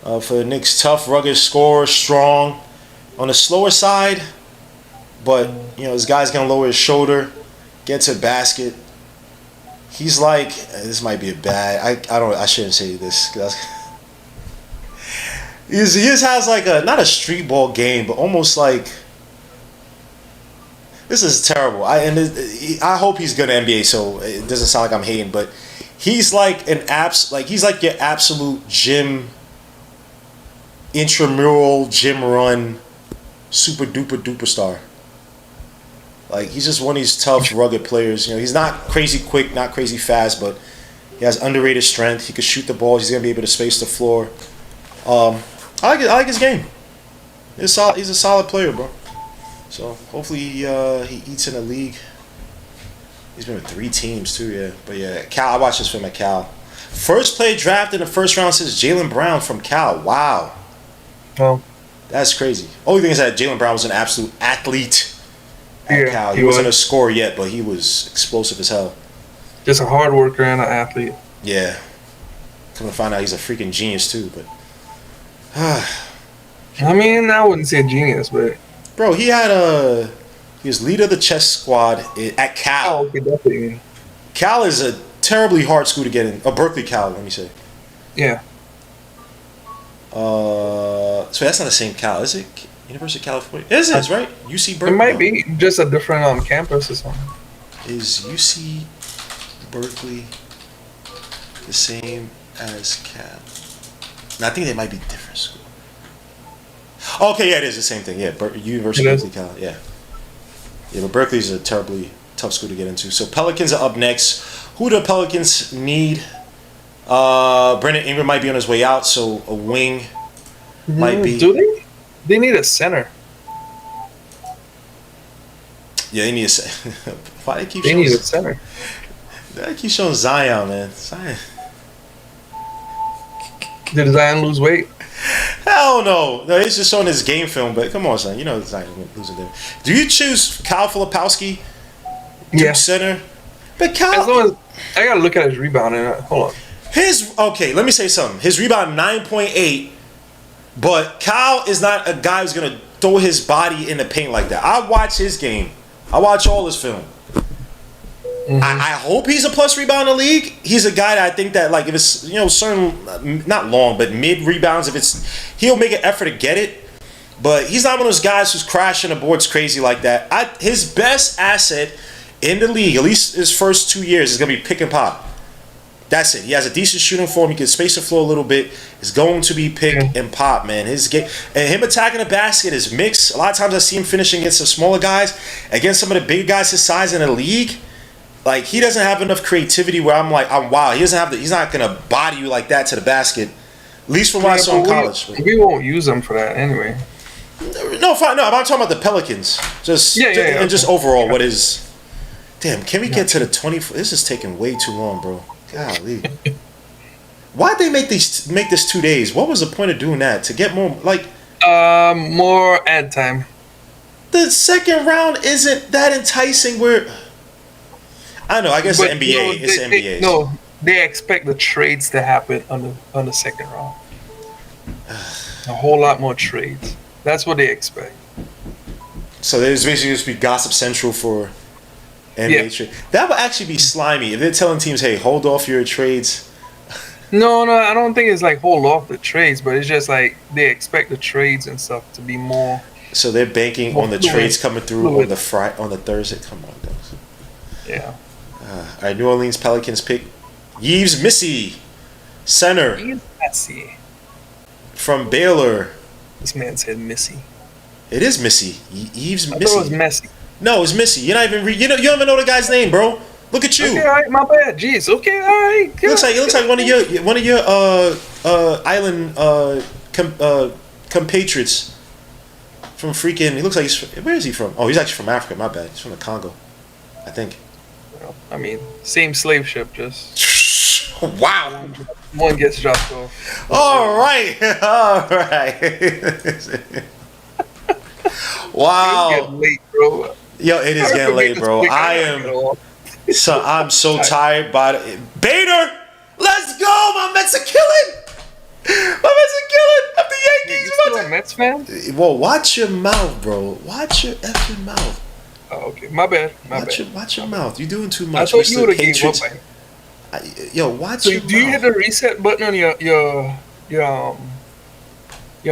For the Knicks, tough, rugged scorer, strong, on the slower side, but this guy's gonna lower his shoulder, get to the basket. He's like, this might be a bad. I shouldn't say this. He just has like not a street ball game, but almost like. This is terrible. I hope he's good at NBA, so it doesn't sound like I'm hating, but he's like he's like your absolute intramural gym run, super duper star. Like, he's just one of these tough, rugged players. He's not crazy quick, not crazy fast, but he has underrated strength. He can shoot the ball. He's gonna be able to space the floor. I like his game. He's a solid player, bro. So hopefully he eats in the league. He's been with 3 teams too, yeah. But yeah, Cal. I watched this film at Cal. First player drafted in the first round since Jaylen Brown from Cal. Wow. Well, that's crazy. Only thing is that Jaylen Brown was an absolute athlete at Cal. He wasn't a scorer yet, but he was explosive as hell. Just a hard worker and an athlete. Yeah. Come to find out he's a freaking genius too, but. I mean, I wouldn't say genius, but. Bro, he was leader of the chess squad at Cal. Oh, okay, definitely. Cal is a terribly hard school to get in. Berkeley Cal, let me say. Yeah. So that's not the same Cal, is it? University of California. It is, right? UC Berkeley. It might be just a different campus or something. Is UC Berkeley the same as Cal? No, I think they might be different schools. Okay, yeah, it is the same thing. Yeah, University of Berkeley, Cal. Yeah, but Berkeley's a terribly tough school to get into. So Pelicans are up next. Who do the Pelicans need? Brandon Ingram might be on his way out, so a wing. might be. Do they? They need a center. Yeah, they need a Why they keep They showing? need a center. They keep showing Zion, man. Zion. Did Zion lose weight? Hell no. No, it's just showing his game film. But come on, son. You know Zion losing there. Do you choose Kyle Filipowski? Yeah. Center. But As Kyle. long as I gotta look at his rebounding. Hold on. Let me say something. His rebound 9.8, but Kyle is not a guy who's gonna throw his body in the paint like that. I watch his game. I watch all his film. I hope he's a plus rebounder in the league. He's a guy that I think that, like, if it's, certain, not long, but mid rebounds, he'll make an effort to get it. But he's not one of those guys who's crashing the boards crazy like that. His best asset in the league, at least his first 2 years, is gonna be pick and pop. That's it. He has a decent shooting form. He can space the floor a little bit. It's going to be pick and pop, man. His game and him attacking the basket is mixed. A lot of times I see him finishing against some smaller guys, against some of the big guys his size in the league. Like, he doesn't have enough creativity where I'm like, wow. He's not gonna body you like that to the basket. At least from what I saw in college. We won't use him for that anyway. No, fine. No, I'm talking about the Pelicans. Just overall, what is? Damn, can we get to the 20? This is taking way too long, bro. Golly. Why'd they make this 2 days? What was the point of doing that? To get more, like... more ad time. The second round isn't that enticing where... I don't know, I guess the NBA. It's the NBA. They expect the trades to happen on the second round. A whole lot more trades. That's what they expect. So there's basically just be gossip central for... NBA trade. That would actually be slimy if they're telling teams, "Hey, hold off your trades." No, I don't think it's like hold off the trades, but it's just like they expect the trades and stuff to be more. So they're banking on the trades coming through on the Thursday. Come on, guys. Yeah. All right, New Orleans Pelicans pick Yves Missy, center. Yves Missy. From Baylor. This man said Missy. It is Missy. Yves Missy. I thought it was Messy. No, it's Missy. You're not even you don't even know the guy's name, bro. Look at you. Okay, all right, my bad. Jeez. Okay, all right. It looks like one of your island compatriots from freaking. He looks like where is he from? Oh, he's actually from Africa. My bad. He's from the Congo, I think. Well, I mean, same slave ship, just wow. One gets dropped off. All right. Wow. It's getting late, bro. Yo, it is getting late, bro. I'm so tired by it. Bader, let's go. My Mets are killing. I'm the Yankees. You still a Mets fan? Well, watch your mouth, bro. Watch your effing mouth. Oh, okay. My bad. Watch your mouth. You're doing too much. I thought you would have gave up. Yo, watch so your do you hit the reset button on your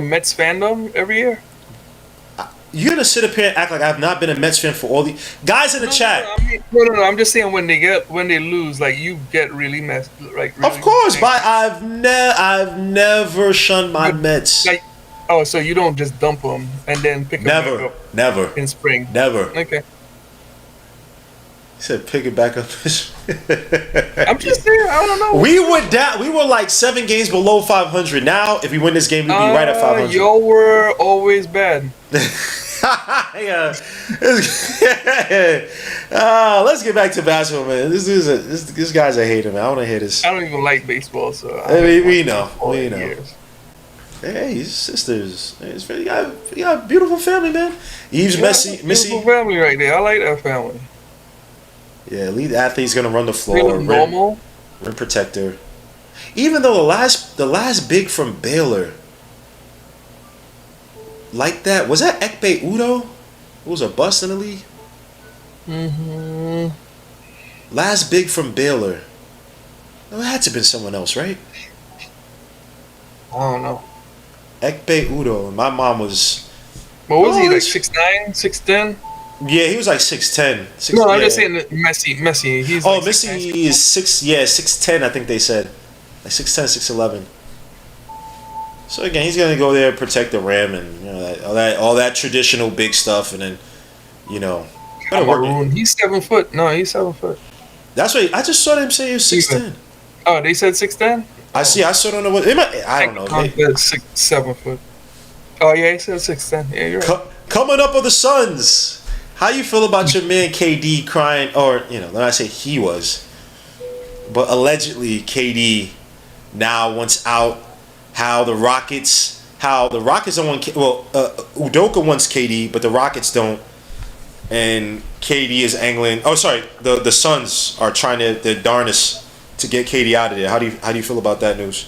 Mets fandom every year? You're gonna sit up here and act like I've not been a Mets fan for all the guys in the chat. No. I'm just saying when they lose, like you get really messed. Like really of course, but I've never shunned my Mets. Like, oh, so you don't just dump them and then pick them back up? Never in spring. Never. Okay. He said pick it back up. I'm just saying. I don't know. We were like 7 games below 500. Now, if we win this game, we'd be right at 500. Y'all were always bad. Yeah. Let's get back to basketball, man. This guy's a hater, man. I want to hear this. I don't even like baseball, so we know. Hey, his sisters. You got a beautiful family, man. Missy. Beautiful family right there. I like that family. Yeah, lead athlete's gonna run the floor. Normal. Rim protector. Even though the last big from Baylor, like that, was that Ekpe Udo? Who was a bust in the league? Mm-hmm. Last big from Baylor. Well, it had to have been someone else, right? I don't know. Ekpe Udo. My mom was... What was he, like 6'9", 6'10"? Yeah, he was like 6'10". I'm just saying that Messi. He's like Messi is 6'10", I think they said. Like 6'10", 6'11". So again, he's gonna go there, protect the rim, and all that traditional big stuff, and then Cameroon. He's 7 foot. No, he's 7 foot. That's what I just saw them say. He was 6'10". Oh, they said 6'10". I see. I still don't know what. I don't know. 7 foot. Oh yeah, he said 6'10". Yeah, you're right. Coming up on the Suns. How you feel about your man KD crying, or let me say he was, but allegedly KD now wants out. How the Rockets don't want Udoka wants KD, but the Rockets don't, and KD is angling. Oh, sorry, the Suns are trying their darnest to get KD out of there. How do you feel about that news?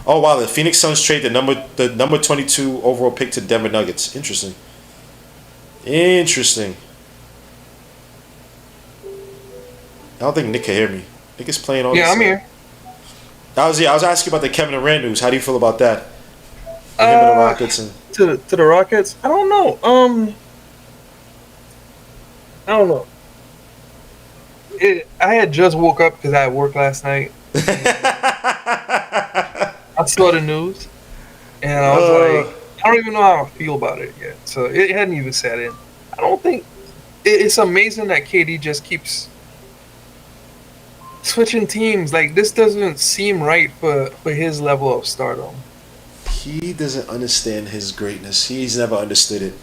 Oh wow, the Phoenix Suns trade the number 22 overall pick to Denver Nuggets. Interesting. I don't think Nick can hear me. Nick is playing all. Yeah, I'm here. I was asking about the Kevin Durant news. How do you feel about that? Him and the Rockets and to the Rockets. I don't know. I don't know. I had just woke up because I had work last night. I saw the news, and I was like, I don't even know how I feel about it yet. So it hadn't even set in. I don't think it's amazing that KD just keeps switching teams. Like, this doesn't seem right for his level of stardom. He doesn't understand his greatness. He's never understood it.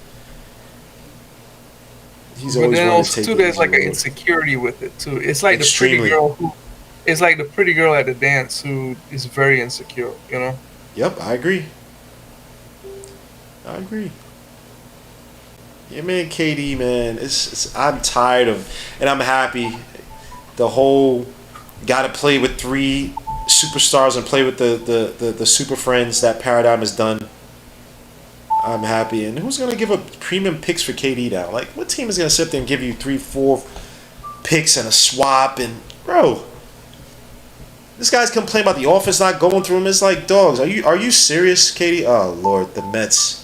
He's always wanted to take it. There's like an insecurity with it too. It's like Extremely. It's like the pretty girl at the dance who is very insecure, you know? Yep, I agree. Yeah, man, KD, man, I'm tired of, and I'm happy. The whole got to play with 3 superstars and play with the super friends. That paradigm is done. I'm happy. And who's gonna give up premium picks for KD now? Like, what team is gonna sit there and give you 3-4 picks and a swap? And bro, this guy's complaining about the offense not going through him. It's like, dogs, are you serious, KD? Oh Lord, the Mets.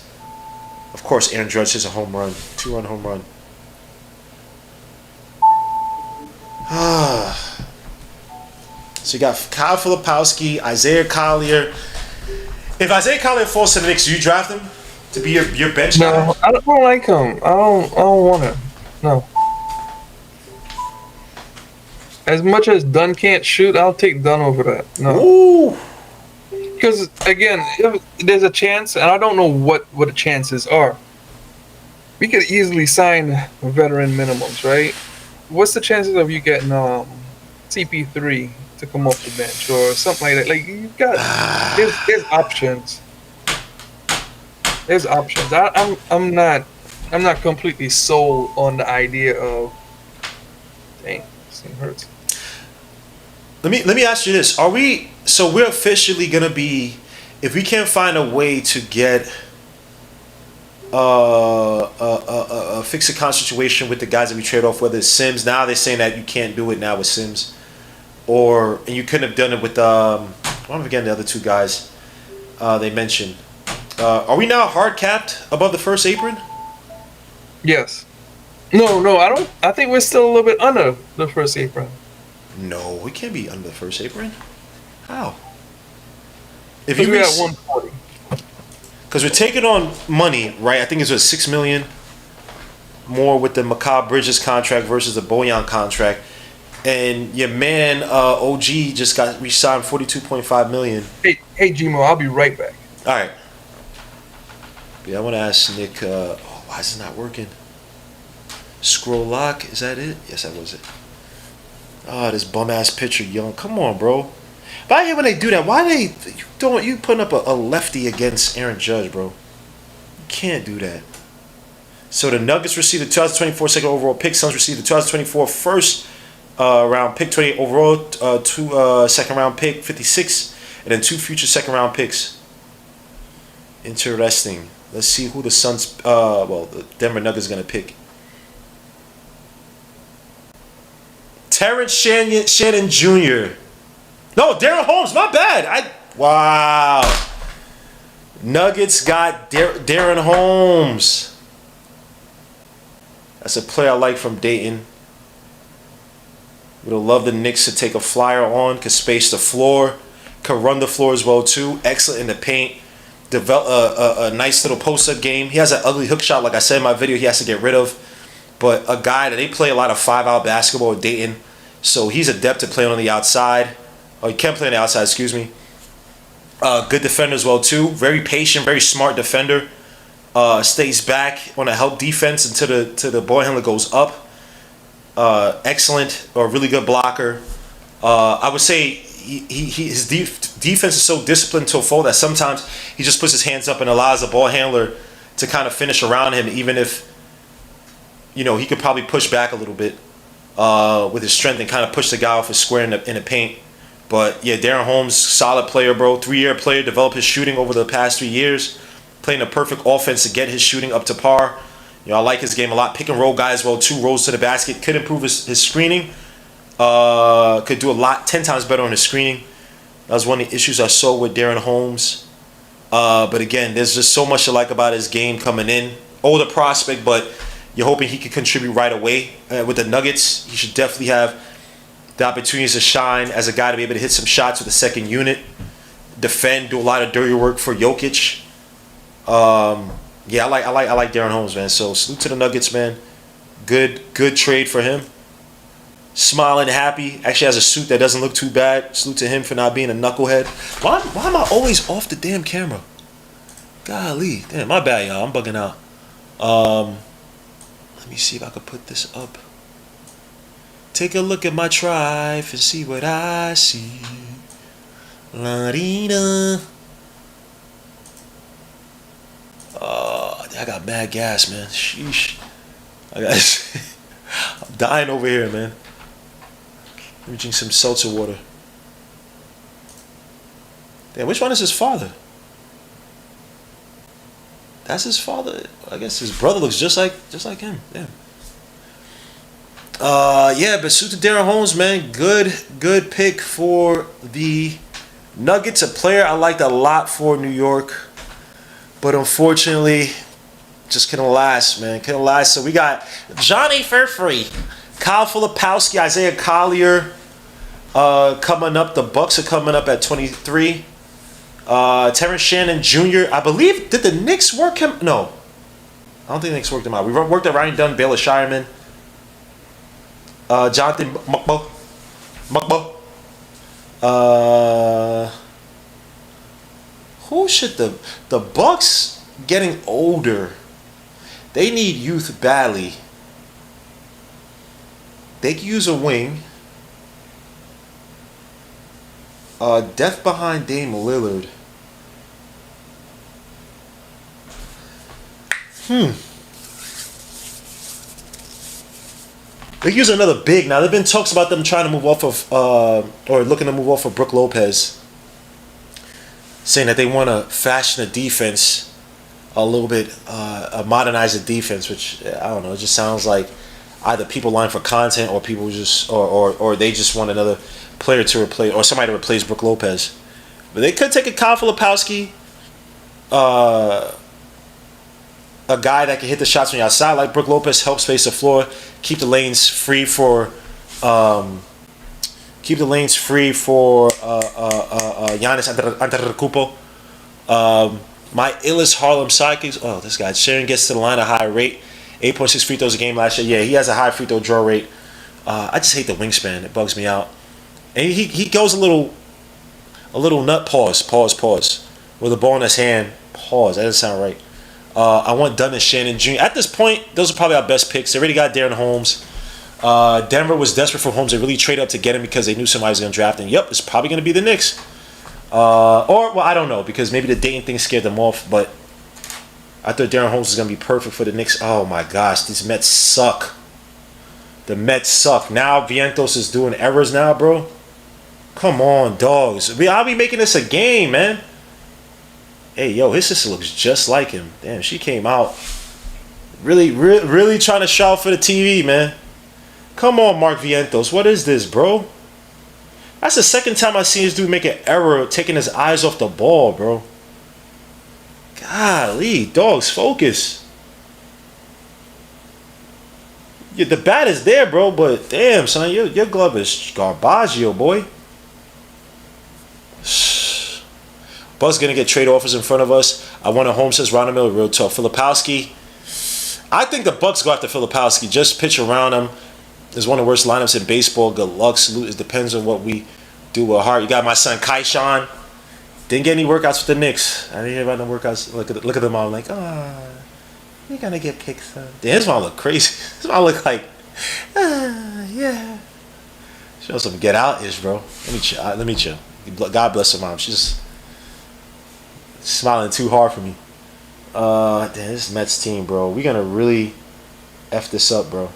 Of course, Aaron Judge hits a home run, 2-run home run. So you got Kyle Filipowski, Isaiah Collier. If Isaiah Collier falls to the Knicks, do you draft him to be your bench guy? No, I don't like him. I don't want him. No. As much as Dunn can't shoot, I'll take Dunn over that. No. Ooh. Because again, if there's a chance, and I don't know what the chances are. We could easily sign veteran minimums, right? What's the chances of you getting CP3 to come off the bench or something like that? Like, you got there's options. There's options. I'm not completely sold on the idea of. Dang, this thing hurts. Let me ask you this: we're officially gonna be, if we can't find a way to get a fix-a-con situation with the guys that we trade off, whether it's Sims. Now they're saying that you can't do it now with Sims, and you couldn't have done it with I'm forgetting the other 2 guys they mentioned. Are we now hard capped above the first apron? Yes. No, I don't. I think we're still a little bit under the first apron. No, we can't be under the first apron. How? If We're at 140. Because we're taking on money, right? I think it's $6 million more with the Mikal Bridges contract versus the Bojan contract, and your man OG just got re-signed $42.5 million. Hey, Gmo, I'll be right back. All right. Yeah, I want to ask Nick. Why is it not working? Scroll lock, is that it? Yes, that was it. Oh, this bum ass picture, young. Come on, bro. But I hate when they do that. Why you putting up a lefty against Aaron Judge, bro? You can't do that. So the Nuggets received the 2024 second overall pick. Suns received the 2024 first round pick, 28 overall, 2 second round pick, 56, and then 2 future second round picks. Interesting. Let's see who the Suns, the Denver Nuggets are gonna pick. Terrence Shannon Jr. No, Darren Holmes. My bad. Wow. Nuggets got Darren Holmes. That's a player I like from Dayton. Would have loved the Knicks to take a flyer on. Could space the floor. Could run the floor as well too. Excellent in the paint. Develop a nice little post-up game. He has an ugly hook shot, like I said in my video, he has to get rid of. But a guy that they play a lot of 5-out basketball at Dayton. So he's adept at playing on the outside. Oh, he can play on the outside, excuse me. Good defender as well too. Very patient, very smart defender. Stays back on a help defense until the ball handler goes up. Excellent or really good blocker. I would say his defense is so disciplined to a fault that sometimes he just puts his hands up and allows the ball handler to kind of finish around him, even if he could probably push back a little bit with his strength and kind of push the guy off his square in the paint. But yeah, Darren Holmes, solid player, bro. 3-year player, developed his shooting over the past 3 years, playing a perfect offense to get his shooting up to par. I like his game a lot. Pick and roll guy as well, 2 rolls to the basket. Could improve his screening. Could do a lot, 10 times better on his screening. That was one of the issues I saw with Darren Holmes. But again, there's just so much to like about his game coming in. Older prospect, but you're hoping he could contribute right away. With the Nuggets, he should definitely have the opportunities to shine as a guy to be able to hit some shots with the second unit, defend, do a lot of dirty work for Jokic. Yeah, I like Darren Holmes, man. So salute to the Nuggets, man. Good trade for him. Smiling, happy. Actually has a suit that doesn't look too bad. Salute to him for not being a knucklehead. Why am I always off the damn camera? Golly, damn, my bad, y'all. I'm bugging out. Let me see if I can put this up. Take a look at my tribe and see what I see. La-dee-da. I got mad gas, man. Sheesh. I'm dying over here, man. Let me drink some seltzer water. Damn, which one is his father? That's his father. I guess his brother looks just like him. Damn. Yeah, but suit to Darren Holmes, man. Good pick for the Nuggets. A player I liked a lot for New York, but unfortunately, just couldn't last, man. Couldn't last. So we got Johnny Fairfree, Kyle Filipowski, Isaiah Collier coming up. The Bucks are coming up at 23. Terrence Shannon Jr. I believe, did the Knicks work him? No. I don't think the Knicks worked him out. We worked at Ryan Dunn, Baylor Shireman. Jonathan Mukbo. Who should the Bucks getting older? They need youth badly. They could use a wing. Death behind Dame Lillard. They use another big. Now, there have been talks about them trying to move off of, or looking to move off of Brook Lopez, saying that they want to fashion a defense a little bit, modernize the defense, which, I don't know, it just sounds like either people lying for content or people just, or they just want another player to replace, or somebody to replace Brook Lopez. But they could take a Kyle Filipowski, a guy that can hit the shots from the outside like Brook Lopez, help space the floor, keep the lanes free for Giannis Antetokounmpo. My illest Harlem Sidekicks. Oh, this guy Sharon gets to the line at a high rate, 8.6 free throws a game last year. Yeah, he has a high free throw draw rate. I just hate the wingspan. It bugs me out. And he goes a little nut. Pause. With the ball in his hand. Pause. That doesn't sound right. I want Dunn and Shannon Jr. At this point, those are probably our best picks. They already got Darren Holmes. Denver was desperate for Holmes. They really traded up to get him because they knew somebody was going to draft him. Yep, it's probably going to be the Knicks. Well, I don't know, because maybe the dating thing scared them off, but I thought Darren Holmes was going to be perfect for the Knicks. Oh, my gosh, these Mets suck. The Mets suck. Now Vientos is doing errors now, bro. Come on, dogs. I'll be making this a game, man. Hey, yo, his sister looks just like him. Damn, she came out really trying to shout for the TV, man. Come on, Mark Vientos. What is this, bro? That's the second time I've seen this dude make an error taking his eyes off the ball, bro. Golly, dogs, focus. Yeah, the bat is there, bro, but damn, son, your glove is garbaggio, boy. Bucks gonna get trade offers in front of us. I want a Holmes, says Ron Miller, real talk. Filipowski. I think the Bucks go after Filipowski. Just pitch around him. It's one of the worst lineups in baseball. Good luck. Salute. It depends on what we do with Hart. You got my son Kaishan. Didn't get any workouts with the Knicks. I didn't hear about no workouts. Look at them all like, you're gonna get kicked, son. Damn, his mom look crazy. His mom look like, yeah. Show some get out ish, bro. Let me chill. God bless her mom. She's smiling too hard for me. Damn, this Mets team, bro. We gonna really F this up, bro.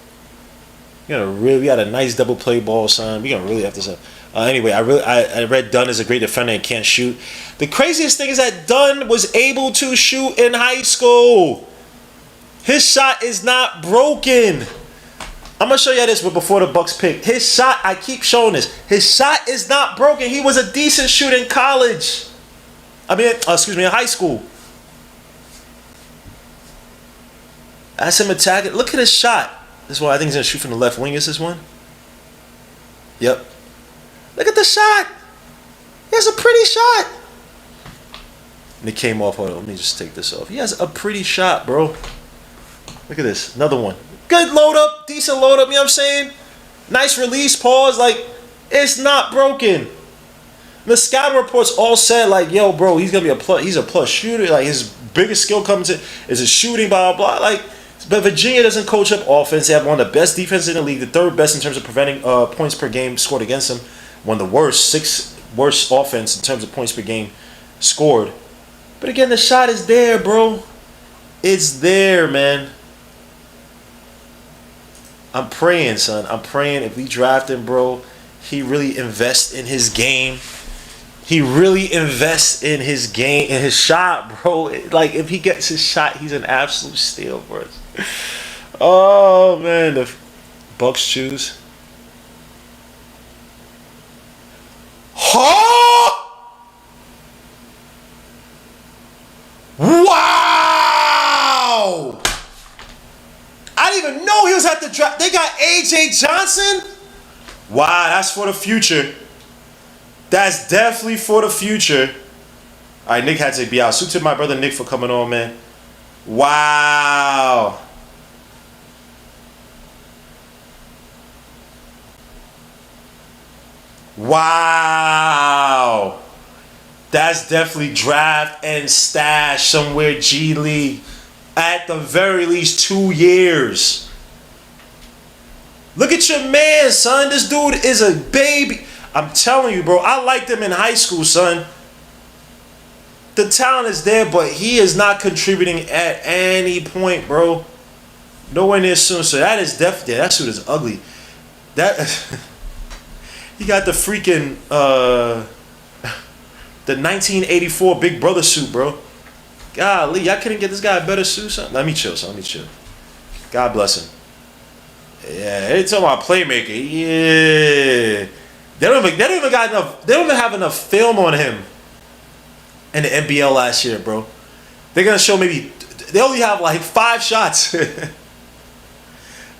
We got a nice double play ball, son. We gonna really F this up. Anyway, I read Dunn is a great defender and can't shoot. The craziest thing is that Dunn was able to shoot in high school. His shot is not broken. I'm gonna show you this before the Bucks pick. His shot, I keep showing this. His shot is not broken. He was a decent shooter in college. In high school. That's him attacking. Look at his shot. This one, I think he's gonna shoot from the left wing. Is this one? Yep. Look at the shot. He has a pretty shot. And it came off. Hold on, let me just take this off. He has a pretty shot, bro. Look at this. Another one. Good load up. Decent load up, you know what I'm saying? Nice release, pause. Like, it's not broken. The scouting reports all said, like, yo, bro, he's going to be he's a plus shooter. Like, his biggest skill comes in is his shooting, blah, blah, blah. Like, but Virginia doesn't coach up offense. They have one of the best defenses in the league, the third best in terms of preventing points per game scored against them. One of the worst, sixth worst offense in terms of points per game scored. But again, the shot is there, bro. It's there, man. I'm praying, son. I'm praying if we draft him, bro, he really invests in his game. He really invests in his game, in his shot, bro. Like, if he gets his shot, he's an absolute steal for us. Oh, man. The Bucks choose. Huh? Wow! I didn't even know he was at the draft. They got A.J. Johnson? Wow, that's for the future. That's definitely for the future. All right, Nick had to be out. Salute to my brother Nick for coming on, man. Wow. Wow. That's definitely draft and stash somewhere G League. At the very least 2 years. Look at your man, son. This dude is a baby. I'm telling you, bro. I liked him in high school, son. The talent is there, but he is not contributing at any point, bro. Nowhere near soon. So that is definitely, that suit is ugly. That he got the freaking the 1984 Big Brother suit, bro. Golly, y'all couldn't get this guy a better suit, son. Let me chill, son. Let me chill. God bless him. Yeah, they talking about playmaker. Yeah. They don't even got enough. They don't even have enough film on him in the NBL last year, bro. They're gonna show maybe they only have like 5 shots.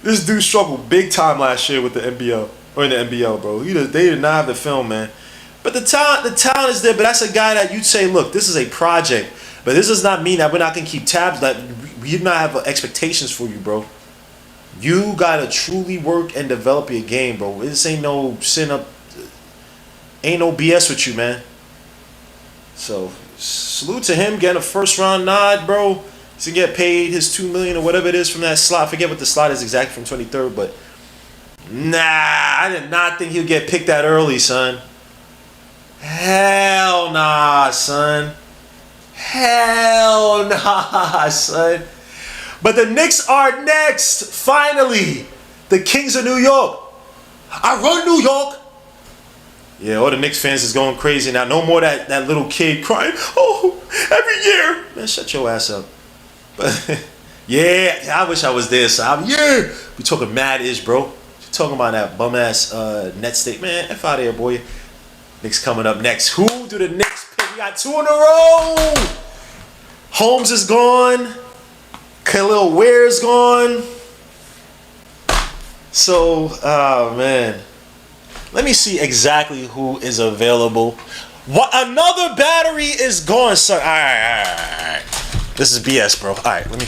This dude struggled big time last year with the NBL or in the NBL, bro. They did not have the film, man. But the talent is there. But that's a guy that you'd say, look, this is a project. But this does not mean that we're not gonna keep tabs. That we do not have expectations for you, bro. You gotta truly work and develop your game, bro. This ain't no sin up. Ain't no BS with you, man. So, salute to him getting a first round nod, bro. He's gonna get paid his $2 million or whatever it is from that slot. I forget what the slot is exactly from 23rd, but nah, I did not think he'd get picked that early, son. Hell nah, son. Hell nah, son. But the Knicks are next, finally. The Kings of New York. I run New York. Yeah, all the Knicks fans is going crazy now. No more that little kid crying, oh, every year. Man, shut your ass up. But, yeah, I wish I was there, son. Yeah. We talking mad-ish, bro. You're talking about that bum-ass net state. Man, F out of here, boy. Knicks coming up next. Who do the Knicks pick? We got 2 in a row. Holmes is gone. Khalil Ware's gone. So, oh, man. Let me see exactly who is available. What? Another battery is gone, sir. All right. This is BS, bro. All right, let me.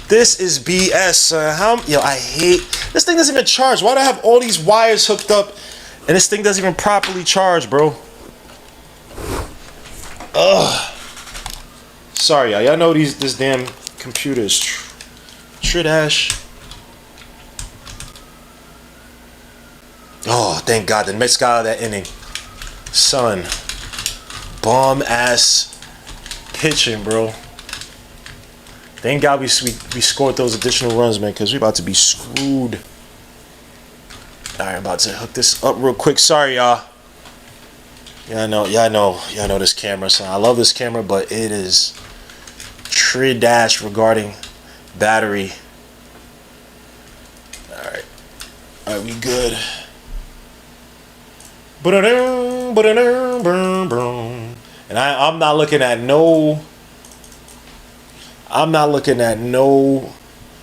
This is BS, sir. Yo, I hate. This thing doesn't even charge. Why do I have all these wires hooked up and this thing doesn't even properly charge, bro? Ugh. Sorry, y'all. Y'all know this damn computer is trash. Oh, thank God. The Mets got out of that inning. Son. Bomb ass pitching, bro. Thank God we scored those additional runs, man, because we're about to be screwed. All right, I'm about to hook this up real quick. Sorry, y'all. Y'all know this camera, son. I love this camera, but it is trash regarding battery. All right, we good. And I'm not looking at no. I'm not looking at no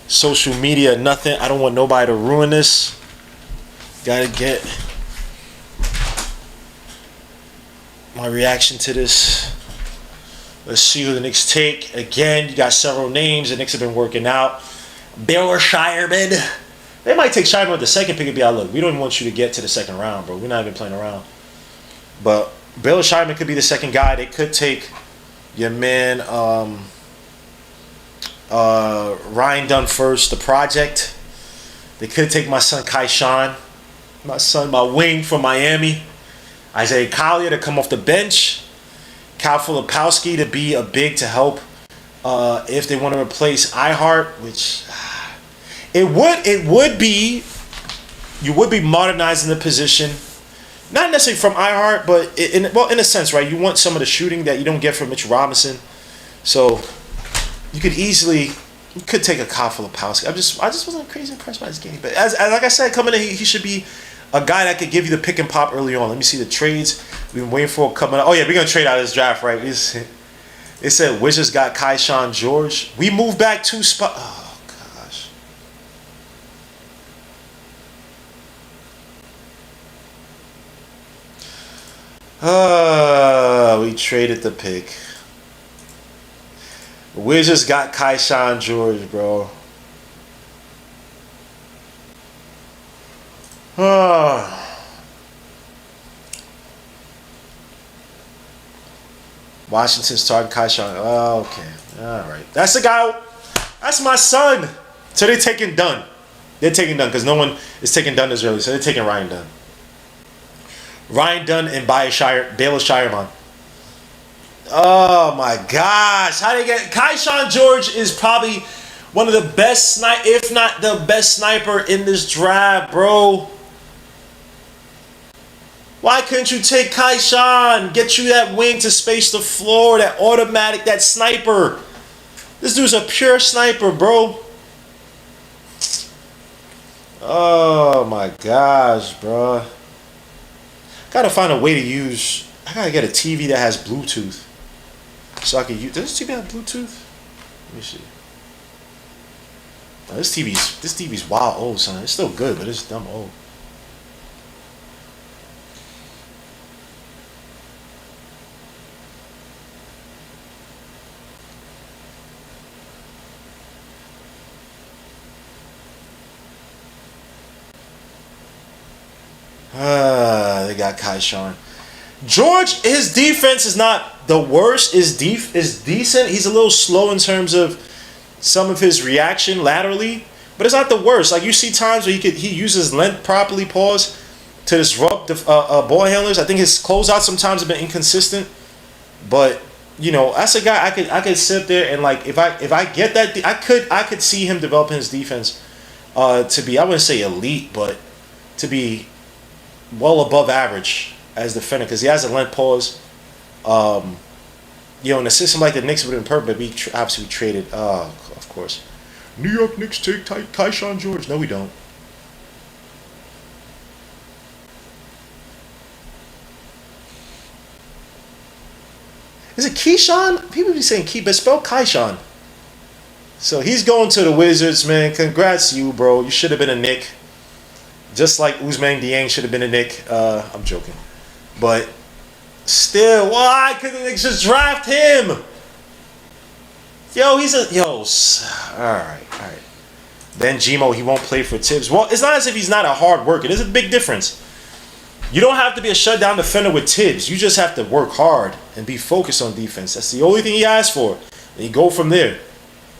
social media, nothing. I don't want nobody to ruin this. Gotta get my reaction to this. Let's see who the Knicks take. Again, you got several names. The Knicks have been working out. Baylor Shireman. They might take Shireman with the second pick and be out. Look, we don't even want you to get to the second round, bro. We're not even playing around. But Baylor Shireman could be the second guy. They could take your man Ryan Dunn first, the project. They could take my son Kaishan. My wing from Miami. Isaiah Collier to come off the bench. Cal Filipowski to be a big to help if they want to replace Ihart, which it would be. You would be modernizing the position, not necessarily from Ihart, but in a sense, right? You want some of the shooting that you don't get from Mitch Robinson, so you could take a Cal Filipowski. I just wasn't crazy impressed by his game, but as like I said, coming in, he should be a guy that could give you the pick and pop early on. Let me see the trades we've been waiting for coming up. Oh yeah, we're gonna trade out of this draft, right? It said Wizards got Kaishan George. We moved back 2 spots. Oh gosh. We traded the pick. Wizards got Kaishan George, bro. Washington started Kaishan. Oh, okay. All right. That's the guy. That's my son. So they're taking Dunn. They're taking Dunn because no one is taking Dunn as early. So they're taking Ryan Dunn. Ryan Dunn and Baylor Shireman. Oh my gosh. How they get Kaishan George is probably one of the best if not the best sniper in this draft, bro. Why couldn't you take Kaishan? Get you that wing to space the floor, that automatic, that sniper. This dude's a pure sniper, bro. Oh my gosh, bro. Gotta find a way to use. I gotta get a TV that has Bluetooth, so I can use. Does this TV have Bluetooth? Let me see. Oh, this TV's wild old, son. It's still good, but it's dumb old. They got Kaishan. George, his defense is not the worst. Is decent. He's a little slow in terms of some of his reaction laterally, but it's not the worst. Like you see times where he uses length properly, pause, to disrupt the ball handlers. I think his closeouts sometimes have been inconsistent, but you know that's a guy I could sit there and like if I get that I could see him developing his defense to be, I wouldn't say elite, but to be well above average as defender because he has a length pause. You know, in a system like the Knicks would have been perfect, but we obviously traded. Of course, New York Knicks take Kaishan George. No, we don't. Is it Keyshawn? People be saying Key, but spell Kaishan. So he's going to the Wizards, man. Congrats to you, bro. You should have been a Knick. Just like Ousmane Dieng should have been a Knick. I'm joking. But still, why couldn't the Knicks just draft him? Yo, alright. Ben Gimo, he won't play for Tibbs. Well, it's not as if he's not a hard worker. There's a big difference. You don't have to be a shutdown defender with Tibbs. You just have to work hard and be focused on defense. That's the only thing he asks for. And you go from there.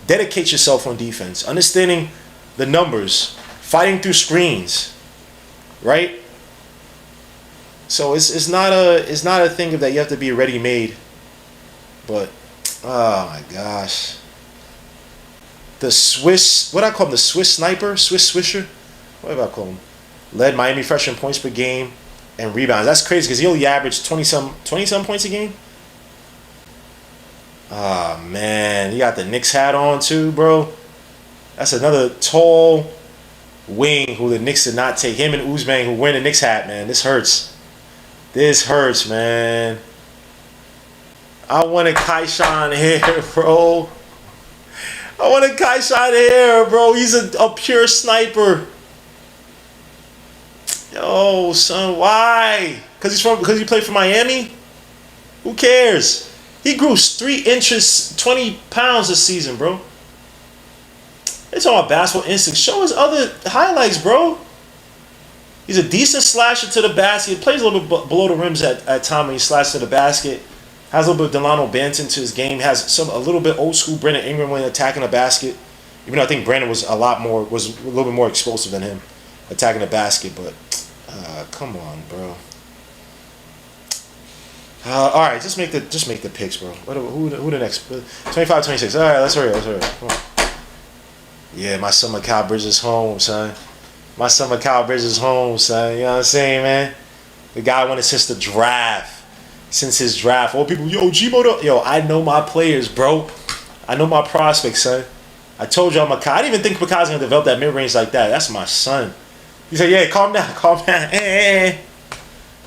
Dedicate yourself on defense. Understanding the numbers. Fighting through screens. Right? So it's not a thing that you have to be ready-made. But, oh my gosh. The Swiss, what do I call him? The Swiss sniper? Swiss swisher? What do I call him? Led Miami Fresh in points per game and rebounds. That's crazy because he only averaged 20-some points a game. Ah, man. He got the Knicks hat on too, bro. That's another tall wing who the Knicks did not take. Him and Ousmane who wear the Knicks hat, man. This hurts. This hurts, man. I wanted Kaishan here, bro. I wanted Kaishan here, bro. He's a pure sniper. Yo, son, why? Because he played for Miami? Who cares? He grew 3 inches, 20 pounds this season, bro. They talking about basketball instincts. Show his other highlights, bro. He's a decent slasher to the basket. Plays a little bit below the rims at time when he slashes to the basket. Has a little bit of Delano Banton to his game. Has a little bit old school Brandon Ingram when attacking the basket. Even though I think Brandon was a little bit more explosive than him attacking the basket. But come on, bro. All right, just make the picks, bro. Who the next? 25, 26. All right, let's hurry. Come on. Yeah, my son Mikal Bridges home, son. My son Mikal Bridges home, son. You know what I'm saying, man? The guy wanted since the draft. Since his draft. All people, yo, G-Moto. Yo, I know my players, bro. I know my prospects, son. I told y'all Mikal. I didn't even think Mikal's going to develop that mid-range like that. That's my son. He said, yeah, calm down.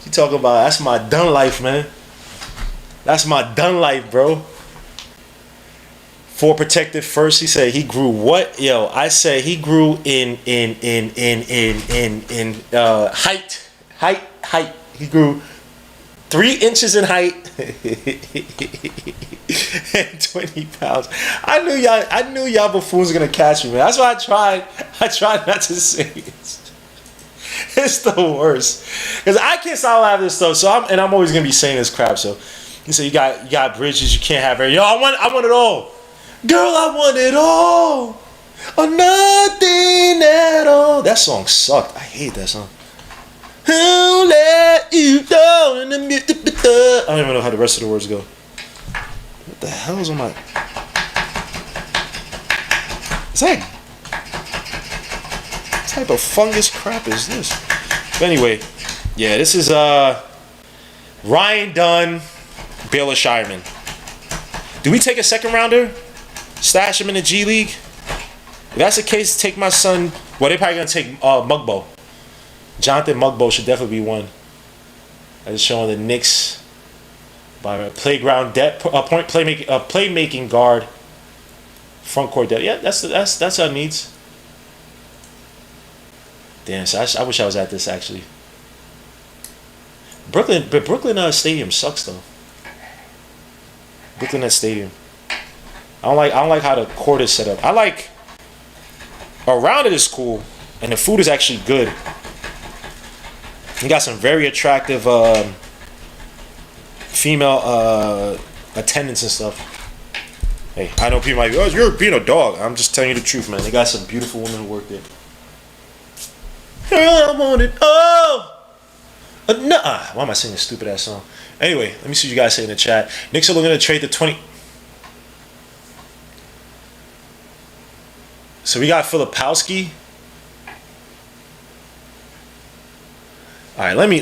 You talking about, that's my done life, man. That's my done life, bro. 4 protected first. He said he grew what? Yo, I said he grew in height. Height. He grew 3 inches in height and 20 pounds. I knew y'all buffoons were gonna catch me, man. That's why I tried not to say it. It's the worst. Because I can't stop laughing at this stuff. So I'm always gonna be saying this crap. So you say you got Bridges, you can't have her. Yo, I want it all. Girl, I want it all. Or nothing at all. That song sucked. I hate that song. Who let you go in the I don't even know how the rest of the words go. What the hell is on my... Is that... What type of fungus crap is this? But anyway, yeah, this is Ryan Dunn, Baylor Shireman. Do we take a second rounder? Stash him in the G League? If that's the case, take my son. Well, they're probably gonna take Mugbo. Jonathan Mugbo should definitely be one. I just showing the Knicks by playground depth, playmaking guard, front court depth. Yeah, that's our needs. Damn, so I wish I was at this actually. Brooklyn Stadium sucks though. Brooklyn Nets Stadium. I don't like how the court is set up. I like around it is cool, and the food is actually good. You got some very attractive female attendants and stuff. Hey, I know people might be, oh, you're being a dog. I'm just telling you the truth, man. They got some beautiful women who work there. Girl, I want it all. Why am I singing a stupid ass song? Anyway, let me see what you guys say in the chat. Knicks are looking to trade the 20. So we got Filipowski. All right, let me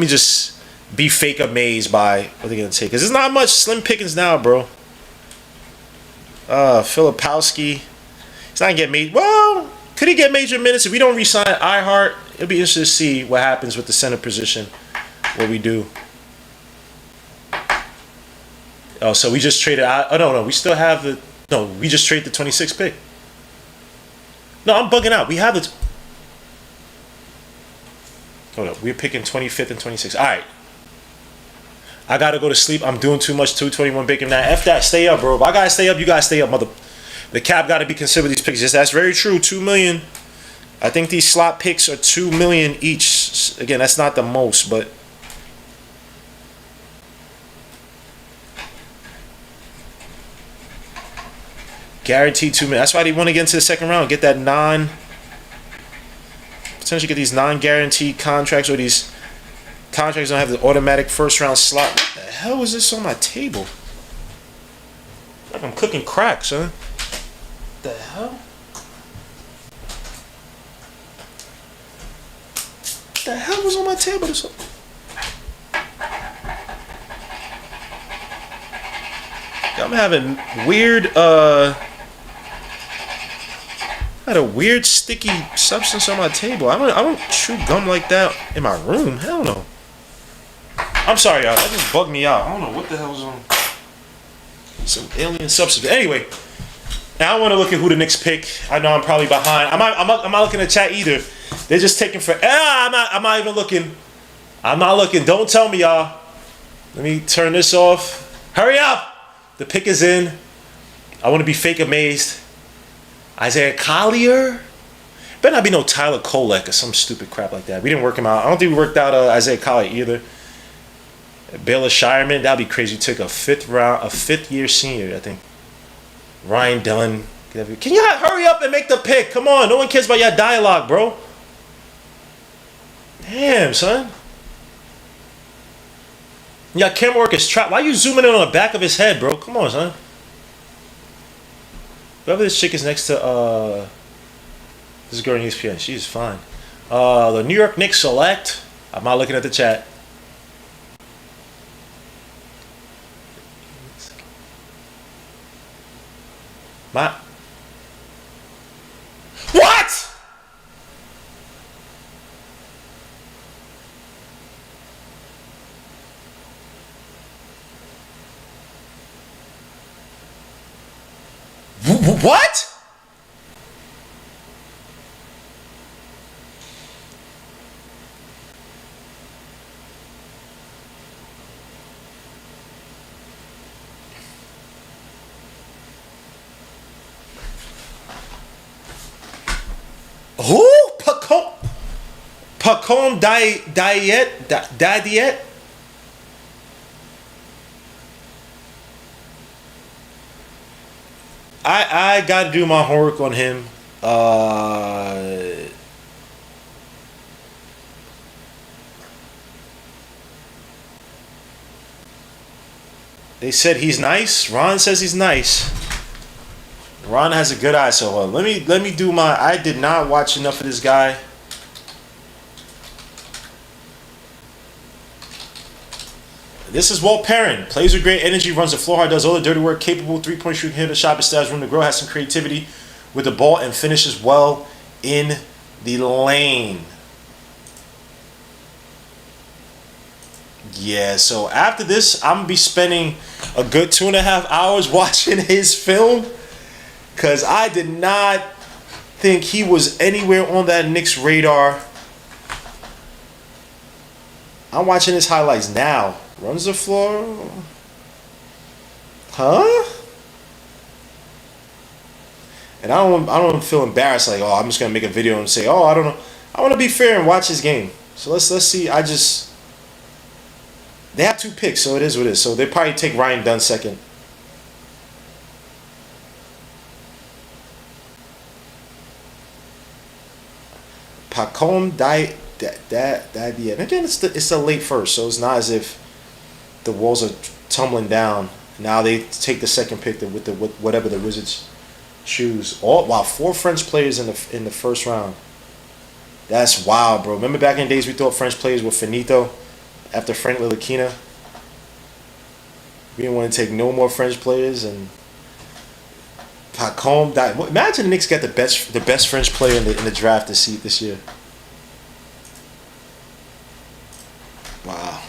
just be fake amazed by what they're gonna take. Cause there's not much slim pickings now, bro. Filipowski. He's not gonna get made. Well, could he get major minutes if we don't re-sign iHeart? It'll be interesting to see what happens with the center position. What we do. Oh, so we just traded out. Oh no, we still have the. No, we just traded the 26th pick. No, I'm bugging out. We have the. Hold up. We're picking 25th and 26th. All right. I got to go to sleep. I'm doing too much 221 bacon now. F that. Stay up, bro. If I got to stay up, you got to stay up, mother. The cap got to be considered these picks. Yes, that's very true. $2 million. I think these slot picks are $2 million each. Again, that's not the most, but guaranteed 2 minutes. That's why they want to get into the second round. Get that potentially get these non-guaranteed contracts, or these contracts don't have the automatic first round slot. What the hell is this on my table? Like I'm cooking crack, son. What the hell? What the hell was on my table? I'm having weird, I had a weird sticky substance on my table. I don't chew gum like that in my room. Hell no. I'm sorry, y'all. That just bugged me out. I don't know what the hell's on. Some alien substance. Anyway, now I want to look at who the Knicks pick. I know I'm probably behind. I'm not looking at chat either. They're just taking for. I'm not even looking. I'm not looking. Don't tell me, y'all. Let me turn this off. Hurry up. The pick is in. I want to be fake amazed. Isaiah Collier? Better not be no Tyler Kolek or some stupid crap like that. We didn't work him out. I don't think we worked out Isaiah Collier either. Baylor Shireman, that'd be crazy. Took a fifth year senior, I think. Ryan Dillon. Can you hurry up and make the pick? Come on, no one cares about your dialogue, bro. Damn, son. Yeah, camera work is trapped. Why are you zooming in on the back of his head, bro? Come on, son. Whoever this chick is next to, this girl on ESPN, she's fine. The New York Knicks select. I'm not looking at the chat. What? What? Who? Pacom Diet? I got to do my homework on him. They said he's nice. Ron says he's nice. Ron has a good eye, so let me do my. I did not watch enough of this guy. This is Walt Perrin. Plays with great energy, runs the floor hard, does all the dirty work, capable, three-point shooting, hitter, shot, but still has room to grow, has some creativity with the ball, and finishes well in the lane. Yeah, so after this, I'm going to be spending a good 2.5 hours watching his film, because I did not think he was anywhere on that Knicks radar. I'm watching his highlights now. Runs the floor. Huh? And I don't feel embarrassed like, oh, I'm just gonna make a video and say, oh, I don't know. I want to be fair and watch his game. So let's see. They have 2 picks, so it is what it is. So they probably take Ryan Dunn second. Pacom Diet. Again, it's a late first, so it's not as if the walls are tumbling down. Now they take the second pick with whatever the Wizards choose. 4 French players in the first round. That's wild, bro. Remember back in the days we thought French players were finito after Frank Ntilikina? We didn't want to take no more French players, and Pacom died. Imagine the Knicks got the best French player in the draft this year. Wow.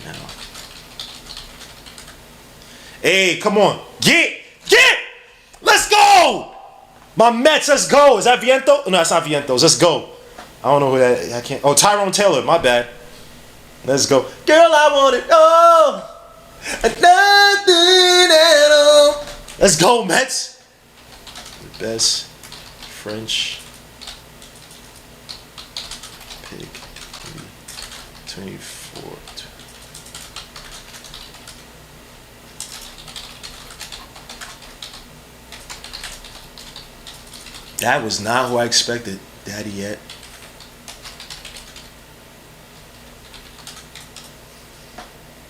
No. Hey, come on. Get! Let's go! My Mets, let's go. Is that Viento? No, it's not Vientos. Let's go. I don't know who that is. I can't. Oh, Tyrone Taylor. My bad. Let's go. Girl, I want it all. Nothing at all. Let's go, Mets. The best French 24. That was not who I expected. Daddy yet.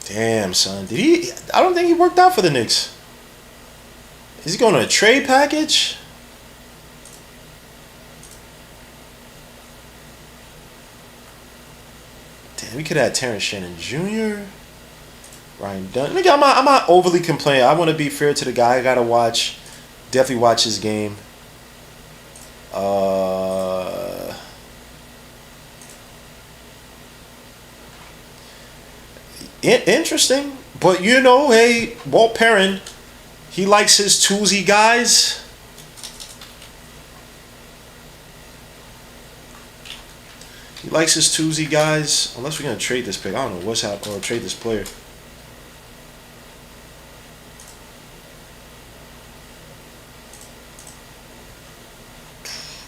Damn, son. Did he? I don't think he worked out for the Knicks. Is he going on a trade package? Damn, we could have had Terrence Shannon Jr., Ryan Dunn. Nigga, I'm not overly complaining. I want to be fair to the guy. I gotta watch. Definitely watch his game. Interesting, but you know, hey, Walt Perrin, he likes his toolsy guys. He likes his toolsy guys. Unless we're gonna trade this pick, I don't know what's happening, or trade this player.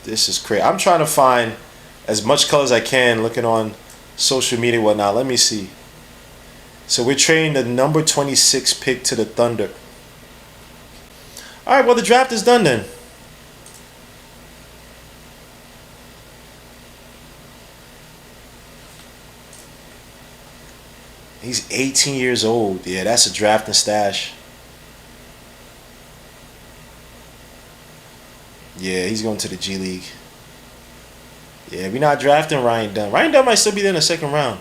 This is crazy. I'm trying to find as much color as I can looking on social media and whatnot. Let me see. So we're trading the number 26 pick to the Thunder. All right, well, the draft is done then. He's 18 years old. Yeah, that's a draft and stash. Yeah, he's going to the G League. Yeah, we're not drafting Ryan Dunn. Ryan Dunn might still be there in the second round.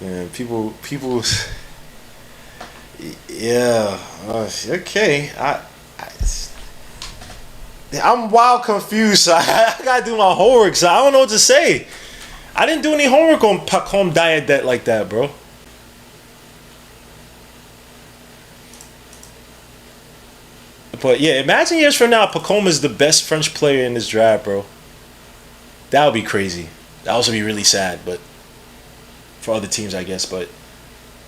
Man, people. Yeah. Okay. I'm wild confused. So I gotta do my homework. So I don't know what to say. I didn't do any homework on Pacome Diadet like that, bro. But yeah, imagine years from now, Pacome is the best French player in this draft, bro. That would be crazy. That would also be really sad, but for other teams, I guess. But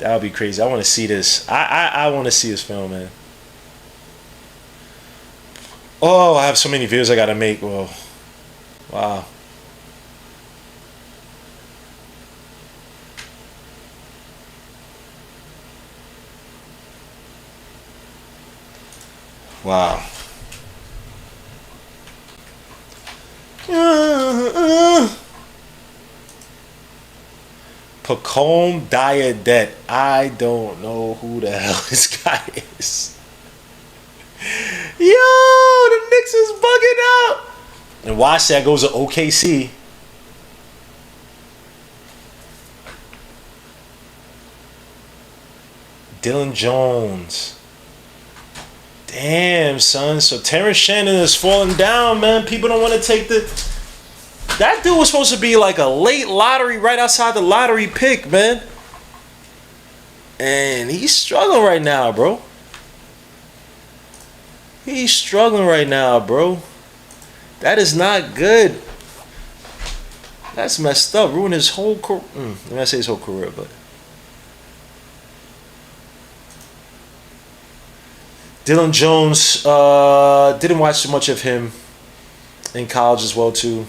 that would be crazy. I want to see this. I want to see this film, man. Oh, I have so many videos I gotta make. Whoa. Wow. Wow. Pacome Diadet. I don't know who the hell this guy is. Yo, the Knicks is bugging out. And watch that goes to OKC. Dylan Jones. Damn, son. So Terrence Shannon is falling down, man. People don't want to take the... That dude was supposed to be like a late lottery, right outside the lottery pick, man. And he's struggling right now, bro. He's struggling right now, bro. That is not good. That's messed up. Ruined his whole career. I'm not say his whole career, but... Dylan Jones, didn't watch too much of him in college as well, too.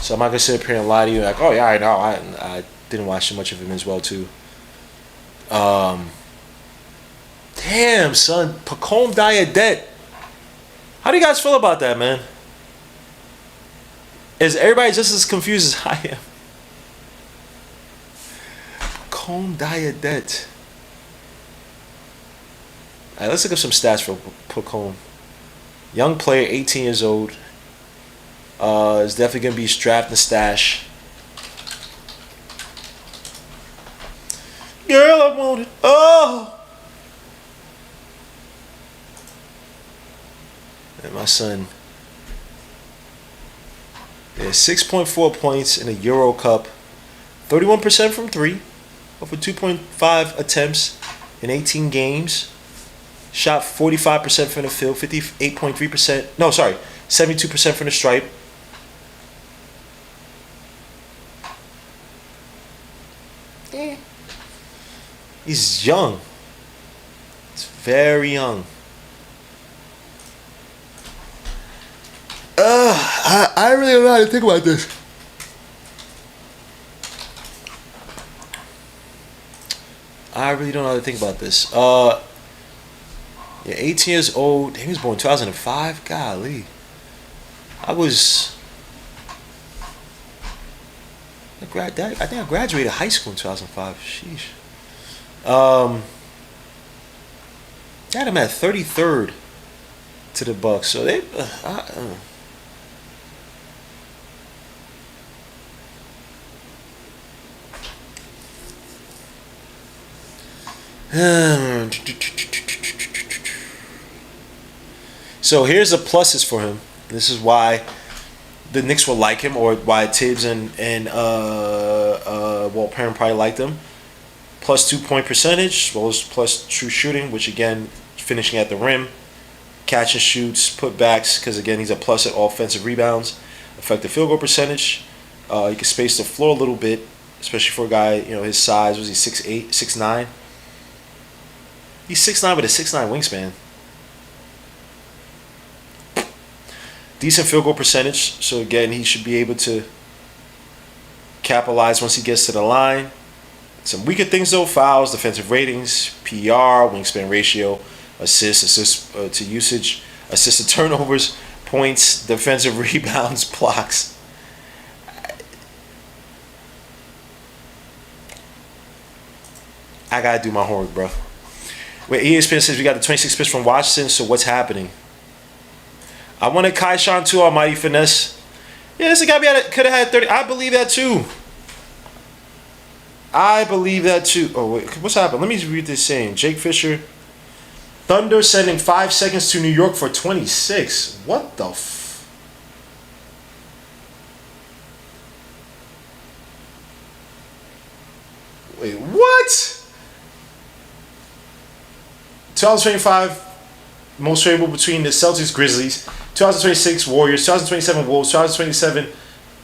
So I'm not going to sit up here and lie to you like, oh, yeah, I know. I didn't watch too much of him as well, too. Damn, son. Pacome Diadet. How do you guys feel about that, man? Is everybody just as confused as I am? Pacome Diadet. All right, let's look up some stats for Pacome. Young player, 18 years old. Is definitely going to be strapped and stash. Girl, I want it. Oh! And my son. Yeah, 6.4 points in a Euro Cup. 31% from 3. Over 2.5 attempts in 18 games. Shot 45% from the field, 58.3%. No, sorry, 72% from the stripe. He's young. He's very young. I really don't know how to think about this. I really don't know how to think about this. Yeah, 18 years old. He was born in 2005. Golly. I think I graduated high school in 2005. Sheesh. Had him at 33rd to the Bucks. So they. So here's the pluses for him. This is why the Knicks will like him, or why Tibbs and Walt Perrin probably liked him. Plus 2-point percentage, as well as plus true shooting, which again, finishing at the rim, catch and shoots, putbacks, because again, he's a plus at offensive rebounds, effective field goal percentage. He can space the floor a little bit, especially for a guy, his size. Was he 6'8", 6'9"? He's 6'9", with a 6'9" wingspan. Decent field goal percentage, so again, he should be able to capitalize once he gets to the line. Some weaker things though: fouls, defensive ratings, PR, wingspan ratio, assist to usage, assist to turnovers, points, defensive rebounds, blocks. I gotta do my homework, bro. Wait, ESPN says we got the 26th pitch from Washington, so what's happening? I wanted Kai Sean too, almighty finesse. Yeah, this guy could have had 30. I believe that too. Oh, wait, what's happened? Let me read this saying. Jake Fisher. Thunder sending 5 seconds to New York for 26. What the Wait, what? 2025 most favorable between the Celtics, Grizzlies. 2026 Warriors. 2027 Wolves. 2027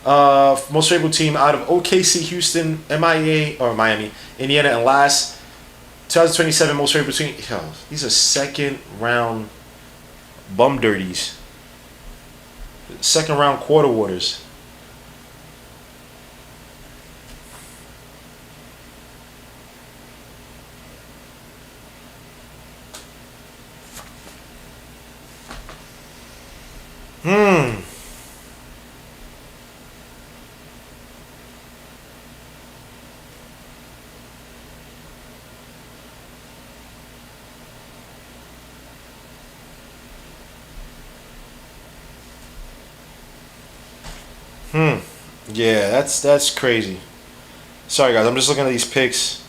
most favorable team out of OKC, Houston, Miami, Indiana, and last. 2027 most favorable between. These are second round bum dirties. Second round quarter waters. Yeah, that's crazy. Sorry guys, I'm just looking at these picks.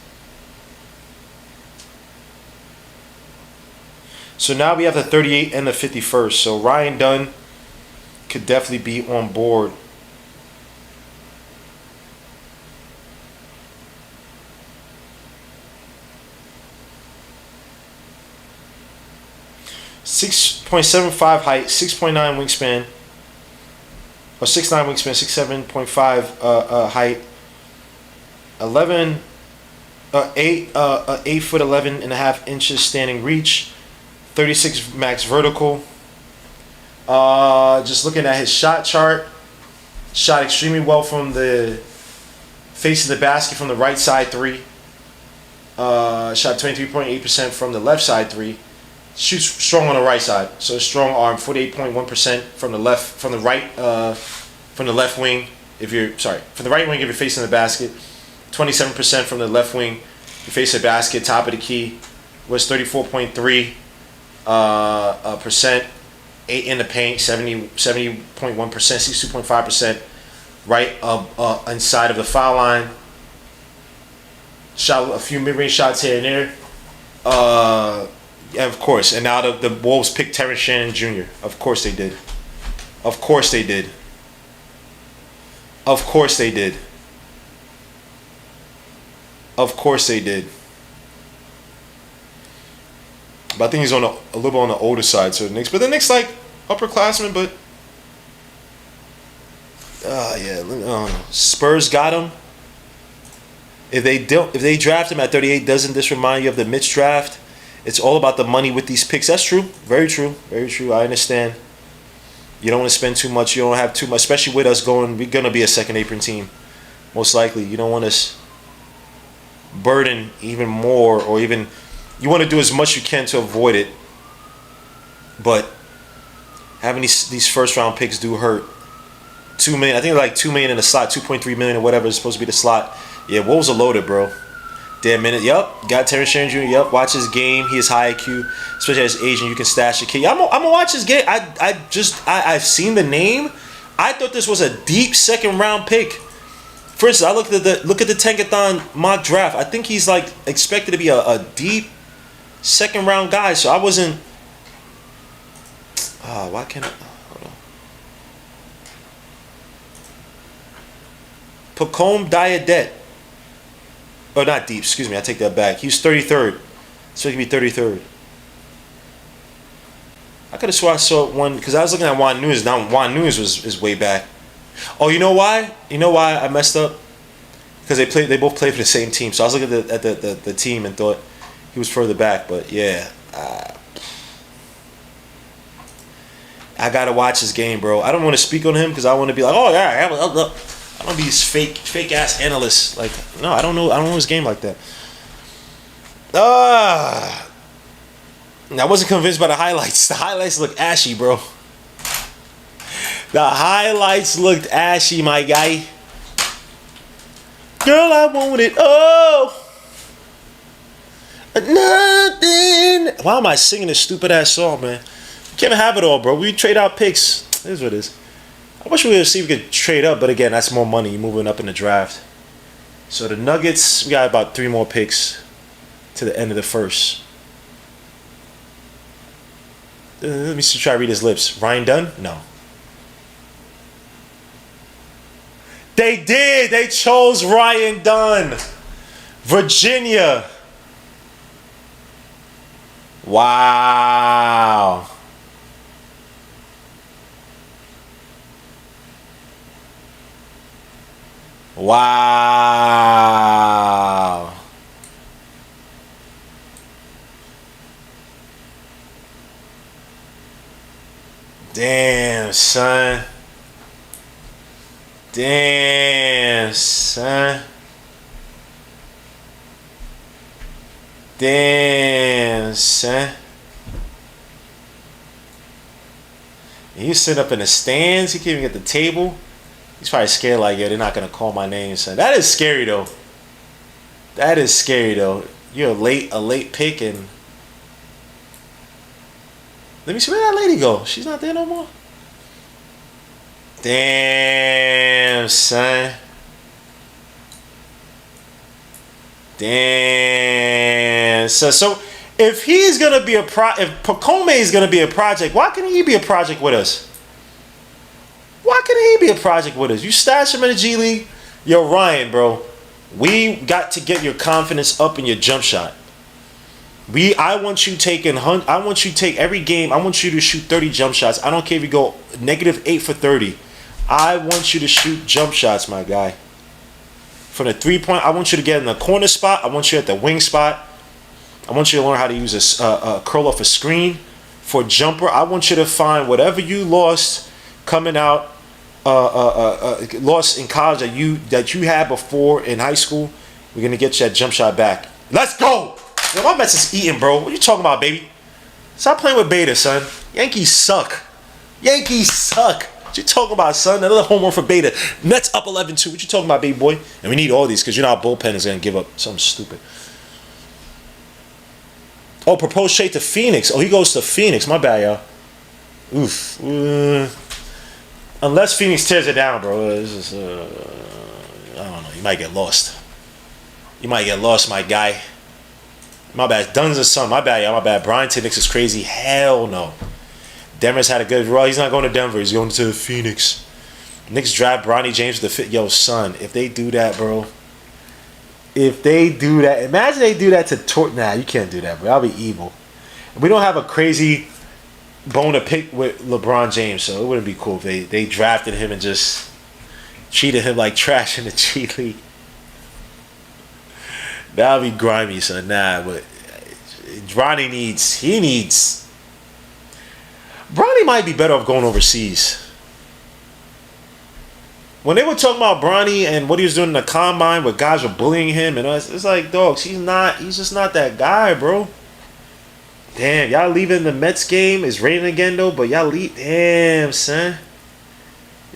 So now we have the 38 and the 51st. So Ryan Dunn could definitely be on board. .75 height, 6.9 wingspan. Or 6'9" wingspan, 6'7.5 height, 8 foot 11 and a half inches standing reach, 36 max vertical. Just looking at his shot chart, shot extremely well from the face of the basket from the right side three. Shot 23.8% from the left side three. Shoots strong on the right side, so strong arm, 48.1% from the left wing. From the right wing if you're facing the basket, 27% from the left wing. You face the basket, top of the key was 34.3 percent. 8 in the paint, 70.1%, 62.5% right inside of the foul line. Shot a few mid-range shots here and there. Yeah, of course. And now the Wolves picked Terrence Shannon Jr. Of course they did. Of course they did. Of course they did. Of course they did. But I think he's on a little bit on the older side to the Knicks. But the Knicks like upperclassmen, but Spurs got him. If they draft him at 38, doesn't this remind you of the Mitch draft? It's all about the money with these picks. That's true. Very true. Very true. I understand. You don't want to spend too much. You don't have too much, especially with us going. We're gonna be a second apron team, most likely. You don't want us burden even more, or even you want to do as much you can to avoid it. But having these first round picks do hurt. $2 million. I think like $2 million in the slot, 2.3 million or whatever is supposed to be the slot. Yeah, Wolves are loaded, bro. Damn minute. Yup. Got Terrence Shannon Jr. Yup. Watch his game. He is high IQ, especially as Asian. You can stash the kid. I'm gonna watch his game. I've seen the name. I thought this was a deep second round pick. For instance, I look at the Tankathon mock draft. I think he's like expected to be a deep second round guy. So I wasn't. Why can't I? Hold on. Pacome Diadet. Oh, not deep. Excuse me. I take that back. He was 33rd. So he could be 33rd. I could have sworn I saw one because I was looking at Juan Nunes. Now Juan Nunes is way back. Oh, you know why? You know why I messed up? Because they both played for the same team. So I was looking at the team and thought he was further back. But yeah, I gotta watch his game, bro. I don't want to speak on him because I want to be like, oh yeah, I don't be these fake ass analysts. Like, no, I don't know his game like that. I wasn't convinced by the highlights. The highlights look ashy, bro. The highlights looked ashy, my guy. Girl, I want it. Oh, nothing. Why am I singing this stupid ass song, man? You can't have it all, bro. We trade out picks. Here's what it is. I wish we could see if we could trade up, but again, that's more money. You're moving up in the draft. So the Nuggets, we got about 3 more picks to the end of the first. Let me see, try to read his lips. Ryan Dunn? No. They did. They chose Ryan Dunn. Virginia. Wow. Wow. Damn, son. Damn, son. Damn, son. He was sitting up in the stands. He can't even get the table. He's probably scared like, yeah, they're not going to call my name, son. That is scary, though. That is scary, though. You're a late pick, and... Let me see, where that lady go? She's not there no more? Damn, son. Damn. So if he's going to be if Pacome is going to be a project, why can't he be a project with us? Why couldn't he be a project with us? You stash him in the G League. Yo, Ryan, bro. We got to get your confidence up in your jump shot. I want you take every game. I want you to shoot 30 jump shots. I don't care if you go -8 for 30. I want you to shoot jump shots, my guy. From the 3-point, I want you to get in the corner spot. I want you at the wing spot. I want you to learn how to use a curl off a screen for jumper. I want you to find whatever you lost coming out. Lost in college that you had before in high school. We're gonna get you that jump shot back. Let's go. Yo, my mess is eating, bro. What you talking about, baby? Stop playing with Beta, son. Yankees suck. Yankees suck. What you talking about, son? Another home run for Beta. Nets up 11-2. What you talking about, baby boy? And we need all these because you know our bullpen is gonna give up something stupid. Oh, proposed trade to Phoenix. Oh, he goes to Phoenix. My bad, y'all. Oof. Unless Phoenix tears it down, bro. This is, I don't know. You might get lost. You might get lost, my guy. My bad. Dunn's his son. My bad, y'all. My bad. Brian to Knicks is crazy. Hell no. Denver's had a good run. He's not going to Denver. He's going to Phoenix. Knicks draft Bronny James with the fit. Yo, son, if they do that, bro. If they do that. Imagine they do that to Nah, you can't do that, bro. That'll be evil. We don't have a crazy bone to pick with LeBron James, so it wouldn't be cool if they drafted him and just treated him like trash in the G League. That would be grimy, son. Nah, but Bronny needs. Bronny might be better off going overseas. When they were talking about Bronny and what he was doing in the combine, where guys were bullying him, and it's like, dogs, he's just not that guy, bro. Damn, y'all leaving the Mets game. It's raining again though, but y'all leave. Damn, son.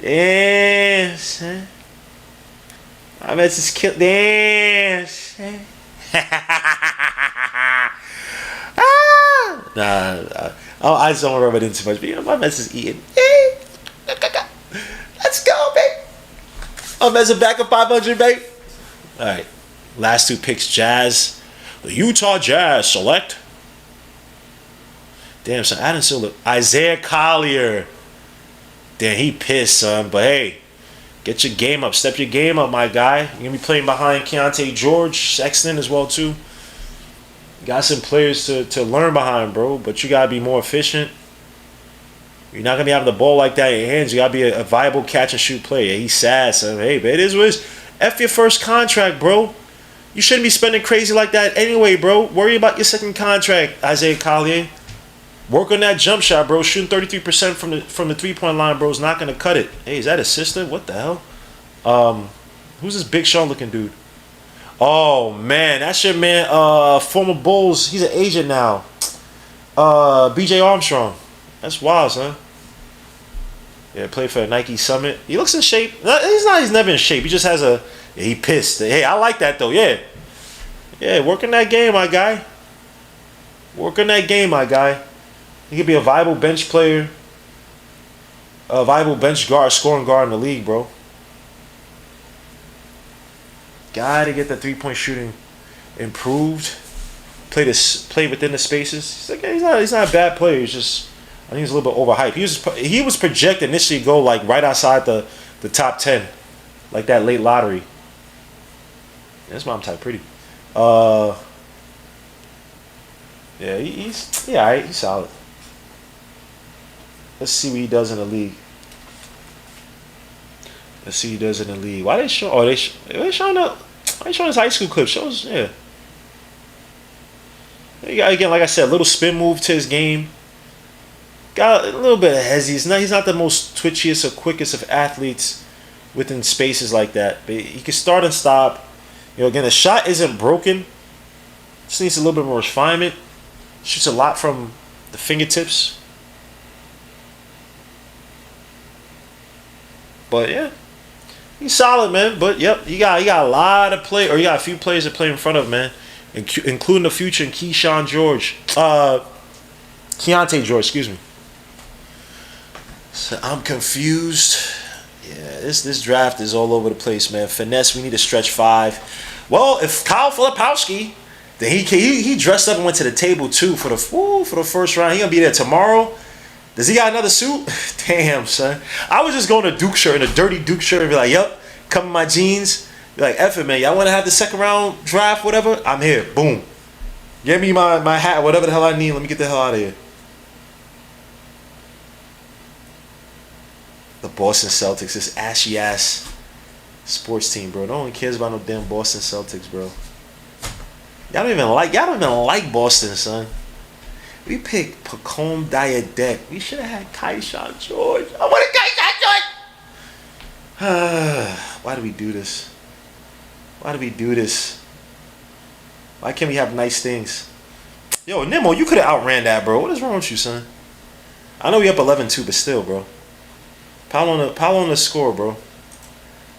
Damn, son. My Mets is killed. Damn, son. I just don't remember it too much. But my Mets is eating. Let's go, babe. My Mets are back at 500, babe. All right, last two picks, Jazz. The Utah Jazz select. Damn, son, Adam Silver. Isaiah Collier. Damn, he pissed, son. But hey, get your game up. Step your game up, my guy. You're going to be playing behind Keontae George, Sexton as well, too. Got some players to learn behind, bro. But you got to be more efficient. You're not going to be having the ball like that in your hands. You got to be a viable catch-and-shoot player. He's sad, son. Hey, but it is what it is. F your first contract, bro. You shouldn't be spending crazy like that anyway, bro. Worry about your second contract, Isaiah Collier. Work on that jump shot, bro. Shooting 33% from the three-point line, bro, is not going to cut it. Hey, is that his sister? What the hell? Who's this Big Sean-looking dude? Oh, man. That's your man, former Bulls. He's an agent now. BJ Armstrong. That's wild, son. Yeah, played for Nike Summit. He looks in shape. He's never in shape. He just has he pissed. Hey, I like that, though. Yeah. Yeah, work on that game, my guy. Work on that game, my guy. He could be a viable bench player. A viable bench guard, scoring guard in the league, bro. Gotta get the three-point shooting improved. Play within the spaces. He's not a bad player. He's just, I think he's a little bit overhyped. He was projected initially to go like right outside the top 10, like that late lottery. Yeah, that's mom type pretty. Yeah, he's alright. He's solid. Let's see what he does in the league. Why they show? Oh, they showing up. Why they showing his high school clip? Shows, yeah. He got, again, like I said, a little spin move to his game. Got a little bit of hezzy. He's not the most twitchiest or quickest of athletes within spaces like that. But he can start and stop. You know, again, the shot isn't broken. Just needs a little bit more refinement. Shoots a lot from the fingertips. But yeah, he's solid, man. But yep, you got a lot of play, or you got a few players that play in front of him, man, including the future and Keontae George, excuse me. So I'm confused. Yeah, this draft is all over the place, man. Finesse, we need to stretch 5. Well, if Kyle Filipowski, then he dressed up and went to the table too for the first round. He gonna be there tomorrow. Does he got another suit? Damn, son. I was just going to Duke shirt, in a dirty Duke shirt, and be like, yep, come in my jeans. Be like, F it, man. Y'all want to have the second round draft, whatever? I'm here. Boom. Give me my hat, whatever the hell I need. Let me get the hell out of here. The Boston Celtics, this ashy-ass sports team, bro. No one cares about no damn Boston Celtics, bro. Y'all don't even like Boston, son. We picked Pacome Diadek. We should have had Keyshawn George. I wanted Keyshawn George. Why do we do this? Why can't we have nice things? Yo, Nemo, you could have outran that, bro. What is wrong with you, son? I know we up 11-2, but still, bro. Pile on the score, bro.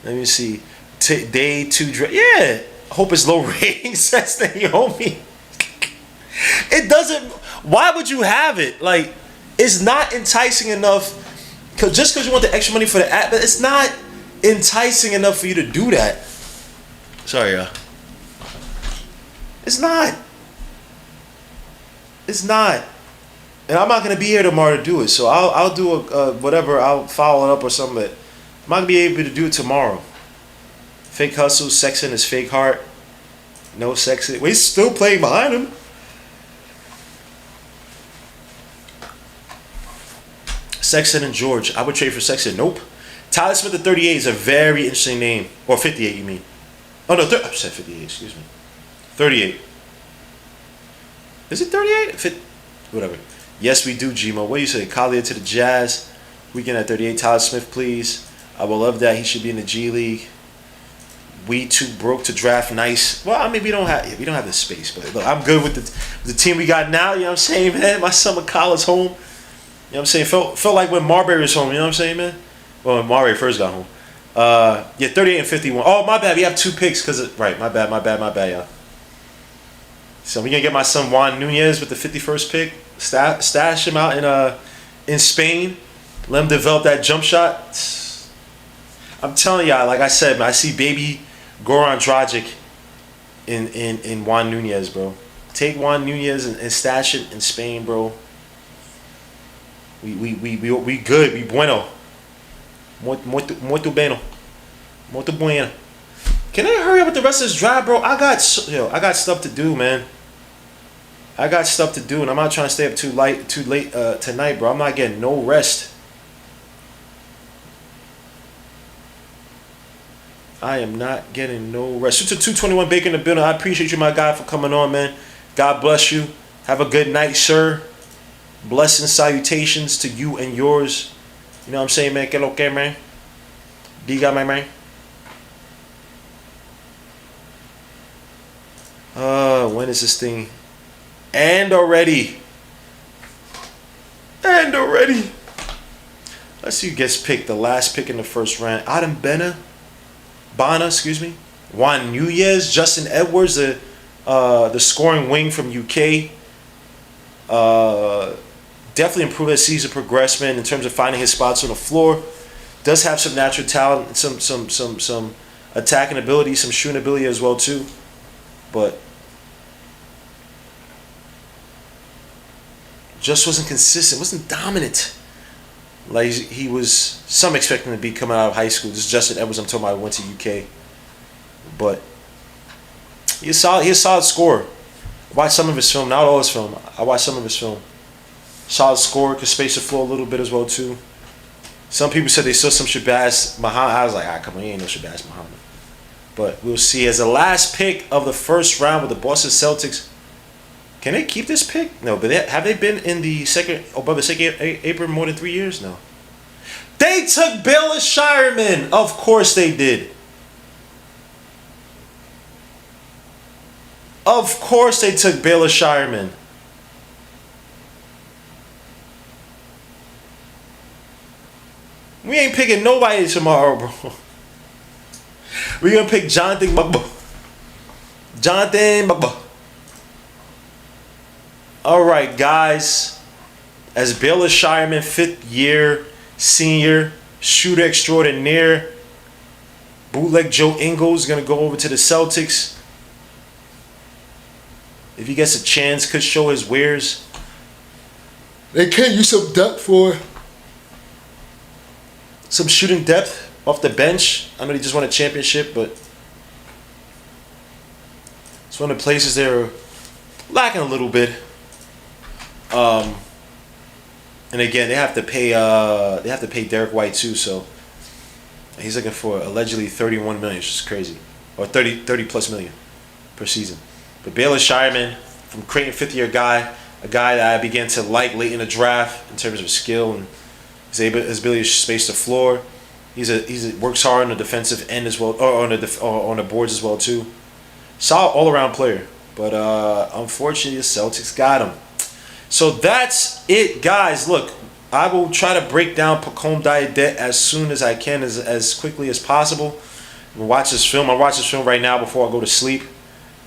Let me see. Day 2 draft. Yeah. Hope it's low ratings. That's the homie. It doesn't. Why would you have it? Like, it's not enticing enough. Just because you want the extra money for the app, but it's not enticing enough for you to do that. Sorry, y'all. It's not. And I'm not going to be here tomorrow to do it. So I'll do whatever. I'll follow it up or something. But I'm not going to be able to do it tomorrow. Fake hustle. Sex in his fake heart. No sex. We're still playing behind him. Sexton and George. I would trade for Sexton. Nope. Tyler Smith at 38 is a very interesting name. Or 58, you mean? Oh, no, I said 58, excuse me. 38. Is it 38? Whatever. Yes, we do, Gmo. What do you say? Collier to the Jazz. Weekend at 38. Tyler Smith, please. I would love that. He should be in the G League. We too broke to draft nice. Well, I mean, we don't have the space, but look, I'm good with the team we got now. You know what I'm saying, man? My summer college home. You know what I'm saying? Felt like when Marbury was home. You know what I'm saying, man? Well, when Marbury first got home. Yeah, 38 and 51. Oh, my bad. We have 2 picks because right. My bad, y'all. So we're gonna get my son Juan Nunez with the 51st pick. Stash him out in Spain. Let him develop that jump shot. I'm telling y'all, like I said, man, I see baby Goran Dragic in Juan Nunez, bro. Take Juan Nunez and stash it in Spain, bro. We good. We bueno. Muito bueno. Muito bueno. Can they hurry up with the rest of this drive, bro? I got stuff to do, man. I got stuff to do, and I'm not trying to stay up too late tonight, bro. I'm not getting no rest. I am not getting no rest. Shoot to 221 Baker in the building. I appreciate you, my guy, for coming on, man. God bless you. Have a good night, sir. Blessings, salutations to you and yours. You know what I'm saying, man? Que lo que, man? Diga, my man. When is this thing? And already. Let's see who gets picked. The last pick in the first round. Adam Bana, excuse me. Juan Nunez, Justin Edwards, the scoring wing from UK. Definitely improved as season progressed, man, in terms of finding his spots on the floor. Does have some natural talent, some attacking ability, some shooting ability as well too. But just wasn't consistent, wasn't dominant. Like he was, some expecting to be coming out of high school. This is Justin Edwards, I'm talking about, went to UK. But he's a solid scorer. I watched some of his film, not all his film. I watched some of his film. Solid scorer, could space the floor a little bit as well too. Some people said they saw some Shabazz Muhammad. I was like, come on, he ain't no Shabazz Muhammad. But we'll see. As the last pick of the first round with the Boston Celtics, can they keep this pick? No, but have they been in the above the second apron more than 3 years? No. They took Bayless Shireman. Of course they did. Of course they took Bayless Shireman. We ain't picking nobody tomorrow, bro. We're going to pick Jonathan Mugba. All right, guys. As Bayless Shireman, 5th year senior, shooter extraordinaire, bootleg Joe Ingles going to go over to the Celtics. If he gets a chance, could show his wares. They can use some depth for some shooting depth off the bench. I know he just won a championship, but it's one of the places they're lacking a little bit. And again, they have to pay Derek White too, so he's looking for allegedly $31 million, which is crazy, or 30 plus million per season. But Bayless Shireman, from Creighton, 5th year guy, a guy that I began to like late in the draft in terms of skill and his ability to space the floor. He works hard on the defensive end as well, or on the boards as well too. Solid all around player, but unfortunately the Celtics got him. So that's it, guys. Look, I will try to break down Pacome Diadet as soon as I can, as quickly as possible. We'll watch this film. I'll watch this film right now before I go to sleep.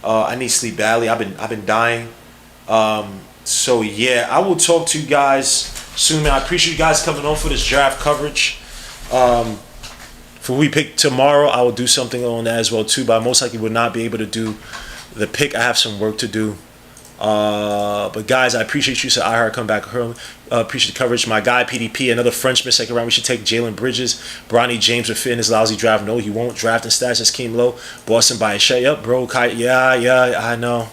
I need sleep badly. I've been dying. So yeah, I will talk to you guys soon, man. I appreciate you guys coming on for this draft coverage. For we pick tomorrow, I will do something on that as well too, but I most likely would not be able to do the pick. I have some work to do. But guys, I appreciate you. So I heard come back early. Appreciate the coverage. My guy PDP, another Frenchman, second round. We should take Jalen Bridges. Bronny James would fit in his lousy draft. No, he won't. Draft and stats just came low. Boston by a shut up, bro. Yeah, I know.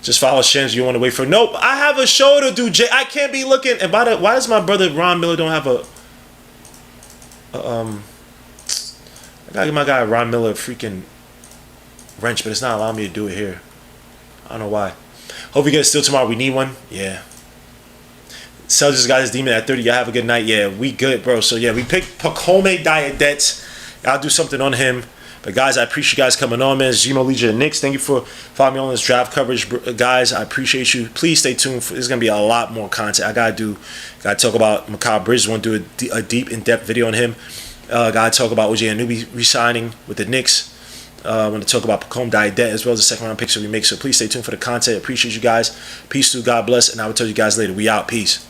Just follow Shins. You want to wait for? Nope. I have a show to do. I can't be looking. And why does my brother Ron Miller don't have I gotta give my guy Ron Miller a freaking wrench, but it's not allowing me to do it here. I don't know why. Hope you get it still tomorrow. We need one. Yeah. Sel just got his demon at 30. Y'all have a good night. Yeah, we good, bro. So yeah, we picked Pacome Diadets. I'll do something on him. But guys, I appreciate you guys coming on, man. It's Gmo Legion and Knicks. Thank you for following me on this draft coverage, guys. I appreciate you. Please stay tuned. There's gonna be a lot more content. I gotta talk about Mikal Bridges. Want to do a deep, in-depth video on him. Gotta talk about OJ Anunoby re-signing with the Knicks. I want to talk about Pacome Diadet as well as the second round picks that we make. So please stay tuned for the content. Appreciate you guys. Peace to God bless, and I will tell you guys later. We out. Peace.